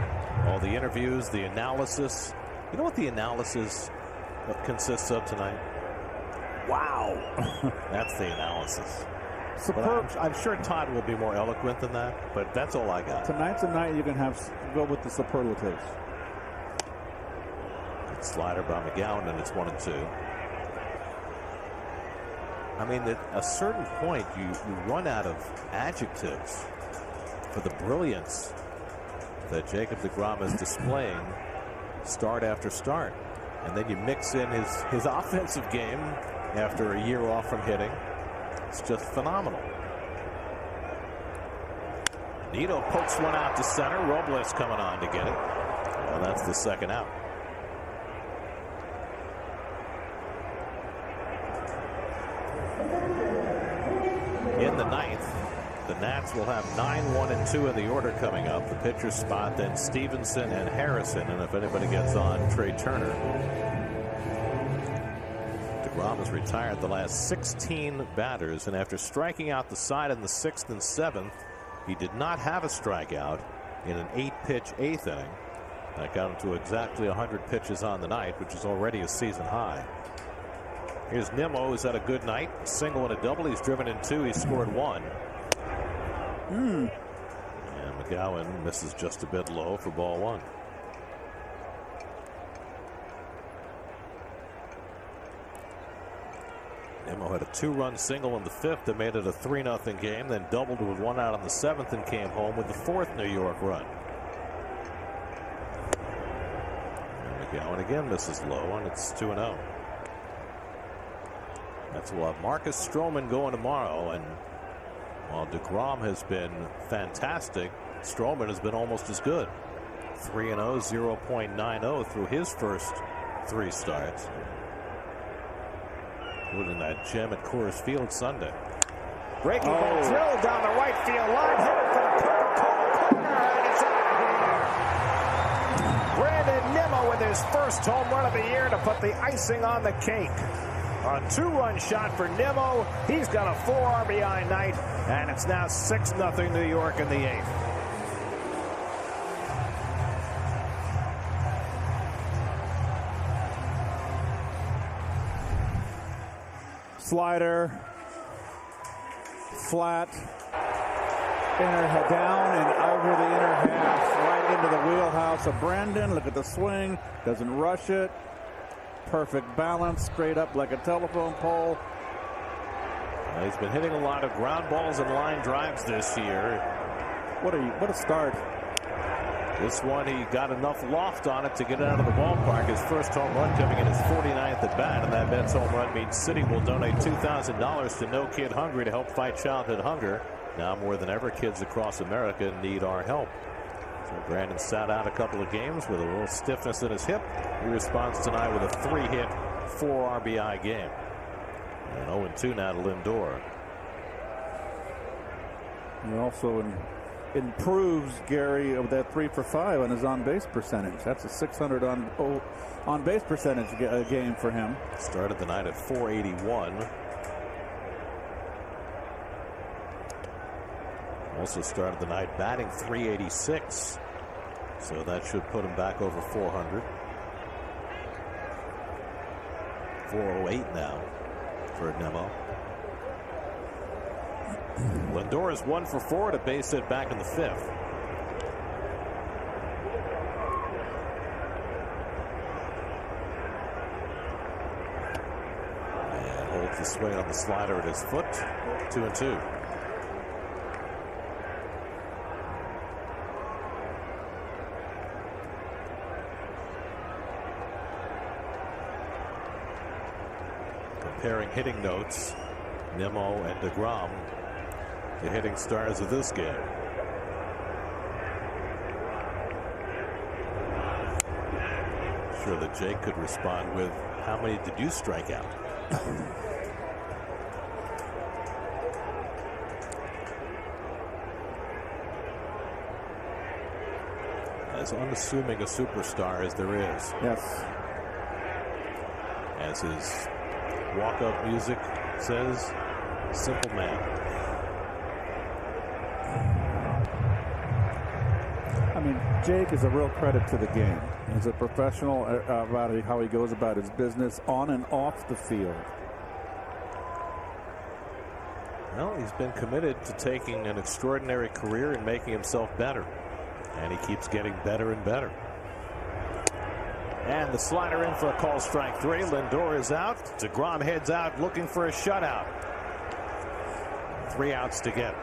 all the interviews, the analysis. You know what the analysis consists of tonight? Wow. That's the analysis. Superb. I'm sure Todd will be more eloquent than that, but that's all I got. Tonight's a night you can go with the superlatives. Good slider by McGowan, and it's 1-2. I mean, at a certain point, you run out of adjectives for the brilliance that Jacob DeGrom is displaying start after start. And then you mix in his offensive game after a year off from hitting. It's just phenomenal. Nito pokes one out to center. Robles coming on to get it. Well, that's the second out. In the 9th, the Nats will have 9, 1, and 2 in the order coming up. The pitcher's spot, then Stevenson and Harrison, and if anybody gets on, Trey Turner. DeGrom has retired the last 16 batters, and after striking out the side in the 6th and 7th, he did not have a strikeout in an 8-pitch 8th inning. That got him to exactly 100 pitches on the night, which is already a season high. Here's Nimmo, who's had a good night. A single and a double. He's driven in 2. He scored 1. And McGowan misses just a bit low for ball 1. Nimmo had a 2-run single in the 5th that made it a 3-0 game, then doubled with 1 out on the 7th and came home with the 4th New York run. And McGowan again misses low, and it's 2-0. That's we'll have Marcus Stroman going tomorrow, and while DeGrom has been fantastic, Stroman has been almost as good. 3-0, 0.90 through his first 3 starts. Including that gem at Coors Field Sunday. Breaking ball drilled down the right field line, headed for the Coca-Cola corner, and it's out of here. Brandon Nimmo with his first home run of the year to put the icing on the cake. A 2-run shot for Nimmo. He's got a 4 RBI night, and it's now 6-0 New York in the 8th. Slider, flat, inner down and over the inner half, right into the wheelhouse of Brandon. Look at the swing, doesn't rush it. Perfect balance, straight up like a telephone pole. He's been hitting a lot of ground balls and line drives this year. What a start. This one, he got enough loft on it to get it out of the ballpark. His first home run coming in his 49th at bat, and that Mets home run means City will donate $2,000 to No Kid Hungry to help fight childhood hunger. Now more than ever, kids across America need our help. So Brandon sat out a couple of games with a little stiffness in his hip. He responds tonight with a 3-hit, 4 RBI game. And 0-2 now to Lindor. He also improves, Gary, of that 3 for 5 on his on-base percentage. That's a 600 on-base percentage game for him. Started the night at 481. Also started the night batting 386. So that should put him back over 400. 408 now for Nimmo. Lindor is 1 for 4 to base hit back in the 5th. And holds the swing on the slider at his foot. 2-2. Comparing hitting notes, Nimmo and DeGrom, the hitting stars of this game. Sure that Jake could respond with, how many did you strike out? As unassuming a superstar as there is. Yes. As his walk-up music says, simple man. I mean, Jake is a real credit to the game. He's a professional about how he goes about his business on and off the field. Well, he's been committed to taking an extraordinary career and making himself better. And he keeps getting better and better. And the slider in for a call, strike 3. Lindor is out. DeGrom heads out looking for a shutout. 3 outs to get.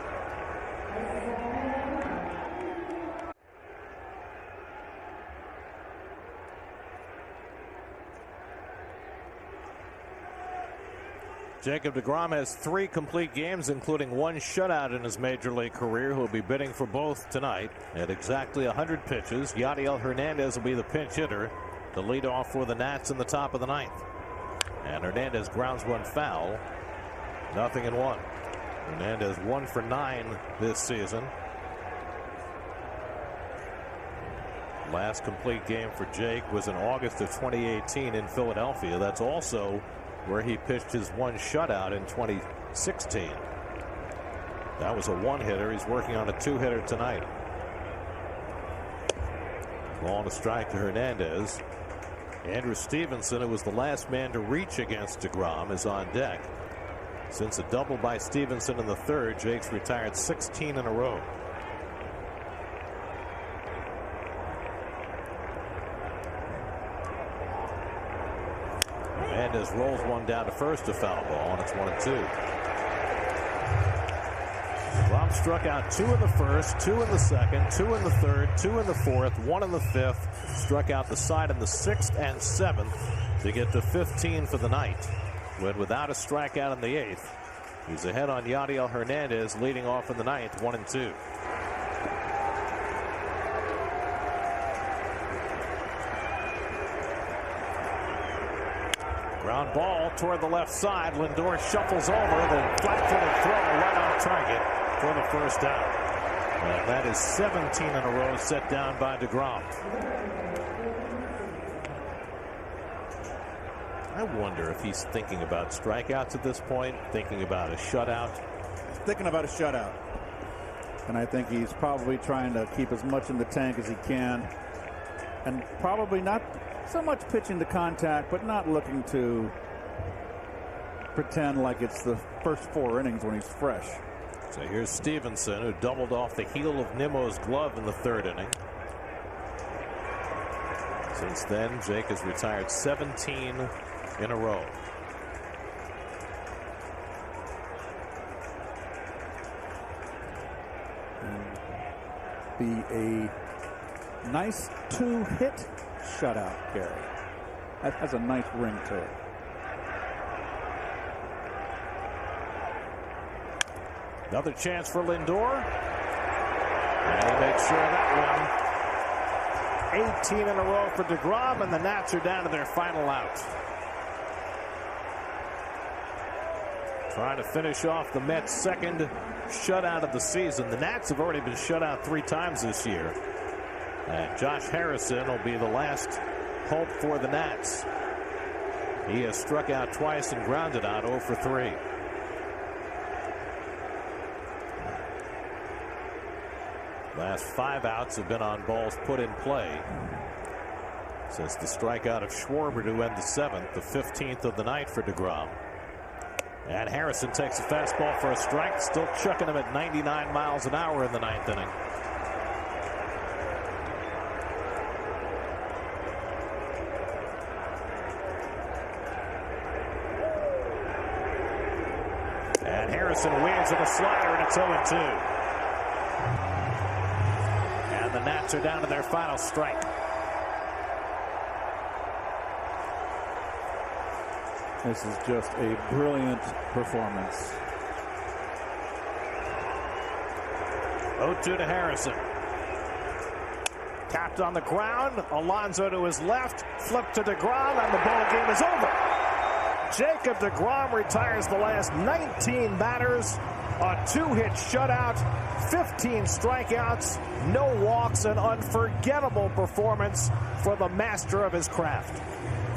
Jacob DeGrom has 3 complete games, including 1 shutout in his major league career. He'll be bidding for both tonight. At exactly 100 pitches, Yadiel Hernandez will be the pinch hitter to lead off for the Nats in the top of the 9th. And Hernandez grounds one foul. 0-1. Hernandez 1 for 9 this season. Last complete game for Jake was in August of 2018 in Philadelphia. That's also where he pitched his 1 shutout in 2016. That was a 1-hitter. He's working on a 2-hitter tonight. Ball and a strike to Hernandez. Andrew Stevenson, who was the last man to reach against DeGrom, is on deck. Since a double by Stevenson in the 3rd, Jake's retired 16 in a row. Hernandez rolls one down to first, a foul ball, and it's 1-2. DeGrom struck out 2 in the 1st, 2 in the 2nd, 2 in the 3rd, 2 in the 4th, 1 in the 5th. Struck out the side in the 6th and 7th to get to 15 for the night. Went without a strikeout in the 8th. He's ahead on Yadiel Hernandez, leading off in the 9th, 1-2. Ground ball toward the left side. Lindor shuffles over, then flat-footed throw right on target for the first out. And that is 17 in a row set down by DeGrom. I wonder if he's thinking about strikeouts at this point, thinking about a shutout. Thinking about a shutout. And I think he's probably trying to keep as much in the tank as he can. And probably not so much pitching to contact, but not looking to pretend like it's the first 4 innings when he's fresh. So here's Stevenson, who doubled off the heel of Nimmo's glove in the 3rd inning. Since then, Jake has retired 17 in a row. be a nice 2-hit shutout, Gary. That has a nice ring to it. Another chance for Lindor. And he makes sure of that one. 18 in a row for DeGrom, and the Nats are down to their final out. Trying to finish off the Mets' second shutout of the season. The Nats have already been shut out 3 times this year. And Josh Harrison will be the last hope for the Nats. He has struck out twice and grounded out 0 for 3. Last 5 outs have been on balls put in play since the strikeout of Schwarber to end the 7th, the 15th of the night for DeGrom. And Harrison takes a fastball for a strike, still chucking him at 99 miles an hour in the 9th inning. And Harrison wins with a slider, and it's 0-2. And the Nats are down to their final strike. This is just a brilliant performance. 0-2 to Harrison. Tapped on the ground. Alonso to his left. Flip to DeGrom, and the ball game is over. Jacob DeGrom retires the last 19 batters. A 2-hit shutout, 15 strikeouts, no walks, an unforgettable performance for the master of his craft.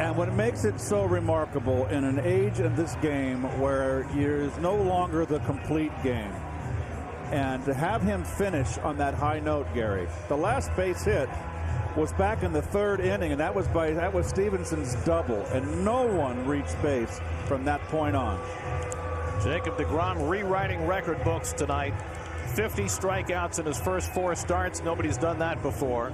And what makes it so remarkable in an age in this game where there's no longer the complete game, and to have him finish on that high note, Gary. The last base hit was back in the 3rd inning, and that was Stevenson's double, and no one reached base from that point on. Jacob DeGrom rewriting record books tonight. 50 strikeouts in his first 4 starts. Nobody's done that before.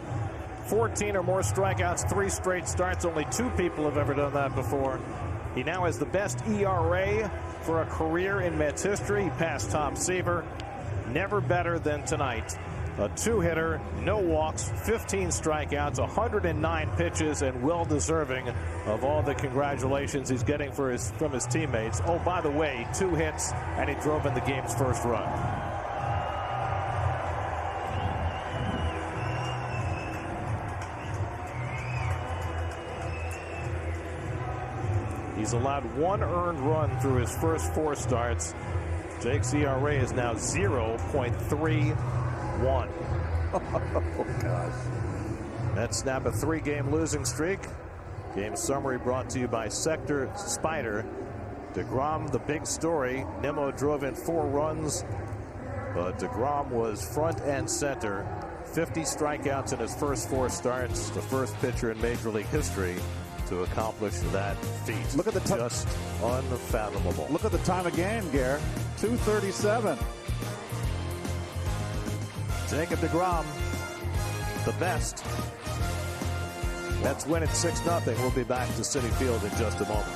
14 or more strikeouts, 3 straight starts. Only 2 people have ever done that before. He now has the best ERA for a career in Mets history. He passed Tom Seaver. Never better than tonight. A 2-hitter, no walks, 15 strikeouts, 109 pitches, and well deserving of all the congratulations he's getting from his teammates. Oh, by the way, 2 hits, and he drove in the game's first run. He's allowed 1 earned run through his first 4 starts. Jake's ERA is now 0.31. Oh, gosh. Mets snap a 3-game losing streak. Game summary brought to you by Sector Spider. DeGrom, the big story. Nimmo drove in 4 runs, but DeGrom was front and center. 50 strikeouts in his first 4 starts. The first pitcher in Major League history to accomplish that feat. Look at the time. Just unfathomable. Look at the time of game, Gare. 2:37. Jacob DeGrom, the best. Mets win at 6-0. We'll be back to Citi Field in just a moment.